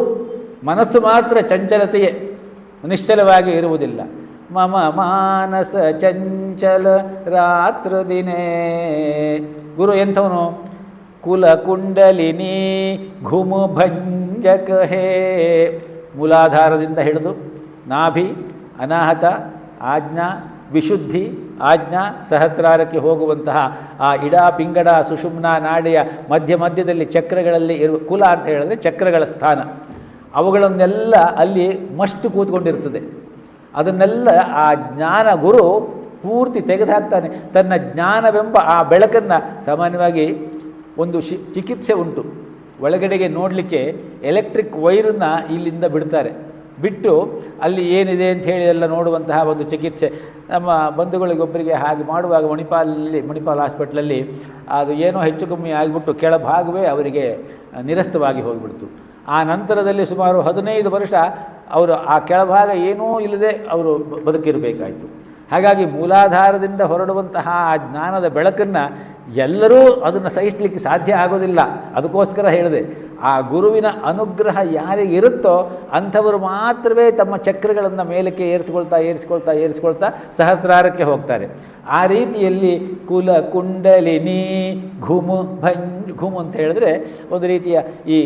ಮನಸ್ಸು ಮಾತ್ರ ಚಂಚಲತೆಯೇ, ನಿಶ್ಚಲವಾಗಿ ಇರುವುದಿಲ್ಲ. ಮಮ ಮಾನಸ ಚಂಚಲ ರಾತ್ರ ದಿನೇ. ಗುರು ಎಂಥವನು? ಕುಲ ಕುಂಡಲಿನಿ ಘುಮು ಭಂಜಕ ಹೇ. ಮೂಲಾಧಾರದಿಂದ ಹಿಡಿದು ನಾಭಿ, ಅನಾಹತ, ಆಜ್ಞಾ, ವಿಶುದ್ಧಿ, ಆಜ್ಞಾ, ಸಹಸ್ರಾರಕ್ಕೆ ಹೋಗುವಂತಹ ಆ ಇಡಾ ಪಿಂಗಡ ಸುಷುಮ್ನ ನಾಡಿಯ ಮಧ್ಯ ಮಧ್ಯದಲ್ಲಿ ಚಕ್ರಗಳಲ್ಲಿ ಇರುವ ಕುಲ ಅಂತ ಹೇಳಿದ್ರೆ ಚಕ್ರಗಳ ಸ್ಥಾನ. ಅವುಗಳನ್ನೆಲ್ಲ ಅಲ್ಲಿ ಮಷ್ಟು ಕೂತ್ಕೊಂಡಿರ್ತದೆ. ಅದನ್ನೆಲ್ಲ ಆ ಜ್ಞಾನ ಗುರು ಪೂರ್ತಿ ತೆಗೆದುಹಾಕ್ತಾನೆ. ತನ್ನ ಜ್ಞಾನವೆಂಬ ಆ ಬೆಳಕನ್ನು, ಸಾಮಾನ್ಯವಾಗಿ ಒಂದು ಚಿಕಿತ್ಸೆ ಉಂಟು. ಒಳಗಡೆಗೆ ನೋಡಲಿಕ್ಕೆ ಎಲೆಕ್ಟ್ರಿಕ್ ವೈರನ್ನು ಇಲ್ಲಿಂದ ಬಿಡ್ತಾರೆ. ಬಿಟ್ಟು ಅಲ್ಲಿ ಏನಿದೆ ಅಂತ ಹೇಳಿ ಎಲ್ಲ ನೋಡುವಂತಹ ಒಂದು ಚಿಕಿತ್ಸೆ. ನಮ್ಮ ಬಂಧುಗಳಿಗೊಬ್ಬರಿಗೆ ಹಾಗೆ ಮಾಡುವಾಗ ಮಣಿಪಾಲ್ ಹಾಸ್ಪಿಟ್ಲಲ್ಲಿ ಅದು ಏನೋ ಹೆಚ್ಚು ಕಮ್ಮಿ ಆಗಿಬಿಟ್ಟು ಕೆಳಭಾಗವೇ ಅವರಿಗೆ ನಿರಸ್ತವಾಗಿ ಹೋಗಿಬಿಡ್ತು. ಆ ನಂತರದಲ್ಲಿ ಸುಮಾರು 15 ವರ್ಷ ಅವರು ಆ ಕೆಳಭಾಗ ಏನೂ ಇಲ್ಲದೆ ಅವರು ಬದುಕಿರಬೇಕಾಯಿತು. ಹಾಗಾಗಿ ಮೂಲಾಧಾರದಿಂದ ಹೊರಡುವಂತಹ ಆ ಜ್ಞಾನದ ಬೆಳಕನ್ನು ಎಲ್ಲರೂ ಅದನ್ನು ಸಹಿಸಲಿಕ್ಕೆ ಸಾಧ್ಯ ಆಗೋದಿಲ್ಲ. ಅದಕ್ಕೋಸ್ಕರ ಹೇಳಿದೆ, ಆ ಗುರುವಿನ ಅನುಗ್ರಹ ಯಾರಿಗಿರುತ್ತೋ ಅಂಥವರು ಮಾತ್ರವೇ ತಮ್ಮ ಚಕ್ರಗಳನ್ನು ಮೇಲಕ್ಕೆ ಏರಿಸ್ಕೊಳ್ತಾ ಸಹಸ್ರಾರಕ್ಕೆ ಹೋಗ್ತಾರೆ. ಆ ರೀತಿಯಲ್ಲಿ ಕುಲ ಕುಂಡಲಿನಿ ಘುಮು ಅಂತ ಹೇಳಿದ್ರೆ ಒಂದು ರೀತಿಯ ಈ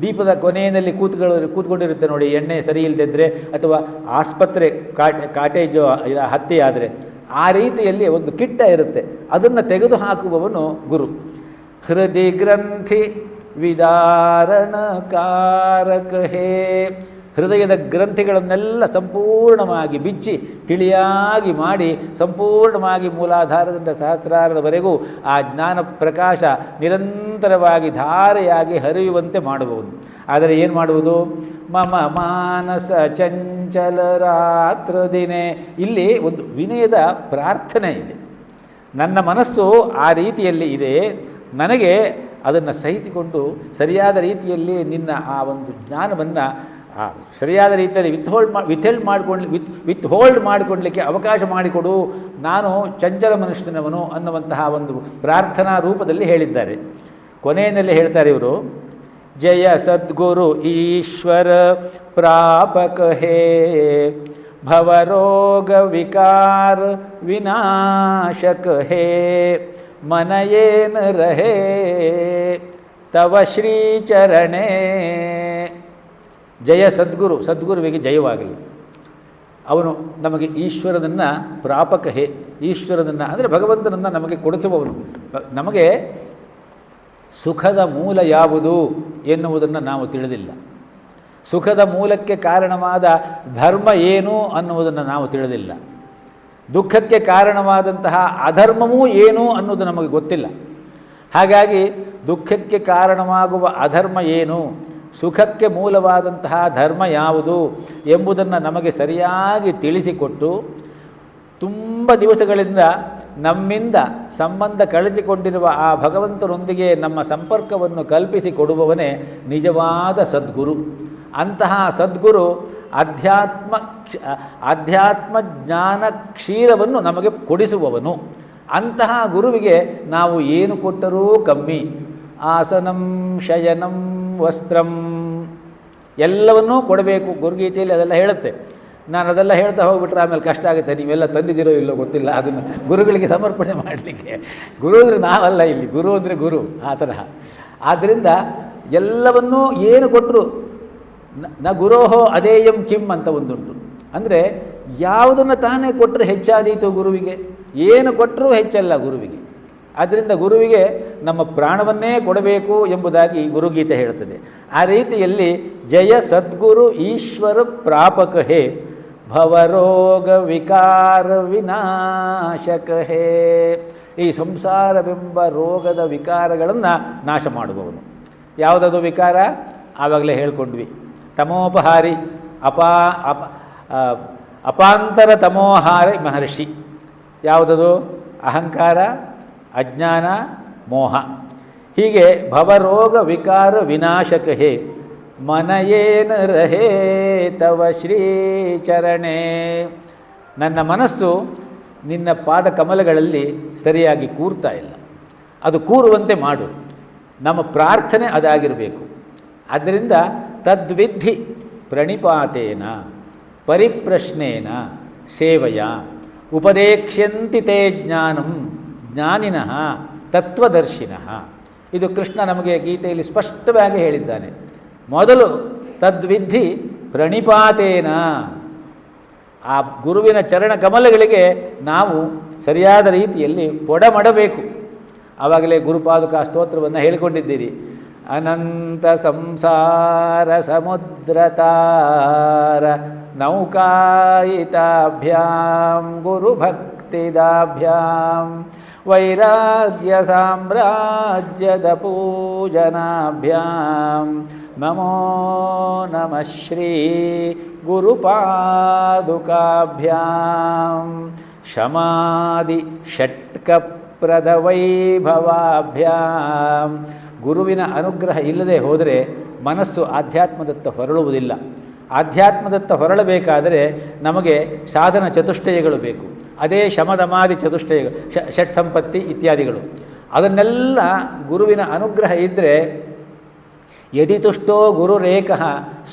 ದೀಪದ ಕೊನೆಯಲ್ಲಿ ಕೂತ್ಕೊಂಡಿರುತ್ತೆ ನೋಡಿ, ಎಣ್ಣೆ ಸರಿ ಇಲ್ಲದಿದ್ದರೆ ಅಥವಾ ಆಸ್ಪತ್ರೆ ಕಾಟೇಜು ಹತ್ಯೆ ಆದರೆ ಆ ರೀತಿಯಲ್ಲಿ ಒಂದು ಕಿಟ್ಟ ಇರುತ್ತೆ, ಅದನ್ನು ತೆಗೆದು ಹಾಕುವವನು ಗುರು. ಹೃದಯ ಗ್ರಂಥಿ ವಿದಾರಣಕಾರಕ ಹೇ, ಹೃದಯದ ಗ್ರಂಥಿಗಳನ್ನೆಲ್ಲ ಸಂಪೂರ್ಣವಾಗಿ ಬಿಚ್ಚಿ ತಿಳಿಯಾಗಿ ಮಾಡಿ ಸಂಪೂರ್ಣವಾಗಿ ಮೂಲಾಧಾರದಿಂದ ಸಹಸ್ರಾರದವರೆಗೂ ಆ ಜ್ಞಾನ ಪ್ರಕಾಶ ನಿರಂತರವಾಗಿ ಧಾರೆಯಾಗಿ ಹರಿಯುವಂತೆ ಮಾಡುವುದು. ಆದರೆ ಏನು ಮಾಡುವುದು? ಮಮ ಮಾನಸ ಚಂಚಲ ರಾತ್ರ ದಿನೇ, ಇಲ್ಲಿ ಒಂದು ವಿನಯದ ಪ್ರಾರ್ಥನೆ ಇದೆ. ನನ್ನ ಮನಸ್ಸು ಆ ರೀತಿಯಲ್ಲಿ ಇದೆ, ನನಗೆ ಅದನ್ನು ಸಹಿಸಿಕೊಂಡು ಸರಿಯಾದ ರೀತಿಯಲ್ಲಿ ನಿನ್ನ ಆ ಒಂದು ಜ್ಞಾನವನ್ನು ಸರಿಯಾದ ರೀತಿಯಲ್ಲಿ ವಿತ್ ಹೋಲ್ಡ್ ಮಾಡಿಕೊಡ್ಲಿಕ್ಕೆ ಅವಕಾಶ ಮಾಡಿಕೊಡು, ನಾನು ಚಂಚಲ ಮನುಷ್ಯನವನು ಅನ್ನುವಂತಹ ಒಂದು ಪ್ರಾರ್ಥನಾ ರೂಪದಲ್ಲಿ ಹೇಳಿದ್ದಾರೆ. ಕೊನೆಯಲ್ಲಿ ಹೇಳ್ತಾರೆ ಇವರು, ಜಯ ಸದ್ಗುರು ಈಶ್ವರ ಪ್ರಾಪಕ ಹೇ, ಭವರೋಗ ವಿಕಾರ ವಿನಾಶಕ ಹೇ, ಮನಯೇನ ರಹೇ ತವ ಶ್ರೀಚರಣೆ. ಜಯ ಸದ್ಗುರು, ಸದ್ಗುರುವಿಗೆ ಜಯವಾಗಲಿ. ಅವನು ನಮಗೆ ಈಶ್ವರನನ್ನು ಪ್ರಾಪಕ ಹೇ, ಈಶ್ವರನನ್ನು ಅಂದರೆ ಭಗವಂತನನ್ನು ನಮಗೆ ಕೊಡಿಸುವವನು. ನಮಗೆ ಸುಖದ ಮೂಲ ಯಾವುದು ಎನ್ನುವುದನ್ನು ನಾವು ತಿಳಿದಿಲ್ಲ. ಸುಖದ ಮೂಲಕ್ಕೆ ಕಾರಣವಾದ ಧರ್ಮ ಏನು ಅನ್ನುವುದನ್ನು ನಾವು ತಿಳಿದಿಲ್ಲ. ದುಃಖಕ್ಕೆ ಕಾರಣವಾದಂತಹ ಅಧರ್ಮವೂ ಏನು ಅನ್ನೋದು ನಮಗೆ ಗೊತ್ತಿಲ್ಲ. ಹಾಗಾಗಿ ದುಃಖಕ್ಕೆ ಕಾರಣವಾಗುವ ಅಧರ್ಮ ಏನು, ಸುಖಕ್ಕೆ ಮೂಲವಾದಂತಹ ಧರ್ಮ ಯಾವುದು ಎಂಬುದನ್ನು ನಮಗೆ ಸರಿಯಾಗಿ ತಿಳಿಸಿಕೊಟ್ಟು, ತುಂಬ ದಿವಸಗಳಿಂದ ನಮ್ಮಿಂದ ಸಂಬಂಧ ಕಳೆದುಕೊಂಡಿರುವ ಆ ಭಗವಂತನೊಂದಿಗೆ ನಮ್ಮ ಸಂಪರ್ಕವನ್ನು ಕಲ್ಪಿಸಿಕೊಡುವವನೇ ನಿಜವಾದ ಸದ್ಗುರು. ಅಂತಹ ಸದ್ಗುರು ಅಧ್ಯಾತ್ಮ ಜ್ಞಾನ ಕ್ಷೀರವನ್ನು ನಮಗೆ ಕೊಡಿಸುವವನು. ಅಂತಹ ಗುರುವಿಗೆ ನಾವು ಏನು ಕೊಟ್ಟರೂ ಕಮ್ಮಿ. ಆಸನಂ ಶಯನಂ ವಸ್ತ್ರಂ ಎಲ್ಲವನ್ನೂ ಕೊಡಬೇಕು. ಗುರುಗೀತೆಯಲ್ಲಿ ಅದೆಲ್ಲ ಹೇಳುತ್ತೆ. ನಾನು ಅದೆಲ್ಲ ಹೇಳ್ತಾ ಹೋಗ್ಬಿಟ್ರೆ ಆಮೇಲೆ ಕಷ್ಟ ಆಗುತ್ತೆ. ನೀವೆಲ್ಲ ತಂದಿದ್ದೀರೋ ಇಲ್ಲೋ ಗೊತ್ತಿಲ್ಲ, ಅದನ್ನು ಗುರುಗಳಿಗೆ ಸಮರ್ಪಣೆ ಮಾಡಲಿಕ್ಕೆ. ಗುರು ಅಂದರೆ ನಾವಲ್ಲ, ಇಲ್ಲಿ ಗುರು ಅಂದರೆ ಗುರು, ಆ ತರಹ. ಆದ್ದರಿಂದ ಎಲ್ಲವನ್ನೂ ಏನು ಕೊಟ್ಟರು ನ ಗುರೋಹೋ ಅದೇಯಂ ಕಿಮ್ ಅಂತ ಒಂದುಂಟು. ಅಂದರೆ ಯಾವುದನ್ನು ತಾನೇ ಕೊಟ್ಟರೆ ಹೆಚ್ಚಾದೀತು ಗುರುವಿಗೆ, ಏನು ಕೊಟ್ಟರೂ ಹೆಚ್ಚಲ್ಲ ಗುರುವಿಗೆ. ಆದ್ದರಿಂದ ಗುರುವಿಗೆ ನಮ್ಮ ಪ್ರಾಣವನ್ನೇ ಕೊಡಬೇಕು ಎಂಬುದಾಗಿ ಗುರುಗೀತೆ ಹೇಳ್ತದೆ. ಆ ರೀತಿಯಲ್ಲಿ ಜಯ ಸದ್ಗುರು ಈಶ್ವರ ಪ್ರಾಪಕ ಹೇ, ಭವರೋಗ ವಿಕಾರ ವಿನಾಶಕ ಹೇ, ಈ ಸಂಸಾರವೆಂಬ ರೋಗದ ವಿಕಾರಗಳನ್ನು ನಾಶ ಮಾಡುವವನು. ಯಾವುದದು ವಿಕಾರ? ಆವಾಗಲೇ ಹೇಳ್ಕೊಂಡ್ವಿ, ತಮೋಪಹಾರಿ ಅಪಾಂತರ ತಮೋಹಾರಿ ಮಹರ್ಷಿ. ಯಾವುದದು? ಅಹಂಕಾರ, ಅಜ್ಞಾನ, ಮೋಹ. ಹೀಗೆ ಭವರೋಗ ವಿಕಾರ ವಿನಾಶಕ ಹೇ, ಮನಯೇನ ರಹೇ ತವ ಶ್ರೀಚರಣೆ. ನನ್ನ ಮನಸ್ಸು ನಿನ್ನ ಪಾದ ಕಮಲಗಳಲ್ಲಿ ಸರಿಯಾಗಿ ಕೂರ್ತಾ ಇಲ್ಲ, ಅದು ಕೂರುವಂತೆ ಮಾಡು. ನಮ್ಮ ಪ್ರಾರ್ಥನೆ ಅದಾಗಿರಬೇಕು. ಆದ್ದರಿಂದ ತದ್ವಿಧಿ ಪ್ರಣಿಪಾತೇನ ಪರಿಪ್ರಶ್ನೇನ ಸೇವೆಯ ಉಪದೇಕ್ಷ್ಯಂತಿ ತೇ ಜ್ಞಾನಂ ಜ್ಞಾನಿನಃ ತತ್ವದರ್ಶಿನಃ. ಇದು ಕೃಷ್ಣ ನಮಗೆ ಗೀತೆಯಲ್ಲಿ ಸ್ಪಷ್ಟವಾಗಿ ಹೇಳಿದ್ದಾನೆ. ಮೊದಲು ತದ್ವಿಧಿ ಪ್ರಣಿಪಾತೇನ, ಆ ಗುರುವಿನ ಚರಣ ಕಮಲಗಳಿಗೆ ನಾವು ಸರಿಯಾದ ರೀತಿಯಲ್ಲಿ ಪೊಡಮಡಬೇಕು. ಆವಾಗಲೇ ಗುರುಪಾದುಕಾ ಸ್ತೋತ್ರವನ್ನು ಹೇಳಿಕೊಂಡಿದ್ದೀರಿ. ಅನಂತ ಸಂಸಾರ ಸಮುದ್ರತಾರ ನೌಕಾಯಿತಾಭ್ಯಾಂ ಗುರುಭಕ್ತಿದಾಭ್ಯಾಂ ವೈರಾಗ್ಯ ಸಾಮ್ರಾಜ್ಯದ ಪೂಜನಾಭ್ಯಾಂ ನಮೋ ನಮಃ ಶ್ರೀ ಗುರುಪಾದುಕಾಭ್ಯಾಂ ಶಮಾಧಿ ಷಟ್ಕಪ್ರದ ವೈಭವಾಭ್ಯಾಂ. ಗುರುವಿನ ಅನುಗ್ರಹ ಇಲ್ಲದೆ ಹೋದರೆ ಮನಸ್ಸು ಆಧ್ಯಾತ್ಮದತ್ತ ಹೊರಳುವುದಿಲ್ಲ. ಆಧ್ಯಾತ್ಮದತ್ತ ಹೊರಳಬೇಕಾದರೆ ನಮಗೆ ಸಾಧನ ಚತುಷ್ಟಯಗಳು ಬೇಕು. ಅದೇ ಶಮದಮಾದಿ ಚತುಷ್ಟಯಗಳು, ಷಟ್ ಸಂಪತ್ತಿ ಇತ್ಯಾದಿಗಳು. ಅದನ್ನೆಲ್ಲ ಗುರುವಿನ ಅನುಗ್ರಹ ಇದ್ದರೆ ಯದಿ ತುಷ್ಟೋ ಗುರುರೇಕಃ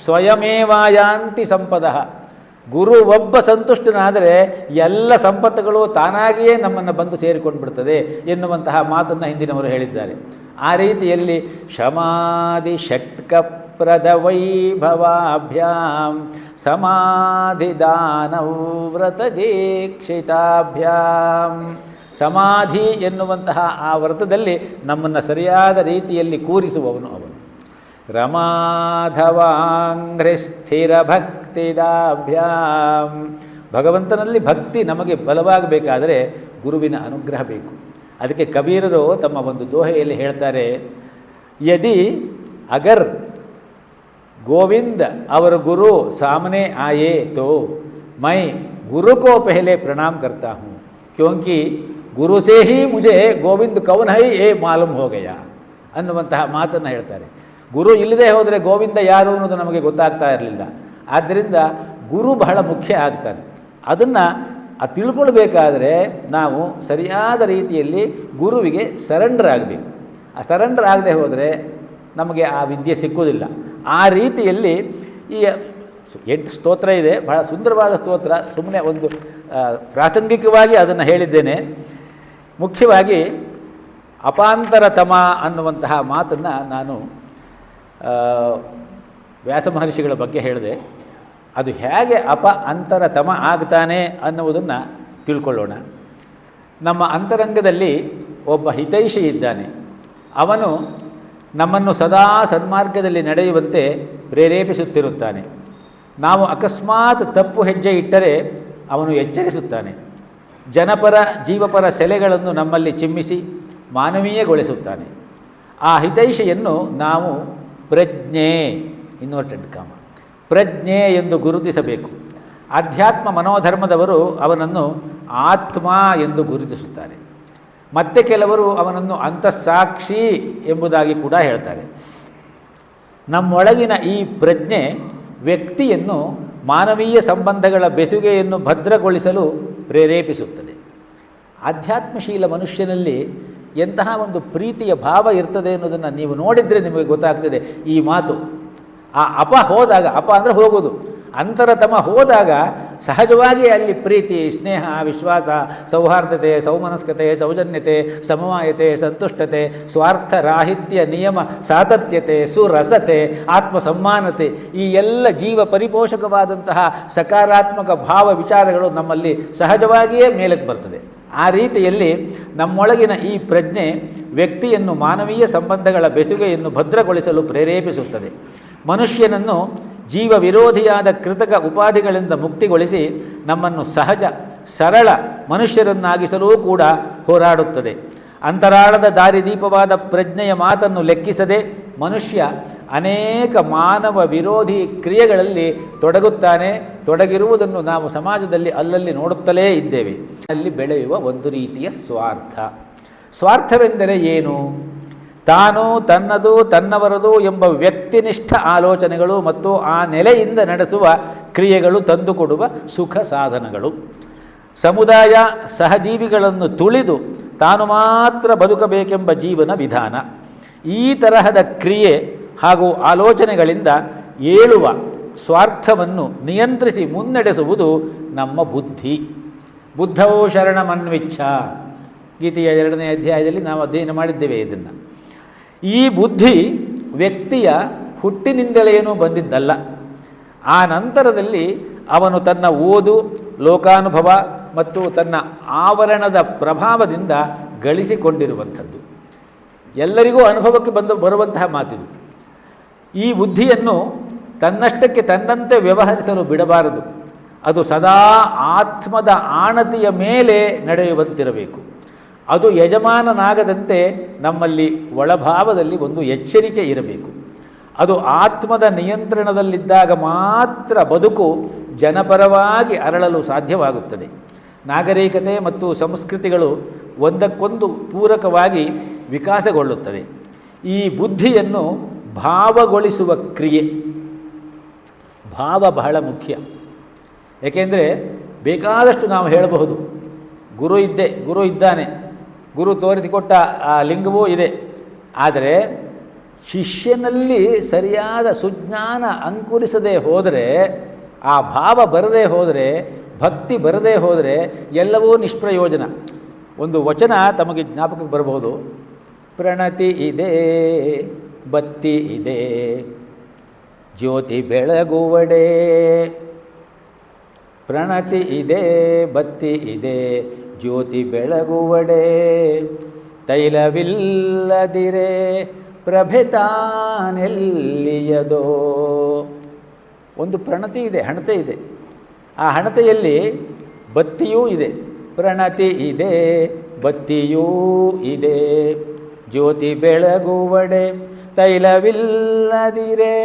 ಸ್ವಯಮೇವಾಯಾಂತಿ ಸಂಪದಃ. ಗುರು ಒಬ್ಬ ಸಂತುಷ್ಟನಾದರೆ ಎಲ್ಲ ಸಂಪತ್ತುಗಳು ತಾನಾಗಿಯೇ ನಮ್ಮನ್ನು ಬಂದು ಸೇರಿಕೊಂಡು ಬಿಡ್ತದೆ ಎನ್ನುವಂತಹ ಮಾತನ್ನು ಹಿಂದಿನವರು ಹೇಳಿದ್ದಾರೆ. ಆ ರೀತಿಯಲ್ಲಿ ಶಮಾಧಿ ಷಟ್ಕಪ್ರದ ವೈಭವಾಭ್ಯಾಂ ಸಮಾಧಿ ದಾನವ್ರತ ದೀಕ್ಷಿತಾಭ್ಯಾಂ. ಸಮಾಧಿ ಎನ್ನುವಂತಹ ಆ ವ್ರತದಲ್ಲಿ ನಮ್ಮನ್ನು ಸರಿಯಾದ ರೀತಿಯಲ್ಲಿ ಕೂರಿಸುವವನು ಅವನು. ರಮಾಧವಾಂಘ್ರಿ ಸ್ಥಿರ ಭಕ್ತಿದಾಭ್ಯಾಂ. ಭಗವಂತನಲ್ಲಿ ಭಕ್ತಿ ನಮಗೆ ಬಲವಾಗಬೇಕಾದರೆ ಗುರುವಿನ ಅನುಗ್ರಹ ಬೇಕು. ಅದಕ್ಕೆ ಕಬೀರರು ತಮ್ಮ ಒಂದು ದೋಹೆಯಲ್ಲಿ ಹೇಳ್ತಾರೆ, ಯದಿ ಅಗರ್ ಗೋವಿಂದ ಅವರ ಗುರು ಸಾಮನೆ ಆಯೇ ತೋ ಮೈ ಗುರು ಕೋ ಪಹಲೆ ಪ್ರಣಾಮ ಕರ್ತಾ ಹೂँ ಕ್ಯೋಂಕಿ ಗುರು ಸೇ ಹಿ ಮುझे ಗೋವಿಂದ ಕೌನ್ ಹೈ ಏ ಮಾಲೂಮ್ ಹೋ ಗಯಾ ಅನ್ನುವಂತಹ ಮಾತನ್ನು ಹೇಳ್ತಾರೆ. ಗುರು ಇಲ್ಲದೆ ಹೋದರೆ ಗೋವಿಂದ ಯಾರು ಅನ್ನೋದು ನಮಗೆ ಗೊತ್ತಾಗ್ತಾ ಇರಲಿಲ್ಲ. ಆದ್ದರಿಂದ ಗುರು ಬಹಳ ಮುಖ್ಯ ಆಗ್ತಾನೆ. ಅದನ್ನು ತಿಳ್ಕೊಳ್ಬೇಕಾದ್ರೆ ನಾವು ಸರಿಯಾದ ರೀತಿಯಲ್ಲಿ ಗುರುವಿಗೆ ಸರೆಂಡರ್ ಆಗಬೇಕು. ಆ ಸರೆಂಡರ್ ಆಗದೆ ಹೋದರೆ ನಮಗೆ ಆ ವಿದ್ಯೆ ಸಿಕ್ಕುವುದಿಲ್ಲ. ಆ ರೀತಿಯಲ್ಲಿ ಈ 8 ಸ್ತೋತ್ರ ಇದೆ, ಬಹಳ ಸುಂದರವಾದ ಸ್ತೋತ್ರ. ಸುಮ್ಮನೆ ಒಂದು ಪ್ರಾಸಂಗಿಕವಾಗಿ ಅದನ್ನು ಹೇಳಿದ್ದೇನೆ. ಮುಖ್ಯವಾಗಿ ಅಪಾಂತರತಮ ಅನ್ನುವಂತಹ ಮಾತನ್ನು ನಾನು ವ್ಯಾಸ ಮಹರ್ಷಿಗಳ ಬಗ್ಗೆ ಹೇಳಿದೆ. ಅದು ಹೇಗೆ ಅಂತರತಮ ಆಗ್ತಾನೆ ಅನ್ನುವುದನ್ನು ತಿಳ್ಕೊಳ್ಳೋಣ. ನಮ್ಮ ಅಂತರಂಗದಲ್ಲಿ ಒಬ್ಬ ಹಿತೈಷಿ ಇದ್ದಾನೆ. ಅವನು ನಮ್ಮನ್ನು ಸದಾ ಸನ್ಮಾರ್ಗದಲ್ಲಿ ನಡೆಯುವಂತೆ ಪ್ರೇರೇಪಿಸುತ್ತಿರುತ್ತಾನೆ. ನಾವು ಅಕಸ್ಮಾತ್ ತಪ್ಪು ಹೆಜ್ಜೆ ಇಟ್ಟರೆ ಅವನು ಎಚ್ಚರಿಸುತ್ತಾನೆ. ಜನಪರ ಜೀವಪರ ಸೆಲೆಗಳನ್ನು ನಮ್ಮಲ್ಲಿ ಚಿಮ್ಮಿಸಿ ಮಾನವೀಯಗೊಳಿಸುತ್ತಾನೆ. ಆ ಹಿತೈಷಿಯನ್ನು ನಾವು ಪ್ರಜ್ಞೆ ಇನ್ವರ್ಟೆಡ್ ಕಾಮ ಪ್ರಜ್ಞೆ ಎಂದು ಗುರುತಿಸಬೇಕು. ಅಧ್ಯಾತ್ಮ ಮನೋಧರ್ಮದವರು ಅವನನ್ನು ಆತ್ಮ ಎಂದು ಗುರುತಿಸುತ್ತಾರೆ. ಮತ್ತೆ ಕೆಲವರು ಅವನನ್ನು ಅಂತಃಸಾಕ್ಷಿ ಎಂಬುದಾಗಿ ಕೂಡ ಹೇಳ್ತಾರೆ. ನಮ್ಮೊಳಗಿನ ಈ ಪ್ರಜ್ಞೆ ವ್ಯಕ್ತಿಯನ್ನು ಮಾನವೀಯ ಸಂಬಂಧಗಳ ಬೆಸುಗೆಯನ್ನು ಭದ್ರಗೊಳಿಸಲು ಪ್ರೇರೇಪಿಸುತ್ತದೆ. ಆಧ್ಯಾತ್ಮಶೀಲ ಮನುಷ್ಯನಲ್ಲಿ ಎಂತಹ ಒಂದು ಪ್ರೀತಿಯ ಭಾವ ಇರ್ತದೆ ಅನ್ನೋದನ್ನು ನೀವು ನೋಡಿದರೆ ನಿಮಗೆ ಗೊತ್ತಾಗ್ತದೆ. ಈ ಮಾತು ಹೋದಾಗ ಅಂದರೆ ಹೋಗೋದು, ಅಂತರತಮ ಹೋದಾಗ ಸಹಜವಾಗಿ ಅಲ್ಲಿ ಪ್ರೀತಿ, ಸ್ನೇಹ, ವಿಶ್ವಾಸ, ಸೌಹಾರ್ದತೆ, ಸೌಮನಸ್ಕತೆ, ಸೌಜನ್ಯತೆ, ಸಮವಾಯತೆ, ಸಂತುಷ್ಟತೆ, ಸ್ವಾರ್ಥ ರಾಹಿತ್ಯ, ನಿಯಮ ಸಾತತ್ಯತೆ, ಸುರಸತೆ, ಆತ್ಮಸಮ್ಮಾನತೆ, ಈ ಎಲ್ಲ ಜೀವ ಪರಿಪೋಷಕವಾದಂತಹ ಸಕಾರಾತ್ಮಕ ಭಾವ ವಿಚಾರಗಳು ನಮ್ಮಲ್ಲಿ ಸಹಜವಾಗಿಯೇ ಮೇಲಕ್ಕೆ ಬರ್ತದೆ. ಆ ರೀತಿಯಲ್ಲಿ ನಮ್ಮೊಳಗಿನ ಈ ಪ್ರಜ್ಞೆ ವ್ಯಕ್ತಿಯನ್ನು ಮಾನವೀಯ ಸಂಬಂಧಗಳ ಬೆಸುಗೆಯನ್ನು ಭದ್ರಗೊಳಿಸಲು ಪ್ರೇರೇಪಿಸುತ್ತದೆ. ಮನುಷ್ಯನನ್ನು ಜೀವ ವಿರೋಧಿಯಾದ ಕೃತಕ ಉಪಾಧಿಗಳಿಂದ ಮುಕ್ತಿಗೊಳಿಸಿ ನಮ್ಮನ್ನು ಸಹಜ ಸರಳ ಮನುಷ್ಯರನ್ನಾಗಿಸಲೂ ಕೂಡ ಹೋರಾಡುತ್ತದೆ. ಅಂತರಾಳದ ದಾರಿದೀಪವಾದ ಪ್ರಜ್ಞೆಯ ಮಾತನ್ನು ಲೆಕ್ಕಿಸದೆ ಮನುಷ್ಯ ಅನೇಕ ಮಾನವ ವಿರೋಧಿ ಕ್ರಿಯೆಗಳಲ್ಲಿ ತೊಡಗುತ್ತಾನೆ. ತೊಡಗಿರುವುದನ್ನು ನಾವು ಸಮಾಜದಲ್ಲಿ ಅಲ್ಲಲ್ಲಿ ನೋಡುತ್ತಲೇ ಇದ್ದೇವೆ. ಅಲ್ಲಿ ಬೆಳೆಯುವ ಒಂದು ರೀತಿಯ ಸ್ವಾರ್ಥ. ಸ್ವಾರ್ಥವೆಂದರೆ ಏನು? ತಾನು, ತನ್ನದು, ತನ್ನವರದು ಎಂಬ ವ್ಯಕ್ತಿನಿಷ್ಠ ಆಲೋಚನೆಗಳು ಮತ್ತು ಆ ನೆಲೆಯಿಂದ ನಡೆಸುವ ಕ್ರಿಯೆಗಳು ತಂದುಕೊಡುವ ಸುಖ ಸಾಧನಗಳು. ಸಮುದಾಯ ಸಹಜೀವಿಗಳನ್ನು ತುಳಿದು ತಾನು ಮಾತ್ರ ಬದುಕಬೇಕೆಂಬ ಜೀವನ ವಿಧಾನ. ಈ ತರಹದ ಕ್ರಿಯೆ ಹಾಗೂ ಆಲೋಚನೆಗಳಿಂದ ಏಳುವ ಸ್ವಾರ್ಥವನ್ನು ನಿಯಂತ್ರಿಸಿ ಮುನ್ನಡೆಸುವುದು ನಮ್ಮ ಬುದ್ಧಿ. ಬುದ್ಧವೋ ಶರಣಮನ್ವಿಚ್ಛ, ಗೀತೆಯ 2ನೇ ಅಧ್ಯಾಯದಲ್ಲಿ ನಾವು ಅಧ್ಯಯನ ಮಾಡಿದ್ದೇವೆ ಇದನ್ನು. ಈ ಬುದ್ಧಿ ವ್ಯಕ್ತಿಯ ಹುಟ್ಟಿನಿಂದಲೇನೂ ಬಂದಿದ್ದಲ್ಲ. ಆ ನಂತರದಲ್ಲಿ ಅವನು ತನ್ನ ಓದು, ಲೋಕಾನುಭವ ಮತ್ತು ತನ್ನ ಆವರಣದ ಪ್ರಭಾವದಿಂದ ಗಳಿಸಿಕೊಂಡಿರುವಂಥದ್ದು. ಎಲ್ಲರಿಗೂ ಅನುಭವಕ್ಕೆ ಬರುವಂತಹ ಮಾತಿದು. ಈ ಬುದ್ಧಿಯನ್ನು ತನ್ನಷ್ಟಕ್ಕೆ ತನ್ನಂತೆ ವ್ಯವಹರಿಸಲು ಬಿಡಬಾರದು. ಅದು ಸದಾ ಆತ್ಮದ ಆಣತಿಯ ಮೇಲೆ ನಡೆಯುವಂತಿರಬೇಕು. ಅದು ಯಜಮಾನನಾಗದಂತೆ ನಮ್ಮಲ್ಲಿ ಒಳಭಾವದಲ್ಲಿ ಒಂದು ಎಚ್ಚರಿಕೆ ಇರಬೇಕು. ಅದು ಆತ್ಮದ ನಿಯಂತ್ರಣದಲ್ಲಿದ್ದಾಗ ಮಾತ್ರ ಬದುಕು ಜನಪರವಾಗಿ ಅರಳಲು ಸಾಧ್ಯವಾಗುತ್ತದೆ. ನಾಗರಿಕತೆ ಮತ್ತು ಸಂಸ್ಕೃತಿಗಳು ಒಂದಕ್ಕೊಂದು ಪೂರಕವಾಗಿ ವಿಕಾಸಗೊಳ್ಳುತ್ತವೆ. ಈ ಬುದ್ಧಿಯನ್ನು ಭಾವಗೊಳಿಸುವ ಕ್ರಿಯೆ, ಭಾವ ಬಹಳ ಮುಖ್ಯ. ಏಕೆಂದರೆ ಬೇಕಾದಷ್ಟು ನಾವು ಹೇಳಬಹುದು, ಗುರು ಇದ್ದಾನೆ, ಗುರು ತೋರಿಸಿಕೊಟ್ಟ ಆ ಲಿಂಗವೂ ಇದೆ. ಆದರೆ ಶಿಷ್ಯನಲ್ಲಿ ಸರಿಯಾದ ಸುಜ್ಞಾನ ಅಂಕುರಿಸದೆ ಹೋದರೆ, ಆ ಭಾವ ಬರದೇ ಹೋದರೆ, ಭಕ್ತಿ ಬರದೇ ಹೋದರೆ ಎಲ್ಲವೂ ನಿಷ್ಪ್ರಯೋಜನ. ಒಂದು ವಚನ ತಮಗೆ ಜ್ಞಾಪಕಕ್ಕೆ ಬರಬಹುದು. ಪ್ರಣತಿ ಇದೆ, ಬತ್ತಿ ಇದೆ, ಜ್ಯೋತಿ ಬೆಳಗುವಡೆ. ಪ್ರಣತಿ ಇದೆ, ಬತ್ತಿ ಇದೆ, ಜ್ಯೋತಿ ಬೆಳಗುವಡೆ. ತೈಲವಿಲ್ಲದಿರೆ ಪ್ರಭೆ ತಾನೆಲ್ಲಿಯದೋ. ಒಂದು ಪ್ರಣತಿ ಇದೆ, ಹಣತೆ ಇದೆ. ಆ ಹಣತೆಯಲ್ಲಿ ಬತ್ತಿಯೂ ಇದೆ. ಪ್ರಣತಿ ಇದೆ, ಬತ್ತಿಯೂ ಇದೆ, ಜ್ಯೋತಿ ಬೆಳಗುವಡೆ. ತೈಲವಿಲ್ಲದಿರೆ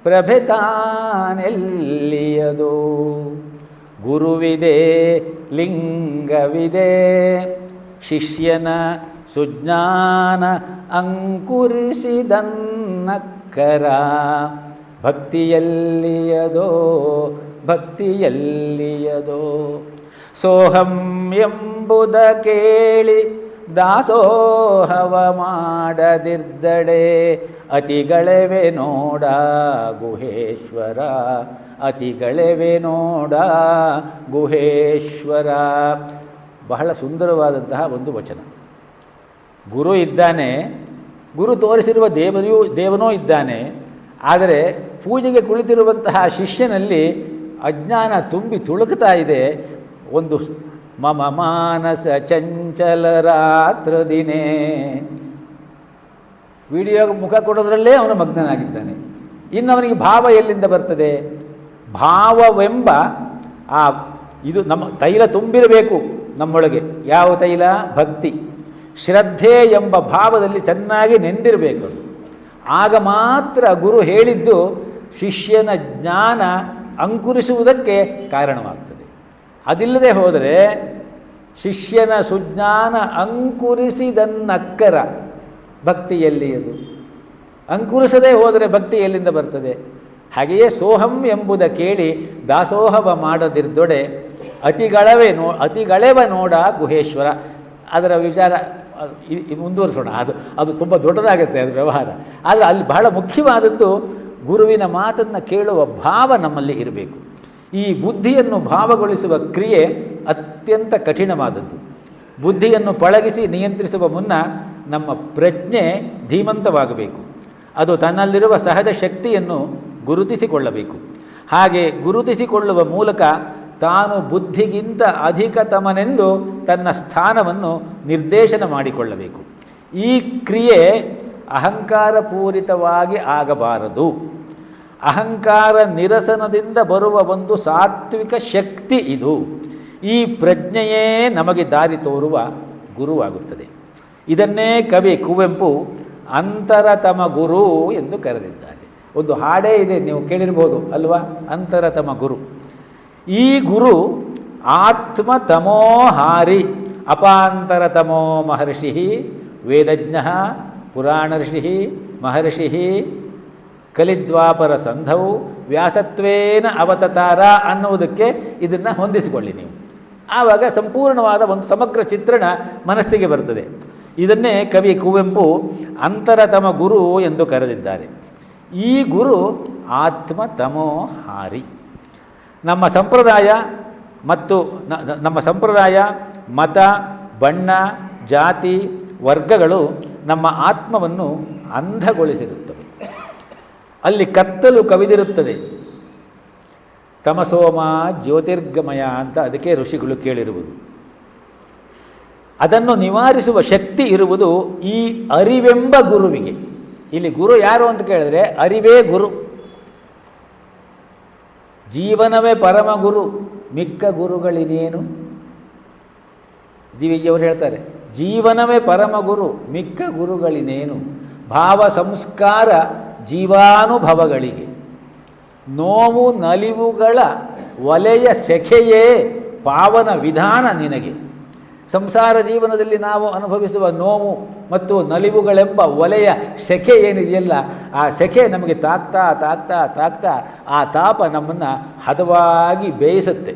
ಪ್ರಭೆ ತಾನೆಲ್ಲಿಯದೋ. ಗುರುವಿದೆ, ಲಿಂಗವಿದೆ, ಶಿಷ್ಯನ ಸುಜ್ಞಾನ ಅಂಕುರಿಸಿದನ್ನಕ್ಕರ. ಭಕ್ತಿಯಲ್ಲಿಯದೋ, ಭಕ್ತಿಯಲ್ಲಿಯದೋ. ಸೋಹಂ ಎಂಬುದ ಕೇಳಿ ದಾಸೋಹವ ಮಾಡದಿರ್ದಡೆ. ಅತಿಗಳೆವೆ ನೋಡ ಗುಹೇಶ್ವರ, ಅತಿಗಳೆವೆ ನೋಡ ಗುಹೇಶ್ವರ. ಬಹಳ ಸುಂದರವಾದಂತಹ ಒಂದು ವಚನ. ಗುರು ಇದ್ದಾನೆ, ಗುರು ತೋರಿಸಿರುವ ದೇವನೂ ಇದ್ದಾನೆ. ಆದರೆ ಪೂಜೆಗೆ ಕುಳಿತಿರುವಂತಹ ಶಿಷ್ಯನಲ್ಲಿ ಅಜ್ಞಾನ ತುಂಬಿ ತುಳುಕ್ತಾ ಇದೆ. ಒಂದು ಮಮ ಮಾನಸ ಚಂಚಲ ರಾತ್ರ ದಿನೇ. ವಿಡಿಯೋ ಮುಖ ಕೊಡೋದ್ರಲ್ಲೇ ಅವನು ಮಗ್ನನಾಗಿದ್ದಾನೆ. ಇನ್ನು ಅವನಿಗೆ ಭಾವ ಎಲ್ಲಿಂದ ಬರ್ತದೆ? ಭಾವವೆಂಬ ಇದು ನಮ್ಮ ತೈಲ ತುಂಬಿರಬೇಕು ನಮ್ಮೊಳಗೆ. ಯಾವ ತೈಲ? ಭಕ್ತಿ, ಶ್ರದ್ಧೆ ಎಂಬ ಭಾವದಲ್ಲಿ ಚೆನ್ನಾಗಿ ನೆಂದಿರಬೇಕು. ಆಗ ಮಾತ್ರ ಗುರು ಹೇಳಿದ್ದು ಶಿಷ್ಯನ ಜ್ಞಾನ ಅಂಕುರಿಸುವುದಕ್ಕೆ ಕಾರಣವಾಗ್ತದೆ. ಅದಿಲ್ಲದೆ ಹೋದರೆ ಶಿಷ್ಯನ ಸುಜ್ಞಾನ ಅಂಕುರಿಸಿದನ್ನಕ್ಕರ. ಭಕ್ತಿ ಎಲ್ಲಿಯದು? ಅಂಕುರಿಸದೇ ಹೋದರೆ ಭಕ್ತಿ ಎಲ್ಲಿಂದ ಬರ್ತದೆ? ಹಾಗೆಯೇ ಸೋಹಂ ಎಂಬುದ ಕೇಳಿ ದಾಸೋಹವ ಮಾಡದಿರ್ದೊಡೆ. ಅತಿಗಳೆವ ನೋಡ ಗುಹೇಶ್ವರ. ಅದರ ವಿಚಾರ ಮುಂದುವರಿಸೋಣ. ಅದು ತುಂಬ ದೊಡ್ಡದಾಗುತ್ತೆ ಅದು ವ್ಯವಹಾರ. ಆದರೆ ಅಲ್ಲಿ ಬಹಳ ಮುಖ್ಯವಾದದ್ದು ಗುರುವಿನ ಮಾತನ್ನು ಕೇಳುವ ಭಾವ ನಮ್ಮಲ್ಲಿ ಇರಬೇಕು. ಈ ಬುದ್ಧಿಯನ್ನು ಭಾವಗೊಳಿಸುವ ಕ್ರಿಯೆ ಅತ್ಯಂತ ಕಠಿಣವಾದದ್ದು. ಬುದ್ಧಿಯನ್ನು ಪಳಗಿಸಿ ನಿಯಂತ್ರಿಸುವ ಮುನ್ನ ನಮ್ಮ ಪ್ರಜ್ಞೆ ಧೀಮಂತವಾಗಬೇಕು. ಅದು ತನ್ನಲ್ಲಿರುವ ಸಹಜ ಶಕ್ತಿಯನ್ನು ಗುರುತಿಸಿಕೊಳ್ಳಬೇಕು. ಹಾಗೆ ಗುರುತಿಸಿಕೊಳ್ಳುವ ಮೂಲಕ ತಾನು ಬುದ್ಧಿಗಿಂತ ಅಧಿಕತಮನೆಂದು ತನ್ನ ಸ್ಥಾನವನ್ನು ನಿರ್ದೇಶನ ಮಾಡಿಕೊಳ್ಳಬೇಕು. ಈ ಕ್ರಿಯೆ ಅಹಂಕಾರಪೂರಿತವಾಗಿ ಆಗಬಾರದು. ಅಹಂಕಾರ ನಿರಸನದಿಂದ ಬರುವ ಒಂದು ಸಾತ್ವಿಕ ಶಕ್ತಿ ಇದು. ಈ ಪ್ರಜ್ಞೆಯೇ ನಮಗೆ ದಾರಿ ತೋರುವ ಗುರುವಾಗುತ್ತದೆ. ಇದನ್ನೇ ಕವಿ ಕುವೆಂಪು ಅಂತರತಮ ಗುರು ಎಂದು ಕರೆದಿದ್ದಾರೆ. ಒಂದು ಹಾಡೇ ಇದೆ, ನೀವು ಕೇಳಿರ್ಬೋದು ಅಲ್ವಾ? ಅಂತರತಮ ಗುರು. ಈ ಗುರು ಆತ್ಮತಮೋಹಾರಿ ಅಪಾಂತರತಮೋ ಮಹರ್ಷಿ ವೇದಜ್ಞ ಪುರಾಣ ಋಷಿ ಮಹರ್ಷಿ ಕಲಿದ್ವಾಪರ ಸಂಧೌ ವ್ಯಾಸತ್ವೇನ ಅವತತಾರ ಅನ್ನುವುದಕ್ಕೆ ಇದನ್ನು ಹೊಂದಿಸಿಕೊಳ್ಳಿ ನೀವು. ಆವಾಗ ಸಂಪೂರ್ಣವಾದ ಒಂದು ಸಮಗ್ರ ಚಿತ್ರಣ ಮನಸ್ಸಿಗೆ ಬರ್ತದೆ. ಇದನ್ನೇ ಕವಿ ಕುವೆಂಪು ಅಂತರತಮ ಗುರು ಎಂದು ಕರೆದಿದ್ದಾರೆ. ಈ ಗುರು ಆತ್ಮತಮೋಹಾರಿ. ನಮ್ಮ ಸಂಪ್ರದಾಯ ಮತ, ಬಣ್ಣ, ಜಾತಿ, ವರ್ಗಗಳು ನಮ್ಮ ಆತ್ಮವನ್ನು ಅಂಧಗೊಳಿಸಿರುತ್ತವೆ. ಅಲ್ಲಿ ಕತ್ತಲು ಕವಿದಿರುತ್ತದೆ. ತಮಸೋಮ ಜ್ಯೋತಿರ್ಗಮಯ ಅಂತ ಅದಕ್ಕೆ ಋಷಿಗಳು ಕೇಳಿರುವುದು. ಅದನ್ನು ನಿವಾರಿಸುವ ಶಕ್ತಿ ಇರುವುದು ಈ ಅರಿವೆಂಬ ಗುರುವಿಗೆ. ಇಲ್ಲಿ ಗುರು ಯಾರು ಅಂತ ಕೇಳಿದ್ರೆ ಅರಿವೇ ಗುರು. ಜೀವನವೇ ಪರಮ ಗುರು, ಮಿಕ್ಕ ಗುರುಗಳಿನೇನು? ಡಿ ವಿ ಜಿಯವರು ಹೇಳ್ತಾರೆ, ಜೀವನವೇ ಪರಮಗುರು ಮಿಕ್ಕ ಗುರುಗಳಿನೇನು, ಭಾವ ಸಂಸ್ಕಾರ ಜೀವಾನುಭವಗಳಿಗೆ, ನೋವು ನಲಿವುಗಳ ಒಲೆಯ ಸೆಖೆಯೇ ಪಾವನ ವಿಧಾನ ನಿನಗೆ. ಸಂಸಾರ ಜೀವನದಲ್ಲಿ ನಾವು ಅನುಭವಿಸುವ ನೋವು ಮತ್ತು ನಲಿವುಗಳೆಂಬ ಒಲೆಯ ಸೆಖೆ ಏನಿದೆಯಲ್ಲ, ಆ ಸೆಖೆ ನಮಗೆ ತಾಗ್ತಾ ತಾಗ್ತಾ ತಾಗ್ತಾ ಆ ತಾಪ ನಮ್ಮನ್ನು ಹದವಾಗಿ ಬೇಯಿಸುತ್ತೆ.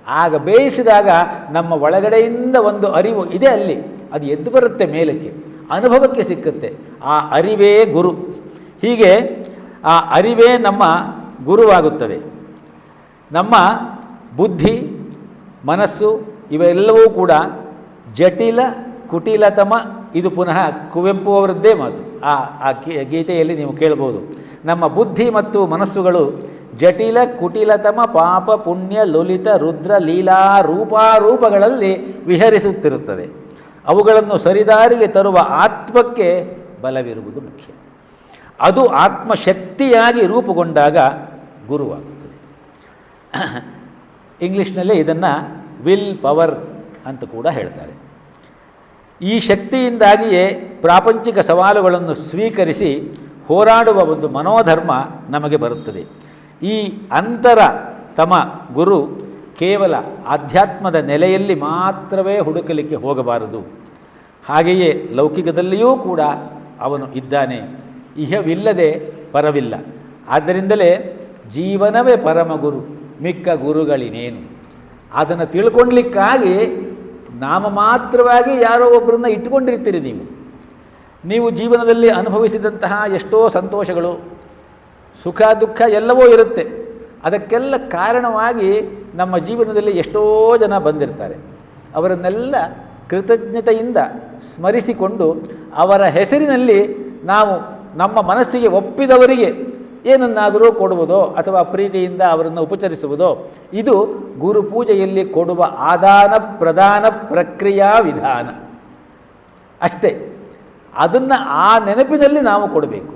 ಆಗ ಬೇಯಿಸಿದಾಗ ನಮ್ಮ ಒಳಗಡೆಯಿಂದ ಒಂದು ಅರಿವು ಇದೆ, ಅಲ್ಲಿ ಅದು ಎದ್ದು ಬರುತ್ತೆ ಮೇಲಕ್ಕೆ, ಅನುಭವಕ್ಕೆ ಸಿಕ್ಕುತ್ತೆ. ಆ ಅರಿವೇ ಗುರು. ಹೀಗೆ ಆ ಅರಿವೇ ನಮ್ಮ ಗುರುವಾಗುತ್ತದೆ. ನಮ್ಮ ಬುದ್ಧಿ, ಮನಸ್ಸು ಇವೆಲ್ಲವೂ ಕೂಡ ಜಟಿಲ ಕುಟಿಲತಮ. ಇದು ಪುನಃ ಕುವೆಂಪು ಅವರದ್ದೇ ಮಾತು. ಆ ಗೀತೆಯಲ್ಲಿ ನೀವು ಕೇಳ್ಬೋದು. ನಮ್ಮ ಬುದ್ಧಿ ಮತ್ತು ಮನಸ್ಸುಗಳು ಜಟಿಲ ಕುಟಿಲತಮ ಪಾಪ ಪುಣ್ಯ ಲಲಿತ ರುದ್ರ ಲೀಲಾ ರೂಪಾರೂಪಗಳಲ್ಲಿ ವಿಹರಿಸುತ್ತಿರುತ್ತದೆ. ಅವುಗಳನ್ನು ಸರಿದಾರಿಗೆ ತರುವ ಆತ್ಮಕ್ಕೆ ಬಲವಿರುವುದು ಮುಖ್ಯ. ಅದು ಆತ್ಮಶಕ್ತಿಯಾಗಿ ರೂಪುಗೊಂಡಾಗ ಗುರುವಾಗುತ್ತದೆ. ಇಂಗ್ಲೀಷ್ನಲ್ಲೇ ಇದನ್ನು ವಿಲ್ ಪವರ್ ಅಂತ ಕೂಡ ಹೇಳ್ತಾರೆ. ಈ ಶಕ್ತಿಯಿಂದಾಗಿಯೇ ಪ್ರಾಪಂಚಿಕ ಸವಾಲುಗಳನ್ನು ಸ್ವೀಕರಿಸಿ ಹೋರಾಡುವ ಒಂದು ಮನೋಧರ್ಮ ನಮಗೆ ಬರುತ್ತದೆ. ಈ ಅಂತರ ತಮ ಗುರು ಕೇವಲ ಆಧ್ಯಾತ್ಮದ ನೆಲೆಯಲ್ಲಿ ಮಾತ್ರವೇ ಹುಡುಕಲಿಕ್ಕೆ ಹೋಗಬಾರದು. ಹಾಗೆಯೇ ಲೌಕಿಕದಲ್ಲಿಯೂ ಕೂಡ ಅವನು ಇದ್ದಾನೆ. ಇಹವಿಲ್ಲದೆ ಪರವಿಲ್ಲ. ಆದ್ದರಿಂದಲೇ ಜೀವನವೇ ಪರಮಗುರು ಮಿಕ್ಕ ಗುರುಗಳಿನೇನು. ಅದನ್ನು ತಿಳ್ಕೊಳ್ಲಿಕ್ಕಾಗಿ ನಾಮ ಮಾತ್ರವಾಗಿ ಯಾರೋ ಒಬ್ಬರನ್ನ ಇಟ್ಟುಕೊಂಡಿರ್ತೀರಿ. ನೀವು ಜೀವನದಲ್ಲಿ ಅನುಭವಿಸಿದಂತಹ ಎಷ್ಟೋ ಸಂತೋಷಗಳು, ಸುಖ ದುಃಖ ಎಲ್ಲವೂ ಇರುತ್ತೆ. ಅದಕ್ಕೆಲ್ಲ ಕಾರಣವಾಗಿ ನಮ್ಮ ಜೀವನದಲ್ಲಿ ಎಷ್ಟೋ ಜನ ಬಂದಿರ್ತಾರೆ. ಅವರನ್ನೆಲ್ಲ ಕೃತಜ್ಞತೆಯಿಂದ ಸ್ಮರಿಸಿಕೊಂಡು ಅವರ ಹೆಸರಿನಲ್ಲಿ ನಾವು ನಮ್ಮ ಮನಸ್ಸಿಗೆ ಒಪ್ಪಿದವರಿಗೆ ಏನನ್ನಾದರೂ ಕೊಡುವುದೋ ಅಥವಾ ಪ್ರೀತಿಯಿಂದ ಅವರನ್ನು ಉಪಚರಿಸುವುದೋ, ಇದು ಗುರು ಪೂಜೆಯಲ್ಲಿ ಕೊಡುವ ಆದಾನ ಪ್ರದಾನ ಪ್ರಕ್ರಿಯಾ ವಿಧಾನ ಅಷ್ಟೇ. ಅದನ್ನು ಆ ನೆನಪಿನಲ್ಲಿ ನಾವು ಕೊಡಬೇಕು.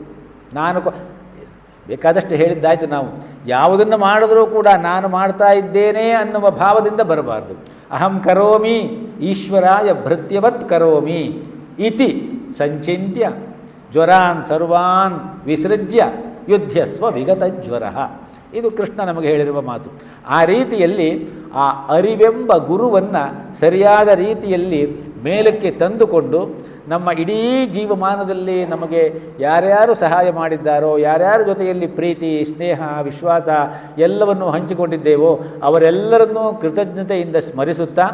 ಬೇಕಾದಷ್ಟು ಹೇಳಿದ್ದಾಯಿತು. ನಾವು ಯಾವುದನ್ನು ಮಾಡಿದ್ರೂ ಕೂಡ ನಾನು ಮಾಡ್ತಾ ಇದ್ದೇನೆ ಅನ್ನುವ ಭಾವದಿಂದ ಬರಬಾರ್ದು. ಅಹಂ ಕರೋಮಿ ಈಶ್ವರಾಯ ಭೃತ್ಯವತ್ ಕರೋಮಿ ಇತಿ ಸಂಚಿಂತ್ಯ ಜ್ವರಾನ್ ಸರ್ವಾನ್ ವಿಸೃಜ್ಯ ಯುದ್ಧಸ್ವ ವಿಗತ ಜ್ವರ. ಇದು ಕೃಷ್ಣ ನಮಗೆ ಹೇಳಿರುವ ಮಾತು. ಆ ರೀತಿಯಲ್ಲಿ ಆ ಅರಿವೆಂಬ ಗುರುವನ್ನು ಸರಿಯಾದ ರೀತಿಯಲ್ಲಿ ಮೇಲಕ್ಕೆ ತಂದುಕೊಂಡು ನಮ್ಮ ಇಡೀ ಜೀವಮಾನದಲ್ಲಿ ನಮಗೆ ಯಾರ್ಯಾರು ಸಹಾಯ ಮಾಡಿದ್ದಾರೋ, ಯಾರ್ಯಾರ ಜೊತೆಯಲ್ಲಿ ಪ್ರೀತಿ ಸ್ನೇಹ ವಿಶ್ವಾಸ ಎಲ್ಲವನ್ನು ಹಂಚಿಕೊಂಡಿದ್ದೇವೋ ಅವರೆಲ್ಲರನ್ನೂ ಕೃತಜ್ಞತೆಯಿಂದ ಸ್ಮರಿಸುತ್ತಾ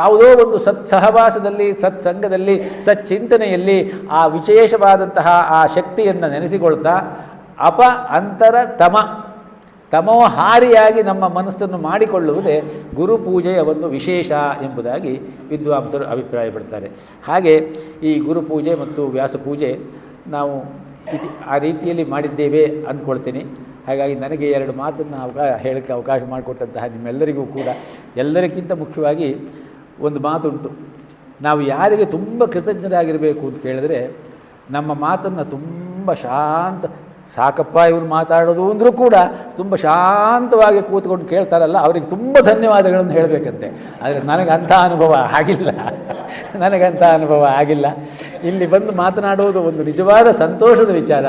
ಯಾವುದೋ ಒಂದು ಸಹವಾಸದಲ್ಲಿ ಸತ್ಸಂಗದಲ್ಲಿ ಸಚ್ಚಿಂತನೆಯಲ್ಲಿ ಆ ವಿಶೇಷವಾದಂತಹ ಆ ಶಕ್ತಿಯನ್ನು ನೆನೆಸಿಕೊಳ್ತಾ ಅಂತರ ತಮೋಹಾರಿಯಾಗಿ ನಮ್ಮ ಮನಸ್ಸನ್ನು ಮಾಡಿಕೊಳ್ಳುವುದೇ ಗುರುಪೂಜೆಯ ಒಂದು ವಿಶೇಷ ಎಂಬುದಾಗಿ ವಿದ್ವಾಂಸರು ಅಭಿಪ್ರಾಯಪಡ್ತಾರೆ. ಹಾಗೆ ಈ ಗುರುಪೂಜೆ ಮತ್ತು ವ್ಯಾಸಪೂಜೆ ನಾವು ಆ ರೀತಿಯಲ್ಲಿ ಮಾಡಿದ್ದೇವೆ ಅಂದ್ಕೊಳ್ತೀನಿ. ಹಾಗಾಗಿ ನನಗೆ ಎರಡು ಮಾತನ್ನು ಹೇಳೋಕ್ಕೆ ಅವಕಾಶ ಮಾಡಿಕೊಟ್ಟಂತಹ ನಿಮ್ಮೆಲ್ಲರಿಗೂ ಕೂಡ ಎಲ್ಲರಿಗಿಂತ ಮುಖ್ಯವಾಗಿ ಒಂದು ಮಾತುಂಟು. ನಾವು ಯಾರಿಗೆ ತುಂಬ ಕೃತಜ್ಞರಾಗಿರಬೇಕು ಅಂತ ಕೇಳಿದ್ರೆ, ನಮ್ಮ ಮಾತನ್ನು ತುಂಬ ಸಾಕಪ್ಪ ಇವರು ಮಾತಾಡೋದು ಅಂದರೂ ಕೂಡ ತುಂಬ ಶಾಂತವಾಗಿ ಕೂತ್ಕೊಂಡು ಕೇಳ್ತಾರಲ್ಲ, ಅವರಿಗೆ ತುಂಬ ಧನ್ಯವಾದಗಳನ್ನು ಹೇಳಬೇಕಂತೆ. ಆದರೆ ನನಗಂಥ ಅನುಭವ ಆಗಿಲ್ಲ. ಇಲ್ಲಿ ಬಂದು ಮಾತನಾಡುವುದು ಒಂದು ನಿಜವಾದ ಸಂತೋಷದ ವಿಚಾರ.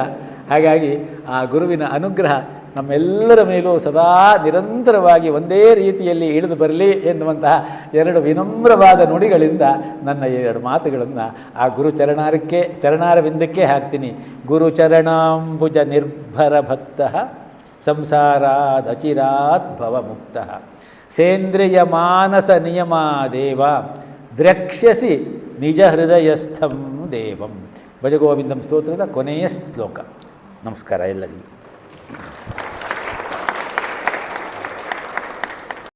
ಹಾಗಾಗಿ ಆ ಗುರುವಿನ ಅನುಗ್ರಹ ನಮ್ಮೆಲ್ಲರ ಮೇಲೂ ಸದಾ ನಿರಂತರವಾಗಿ ಒಂದೇ ರೀತಿಯಲ್ಲಿ ಇಳಿದು ಬರಲಿ ಎನ್ನುವಂತಹ ಎರಡು ವಿನಮ್ರವಾದ ನುಡಿಗಳಿಂದ ನನ್ನ ಎರಡು ಮಾತುಗಳನ್ನು ಆ ಚರಣಾರವಿಂದಕ್ಕೆ ಹಾಕ್ತೀನಿ. ಗುರುಚರಣಾಂಬುಜ ನಿರ್ಭರ ಭಕ್ತ ಸಂಸಾರಾದಚಿರಾತ್ ಭವಮುಕ್ತ ಸೇಂದ್ರಿಯ ಮಾನಸ ನಿಯಮಾದೇವ ದ್ರಕ್ಷ್ಯಸಿ ನಿಜ ಹೃದಯಸ್ಥಂ ದೇವಂ. ಭಜಗೋವಿಂದಂ ಸ್ತೋತ್ರದ ಕೊನೆಯ ಶ್ಲೋಕ. ನಮಸ್ಕಾರ ಎಲ್ಲರಿಗೂ.